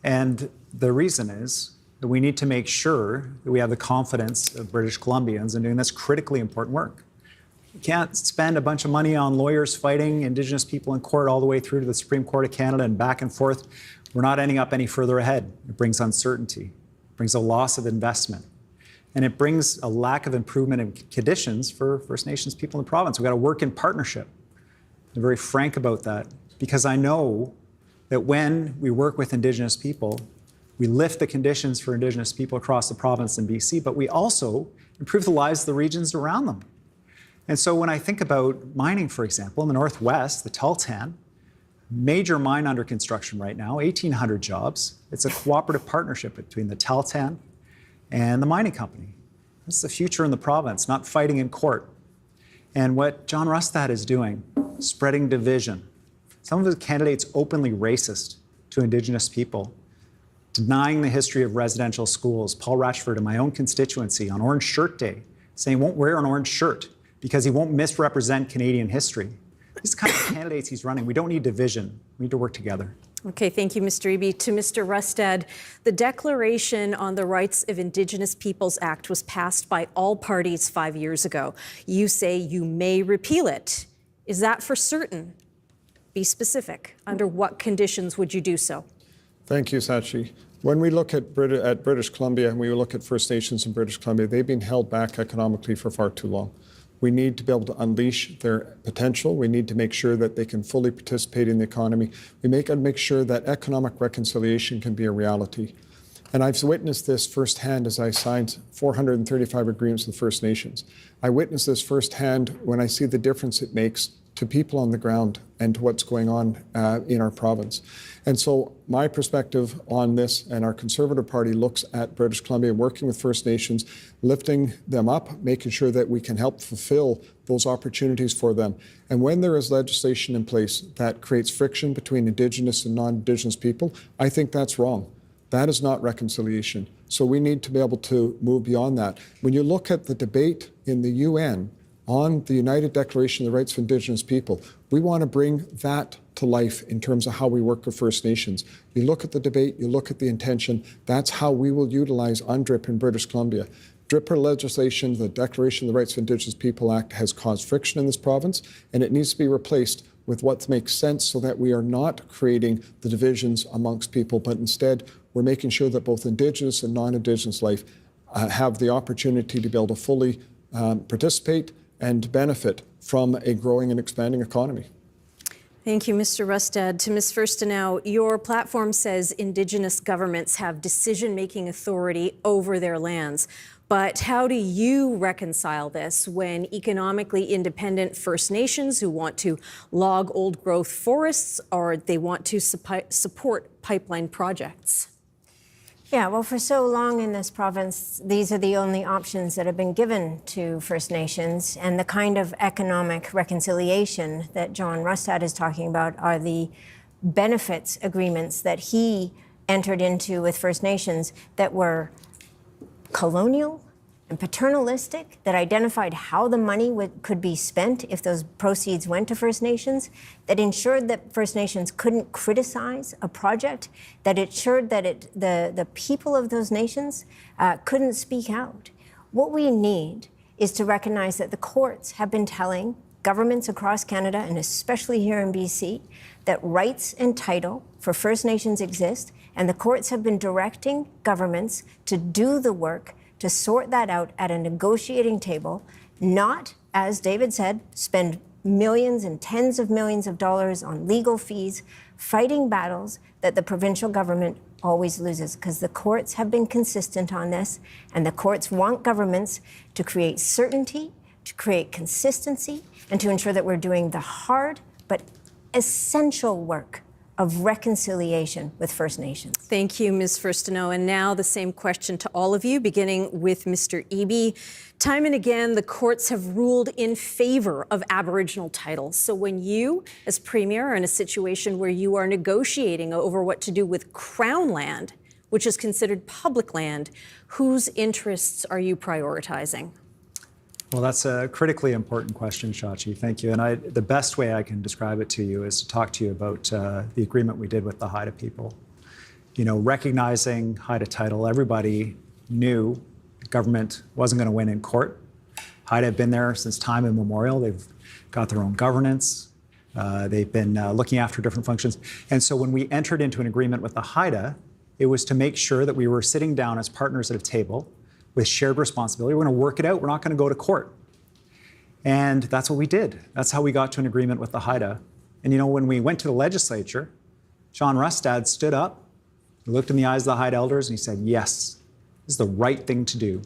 And the reason is that we need to make sure that we have the confidence of British Columbians in doing this critically important work. You can't spend a bunch of money on lawyers fighting Indigenous people in court all the way through to the Supreme Court of Canada and back and forth. We're not ending up any further ahead. It brings uncertainty, it brings a loss of investment, and it brings a lack of improvement in conditions for First Nations people in the province. We've got to work in partnership. I'm very frank about that, because I know that when we work with Indigenous people, we lift the conditions for Indigenous people across the province in BC, but we also improve the lives of the regions around them. And so when I think about mining, for example, in the Northwest, the Tahltan, major mine under construction right now, 1,800 jobs. It's a cooperative partnership between the Tahltan and the mining company. That's the future in the province, not fighting in court. And what John Rustad is doing, spreading division. Some of his candidates openly racist to Indigenous people, denying the history of residential schools. Paul Ratchford in my own constituency on Orange Shirt Day, saying he won't wear an orange shirt because he won't misrepresent Canadian history. These are the kind of candidates he's running. We don't need division. We need to work together. Okay, thank you, Mr. Eby. To Mr. Rustad, the Declaration on the Rights of Indigenous Peoples Act was passed by all parties 5 years ago. You say you may repeal it. Is that for certain? Be specific. Under what conditions would you do so? Thank you, Sachi. When we look at British Columbia and we look at First Nations in British Columbia, they've been held back economically for far too long. We need to be able to unleash their potential. We need to make sure that they can fully participate in the economy. We make sure that economic reconciliation can be a reality. And I've witnessed this firsthand as I signed 435 agreements with First Nations. I witnessed this firsthand when I see the difference it makes to people on the ground and to what's going on in our province. And so my perspective on this, and our Conservative Party looks at British Columbia, working with First Nations, lifting them up, making sure that we can help fulfill those opportunities for them. And when there is legislation in place that creates friction between Indigenous and non-Indigenous people, I think that's wrong. That is not reconciliation. So we need to be able to move beyond that. When you look at the debate in the UN on the United Declaration of the Rights of Indigenous People, we want to bring that to life in terms of how we work with First Nations. You look at the debate, you look at the intention, that's how we will utilize UNDRIP in British Columbia. DRIPper legislation, the Declaration of the Rights of Indigenous People Act, has caused friction in this province, and it needs to be replaced with what makes sense so that we are not creating the divisions amongst people, but instead we're making sure that both Indigenous and non-Indigenous life have the opportunity to be able to fully participate and benefit from a growing and expanding economy. Thank you, Mr. Rustad. To Ms. Furstenau, your platform says Indigenous governments have decision-making authority over their lands. But how do you reconcile this when economically independent First Nations who want to log old-growth forests, or they want to support pipeline projects? Yeah, well, for so long in this province, these are the only options that have been given to First Nations, and the kind of economic reconciliation that John Rustad is talking about are the benefits agreements that he entered into with First Nations that were colonial and paternalistic, that identified how the money could be spent if those proceeds went to First Nations, that ensured that First Nations couldn't criticize a project, that ensured that the people of those nations couldn't speak out. What we need is to recognize that the courts have been telling governments across Canada, and especially here in BC, that rights and title for First Nations exist, and the courts have been directing governments to do the work to sort that out at a negotiating table, not, as David said, spend millions and tens of millions of dollars on legal fees, fighting battles that the provincial government always loses, because the courts have been consistent on this, and the courts want governments to create certainty, to create consistency, and to ensure that we're doing the hard but essential work of reconciliation with First Nations. Thank you, Ms. Firstino. And now the same question to all of you, beginning with Mr. Eby. Time and again, the courts have ruled in favor of Aboriginal titles. So when you, as Premier, are in a situation where you are negotiating over what to do with Crown land, which is considered public land, whose interests are you prioritizing? Well, that's a critically important question, Shachi. Thank you. And the best way I can describe it to you is to talk to you about the agreement we did with the Haida people. You know, recognizing Haida title, everybody knew the government wasn't going to win in court. Haida have been there since time immemorial. They've got their own governance. They've been looking after different functions. And so when we entered into an agreement with the Haida, it was to make sure that we were sitting down as partners at a table with shared responsibility. We're going to work it out. We're not going to go to court. And that's what we did. That's how we got to an agreement with the Haida. And you know, when we went to the legislature, John Rustad stood up, he looked in the eyes of the Haida elders, and he said, yes, this is the right thing to do.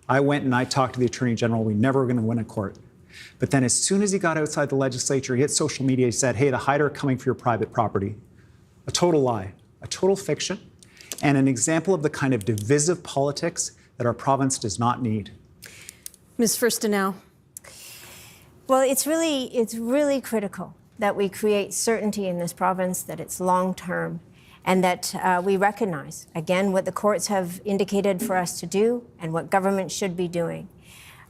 I went and I talked to the Attorney General. We never were going to win a court. But then as soon as he got outside the legislature, he hit social media, he said, hey, the Haida are coming for your private property. A total lie, a total fiction, and an example of the kind of divisive politics that our province does not need. Ms. Firstino. Well, it's really critical that we create certainty in this province, that it's long-term, and that we recognize, again, what the courts have indicated for us to do and what government should be doing.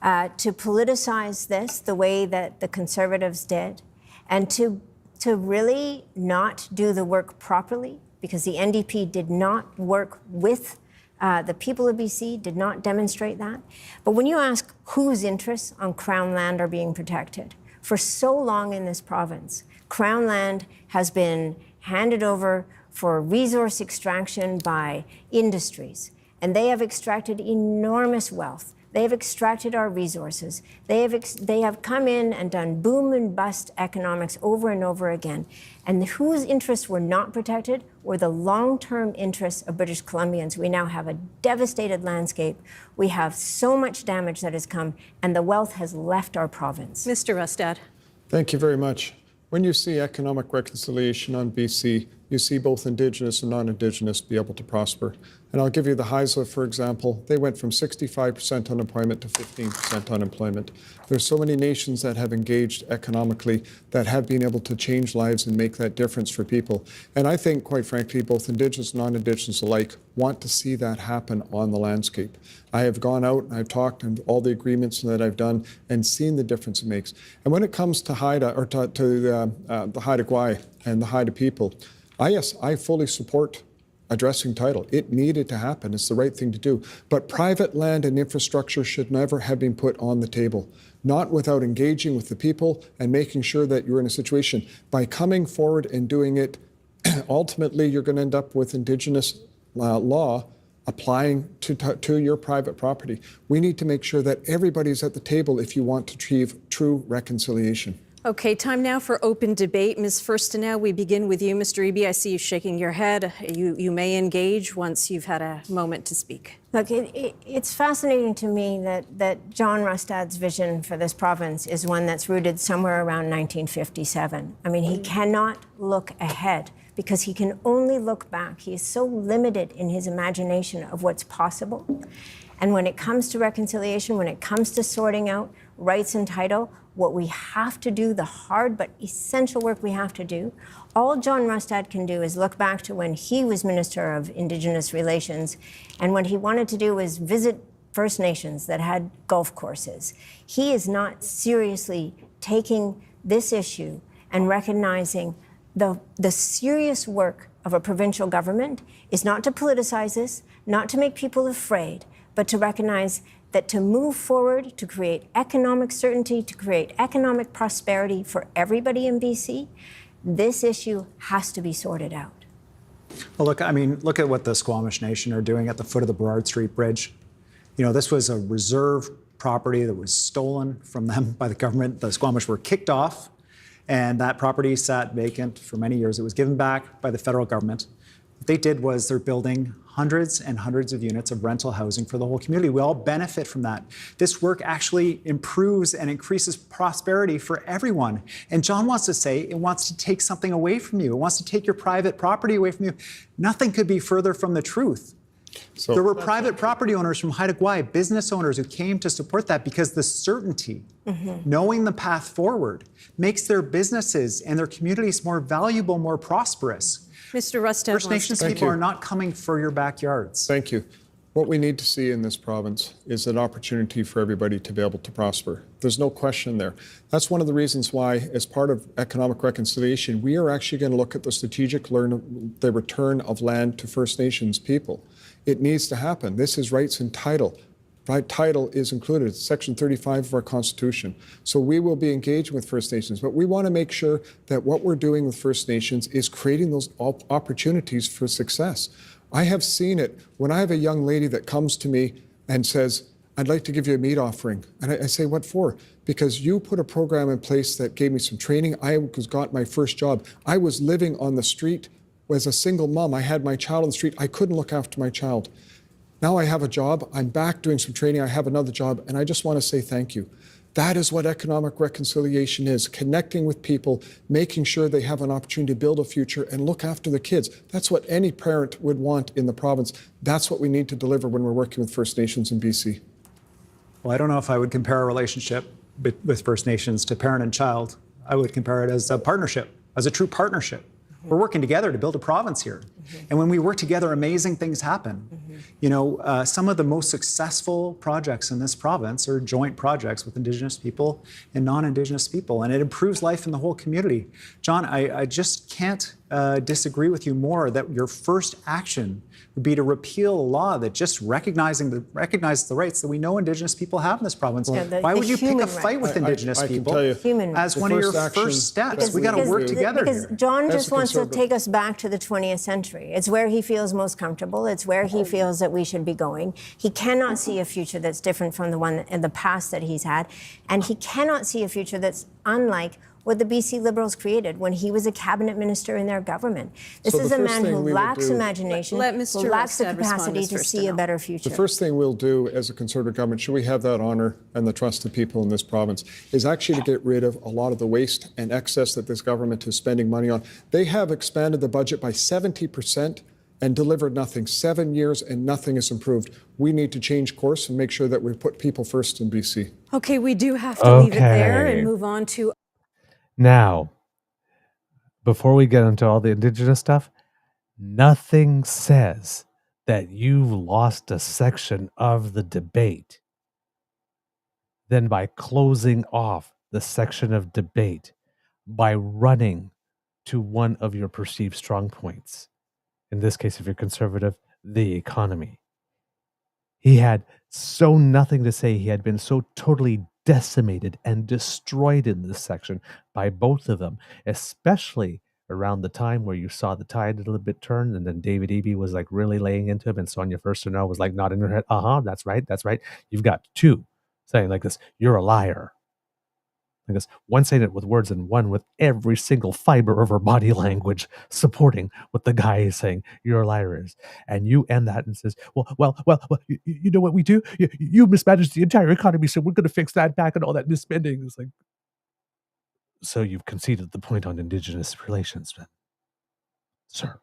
To politicize this the way that the Conservatives did, and to really not do the work properly, because the NDP did not work with the people of BC, did not demonstrate that. But when you ask whose interests on Crown land are being protected, for so long in this province, Crown land has been handed over for resource extraction by industries, and they have extracted enormous wealth. They have extracted our resources. They have come in and done boom and bust economics over and over again. And whose interests were not protected were the long-term interests of British Columbians. We now have a devastated landscape. We have so much damage that has come, and the wealth has left our province. Mr. Rustad. Thank you very much. When you see economic reconciliation on BC, you see both Indigenous and non-Indigenous be able to prosper. And I'll give you the Haisla, for example. They went from 65% unemployment to 15% unemployment. There's so many nations that have engaged economically that have been able to change lives and make that difference for people. And I think, quite frankly, both Indigenous and non-Indigenous alike want to see that happen on the landscape. I have gone out and I've talked and all the agreements that I've done and seen the difference it makes. And when it comes to Haida, or to the Haida Gwaii and the Haida people, I fully support addressing title. It needed to happen. It's the right thing to do. But private land and infrastructure should never have been put on the table, not without engaging with the people and making sure that you're in a situation. By coming forward and doing it, ultimately you're going to end up with Indigenous law applying to your private property. We need to make sure that everybody's at the table if you want to achieve true reconciliation. Okay, time now for open debate. Ms. Firstino, we begin with you. Mr. Eby, I see you shaking your head. You may engage once you've had a moment to speak. Look, it's fascinating to me that John Rustad's vision for this province is one that's rooted somewhere around 1957. I mean, he cannot look ahead because he can only look back. He is so limited in his imagination of what's possible. And when it comes to reconciliation, when it comes to sorting out rights and title, what we have to do, the hard but essential work we have to do, all John Rustad can do is look back to when he was Minister of Indigenous Relations, and what he wanted to do was visit First Nations that had golf courses. He is not seriously taking this issue and recognizing the serious work of a provincial government is not to politicize this, not to make people afraid, but to recognize that to move forward, to create economic certainty, to create economic prosperity for everybody in BC, this issue has to be sorted out. Well, look at what the Squamish Nation are doing at the foot of the Burrard Street Bridge. You know, this was a reserve property that was stolen from them by the government. The Squamish were kicked off, and that property sat vacant for many years. It was given back by the federal government. What they did was they're building hundreds and hundreds of units of rental housing for the whole community. We all benefit from that. This work actually improves and increases prosperity for everyone. And John wants to say it wants to take something away from you. It wants to take your private property away from you. Nothing could be further from the truth. So there were private property owners from Haida Gwaii, business owners who came to support that because the certainty, knowing the path forward, makes their businesses and their communities more valuable, more prosperous. Mr. Rustad, First Nations people are not coming for your backyards. Thank you. What we need to see in this province is an opportunity for everybody to be able to prosper. There's no question there. That's one of the reasons why, as part of economic reconciliation, we are actually going to look at the the return of land to First Nations people. It needs to happen. This is rights and title. Right title is included. It's Section 35 of our Constitution. So we will be engaging with First Nations, but we want to make sure that what we're doing with First Nations is creating those opportunities for success. I have seen it when I have a young lady that comes to me and says, I'd like to give you a meat offering. And I say, what for? Because you put a program in place that gave me some training. I got my first job. I was living on the street as a single mom. I had my child on the street. I couldn't look after my child. Now I have a job. I'm back doing some training. I have another job. And I just want to say thank you. That is what economic reconciliation is, connecting with people, making sure they have an opportunity to build a future and look after the kids. That's what any parent would want in the province. That's what we need to deliver when we're working with First Nations in BC. Well, I don't know if I would compare a relationship with First Nations to parent and child. I would compare it as a partnership, as a true partnership. We're working together to build a province here. And when we work together, amazing things happen. You know, some of the most successful projects in this province are joint projects with Indigenous people and non-Indigenous people, and it improves life in the whole community. John, I just can't disagree with you more that your first action would be to repeal a law that just recognizes the rights that we know Indigenous people have in this province. Why would you pick a fight with Indigenous people as one of your first steps? We got to work together because John just wants to take us back to the 20th century. It's where he feels most comfortable. It's where he feels that we should be going. He cannot see a future that's different from the one in the past that he's had. And he cannot see a future that's unlike what the BC Liberals created when he was a cabinet minister in their government. This is a man who lacks imagination, who lacks the capacity to see a better future. The first thing we'll do as a Conservative government, should we have that honour and the trust of people in this province, is actually to get rid of a lot of the waste and excess that this government is spending money on. They have expanded the budget by 70% and delivered nothing. 7 years and nothing is improved. We need to change course and make sure that we put people first in BC. Okay, we do have to leave it there and move on to... Now, before we get into all the Indigenous stuff, nothing says that you've lost a section of the debate than by closing off the section of debate by running to one of your perceived strong points. In this case, if you're conservative, the economy. He had so nothing to say. He had been so totally decimated and destroyed in this section by both of them, especially around the time where you saw the tide a little bit turn, and then David Eby was like really laying into him, and Sonia Furstenau was like nodding her head, that's right. You've got two saying like this, you're a liar. Like this, one saying it with words and one with every single fiber of her body language supporting what the guy is saying, you're a liar is. And you end that and says, well, you know what we do? You mismanaged the entire economy, so we're going to fix that back and all that misspending. It's like, so you've conceded the point on Indigenous relations, then, sir.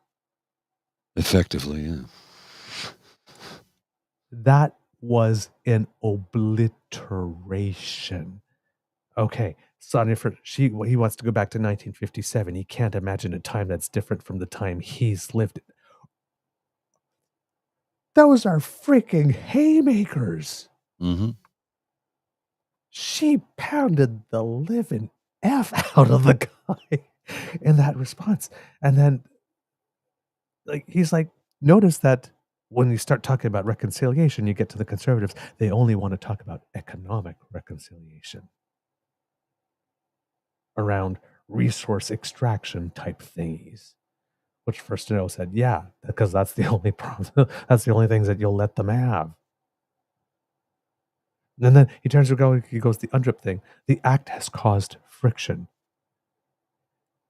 Effectively, yeah. That was an obliteration. Okay, Sonia, he wants to go back to 1957. He can't imagine a time that's different from the time he's lived in. Those are freaking haymakers. Mm-hmm. She pounded the living F out of the guy in that response. And then he's like, notice that when you start talking about reconciliation, you get to the Conservatives, they only want to talk about economic reconciliation around resource extraction type thingies. Which Furstenau said, yeah, because that's the only problem. That's the only things that you'll let them have. And then he turns to go, he goes, the UNDRIP thing. The act has caused friction.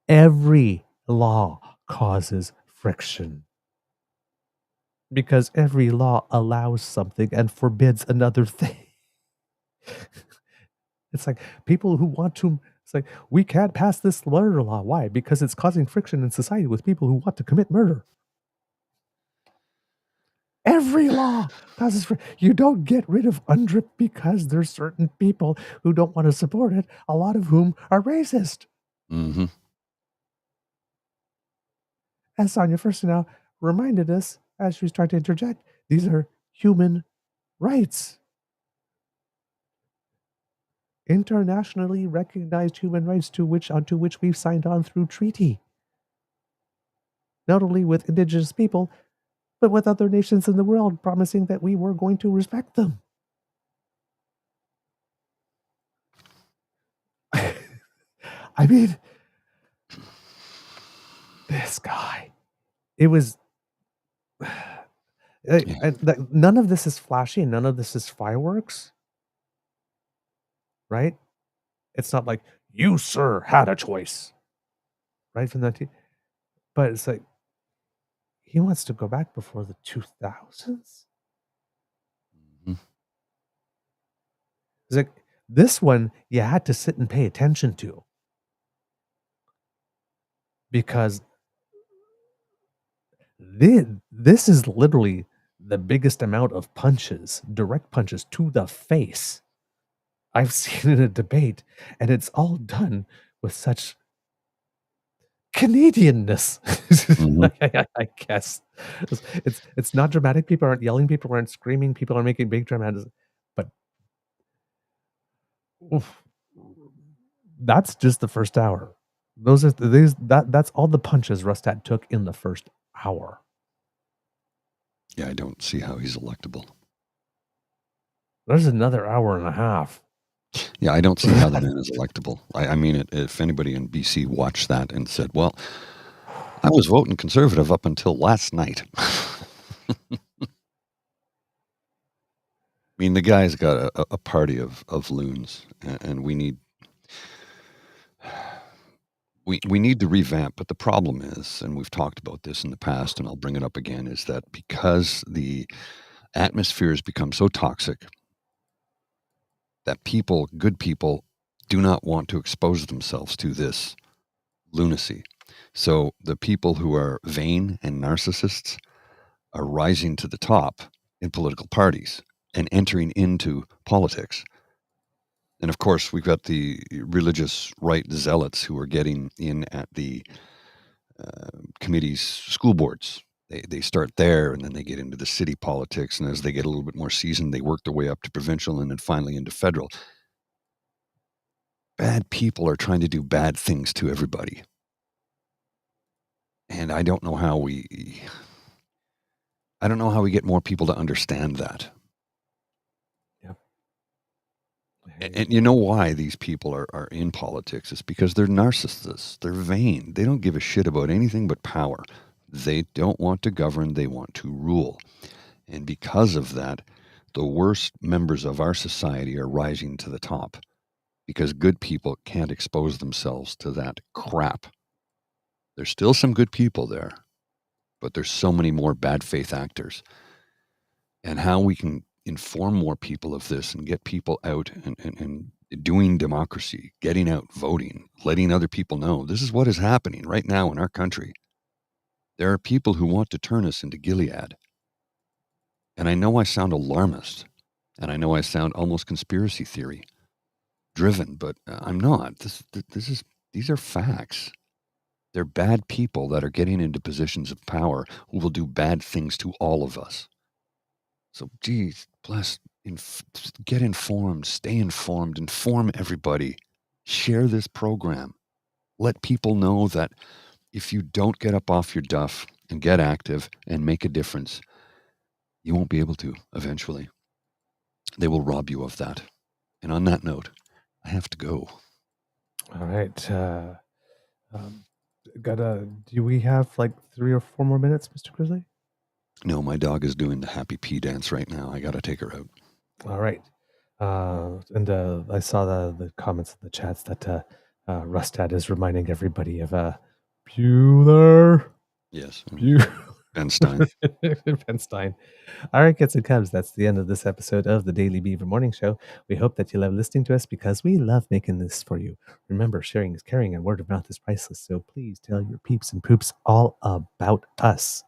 Every law causes friction. because every law allows something and forbids another thing. It's like people who want to, it's like, we can't pass this murder law. Why? Because it's causing friction in society with people who want to commit murder. Every law causes you don't get rid of UNDRIP because there's certain people who don't want to support it, a lot of whom are racist. Mm-hmm. As Sonia first now reminded us, as she was trying to interject, these are human rights. Internationally recognized human rights onto which we've signed on through treaty. Not only with indigenous people, but with other nations in the world, promising that we were going to respect them. I mean, this guy, it was, none of this is flashy, none of this is fireworks, right? It's not like, you, sir, had a choice, right? From that, but it's like, he wants to go back before the 2000s. Mm-hmm. It's like, this one you had to sit and pay attention to, because this is literally the biggest amount of punches, direct punches to the face I've seen in a debate, and it's all done with such Canadianness. Mm-hmm. I guess it's not dramatic. People aren't yelling. People aren't screaming. People aren't making big dramatic. But that's just the first hour. That's all the punches Rustad took in the first hour. Yeah, I don't see how he's electable. There's another hour and a half. Yeah, I don't see how the man is electable. I mean, if anybody in BC watched that and said, well, I was voting Conservative up until last night. I mean, the guy's got a party of loons, and we need to revamp. But the problem is, and we've talked about this in the past, and I'll bring it up again, is that because the atmosphere has become so toxic that good people, do not want to expose themselves to this lunacy. So the people who are vain and narcissists are rising to the top in political parties and entering into politics. And of course, we've got the religious right zealots who are getting in at the committees, school boards. They start there, and then they get into the city politics. And as they get a little bit more seasoned, they work their way up to provincial and then finally into federal. Bad people are trying to do bad things to everybody. And I don't know how we get more people to understand that. Yep. And you know why these people are in politics? It's because they're narcissists. They're vain. They don't give a shit about anything but power. They don't want to govern. They want to rule. And because of that, the worst members of our society are rising to the top because good people can't expose themselves to that crap. There's still some good people there, but there's so many more bad faith actors. And how we can inform more people of this and get people out and doing democracy, getting out, voting, letting other people know this is what is happening right now in our country. There are people who want to turn us into Gilead. And I know I sound alarmist, and I know I sound almost conspiracy theory driven, but I'm not. These are facts. They're bad people that are getting into positions of power who will do bad things to all of us. So, geez, bless, get informed, stay informed, inform everybody. Share this program. Let people know that if you don't get up off your duff and get active and make a difference, you won't be able to eventually. They will rob you of that. And on that note, I have to go. All right. Do we have like 3 or 4 more minutes, Mr. Grizzly? No, my dog is doing the happy pee dance right now. I got to take her out. All right. And I saw the comments in the chats that Rustad is reminding everybody of Bueller. Yes. Bueller. Ben Stein. Ben Stein. All right, kids and cubs, that's the end of this episode of the Daily Beaver Morning Show. We hope that you love listening to us because we love making this for you. Remember, sharing is caring and word of mouth is priceless. So please tell your peeps and poops all about us.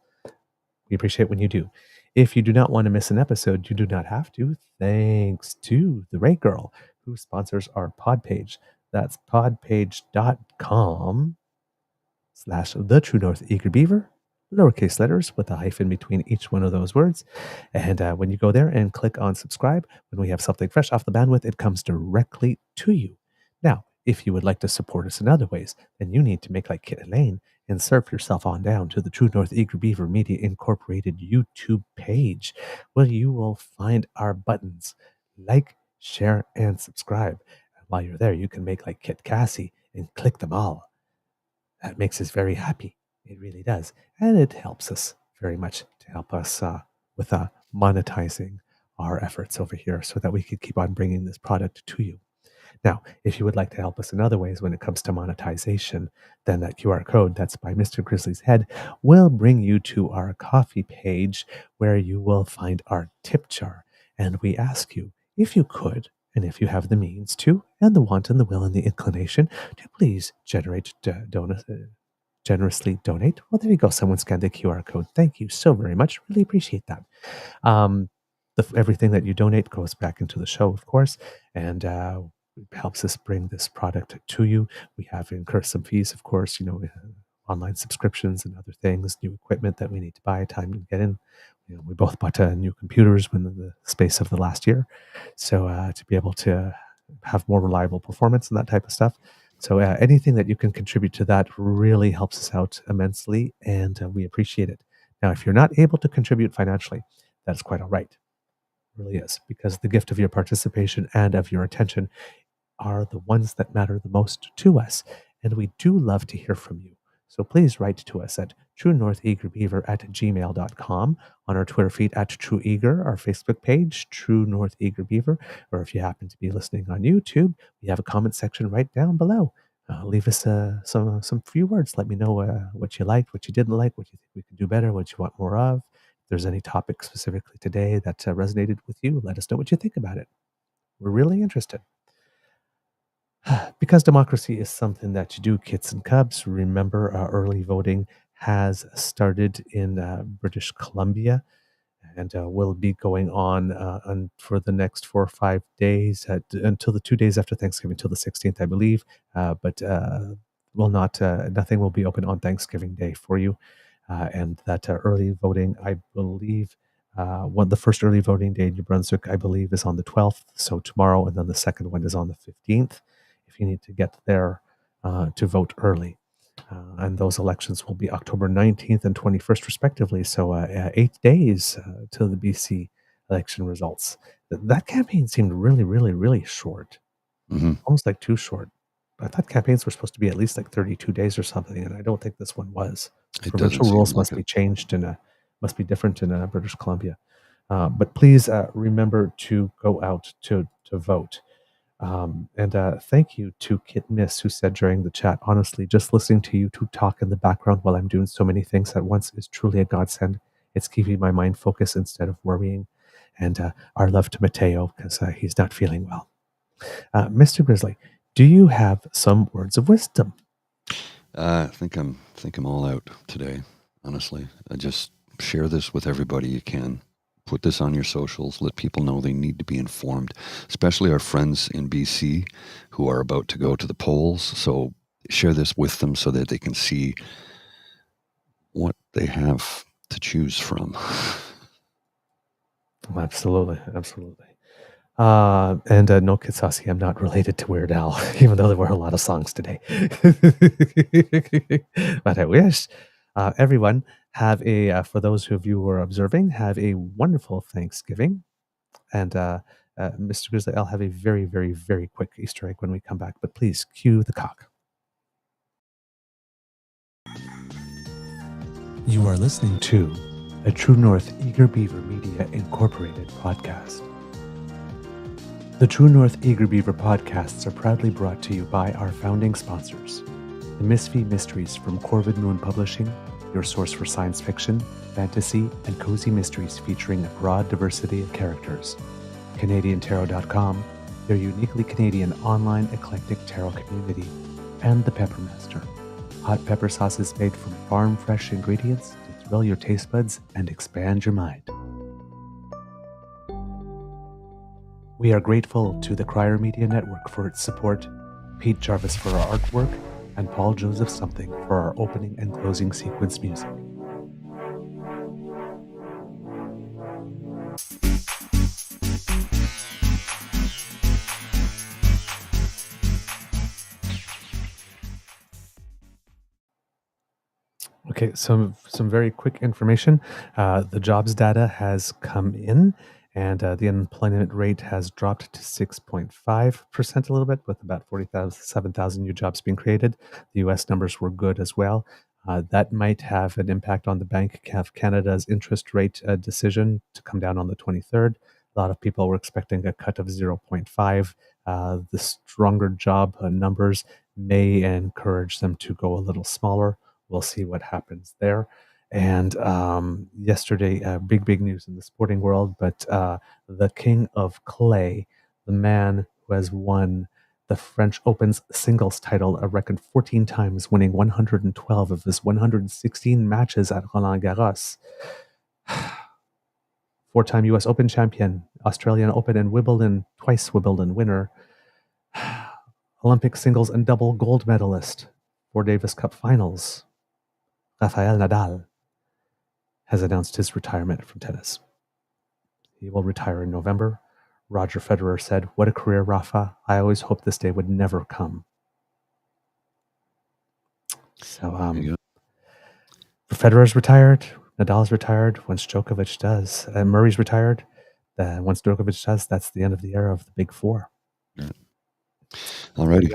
We appreciate when you do. If you do not want to miss an episode, you do not have to, thanks to the Ray Girl, who sponsors our pod page. That's podpage.com/The True North Eager Beaver, lowercase letters with a hyphen between each one of those words. And when you go there and click on subscribe, when we have something fresh off the bandwidth, it comes directly to you. Now, if you would like to support us in other ways, then you need to make like Kit Elaine and surf yourself on down to the True North Eager Beaver Media Incorporated YouTube page, where you will find our buttons like, share, and subscribe. And while you're there, you can make like Kit Cassie and click them all. That makes us very happy. It really does. And it helps us very much to help us with monetizing our efforts over here so that we can keep on bringing this product to you. Now, if you would like to help us in other ways when it comes to monetization, then that QR code that's by Mr. Grizzly's head will bring you to our coffee page where you will find our tip jar. And we ask you, if you could, and if you have the means to, and the want and the will and the inclination, to please generously donate. Well, there you go. Someone scanned the QR code. Thank you so very much. Really appreciate that. Everything that you donate goes back into the show, of course, and helps us bring this product to you. We have incurred some fees, of course, online subscriptions and other things, new equipment that we need to buy, time to get in. We both bought new computers within the space of the last year. So to be able to have more reliable performance and that type of stuff. So anything that you can contribute to that really helps us out immensely, and we appreciate it. Now, if you're not able to contribute financially, that's quite all right. It really is, because the gift of your participation and of your attention are the ones that matter the most to us, and we do love to hear from you. So please write to us at truenortheagerbeaver@gmail.com, on our Twitter feed at TrueEager, our Facebook page, True North Eager Beaver, or if you happen to be listening on YouTube, we have a comment section right down below. Leave us some few words. Let me know what you liked, what you didn't like, what you think we could do better, what you want more of. If there's any topic specifically today that resonated with you, let us know what you think about it. We're really interested. Because democracy is something that you do, kids and cubs, remember early voting has started in British Columbia and will be going on for the next 4 or 5 days until the 2 days after Thanksgiving, till the 16th, I believe. But nothing will be open on Thanksgiving Day for you. And that early voting, I believe, the first early voting day in New Brunswick, I believe, is on the 12th. So tomorrow, and then the second one is on the 15th. If you need to get there to vote early. And those elections will be October 19th and 21st, respectively. So 8 days to the BC election results. That campaign seemed really, really, really short. Mm-hmm. Almost like too short. I thought campaigns were supposed to be at least like 32 days or something, and I don't think this one was. Provincial rules must be changed and must be different in British Columbia. But please remember to go out to vote. And thank you to Kit Miss, who said during the chat, honestly, just listening to you two talk in the background while I'm doing so many things at once is truly a godsend. It's keeping my mind focused instead of worrying. And our love to Mateo, because he's not feeling well. Mr. Grizzly, do you have some words of wisdom? I think I'm all out today, honestly. I just share this with everybody you can. Put this on your socials. Let people know they need to be informed, especially our friends in BC who are about to go to the polls. So share this with them so that they can see what they have to choose from. Absolutely. And no, Kitsasi, I'm not related to Weird Al, even though there were a lot of songs today. But I wish. Everyone, have for those of you who are observing, have a wonderful Thanksgiving. And Mr. Grizzly, I'll have a very, very, very quick Easter egg when we come back. But please, cue the cock. You are listening to a True North Eager Beaver Media Incorporated podcast. The True North Eager Beaver podcasts are proudly brought to you by our founding sponsors, the Misfit Mysteries from Corvid Moon Publishing, your source for science fiction, fantasy, and cozy mysteries featuring a broad diversity of characters. CanadianTarot.com, their uniquely Canadian online eclectic tarot community, and the Peppermaster, hot pepper sauces made from farm-fresh ingredients to thrill your taste buds and expand your mind. We are grateful to the Crier Media Network for its support, Pete Jarvis for our artwork, and Paul Joseph Something for our opening and closing sequence music. Okay, some very quick information. The jobs data has come in, and the unemployment rate has dropped to 6.5% a little bit, with about 47,000 new jobs being created. The U.S. numbers were good as well. That might have an impact on the Bank of Canada's interest rate decision to come down on the 23rd. A lot of people were expecting a cut of 0.5. The stronger job numbers may encourage them to go a little smaller. We'll see what happens there. And yesterday, big news in the sporting world, but the King of Clay, the man who has won the French Open's singles title a record 14 times, winning 112 of his 116 matches at Roland Garros. Four-time U.S. Open champion, Australian Open and Wimbledon, twice Wimbledon winner, Olympic singles and double gold medalist, 4 Davis Cup finals, Rafael Nadal has announced his retirement from tennis. He will retire in November. Roger Federer said, "What a career, Rafa. I always hoped this day would never come." So, Federer's retired. Nadal's retired. Once Djokovic does, Murray's retired. Once Djokovic does, that's the end of the era of the Big Four. Yeah. Alrighty.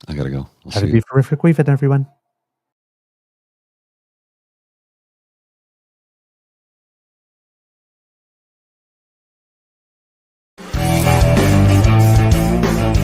I gotta go. Have a terrific weekend, everyone.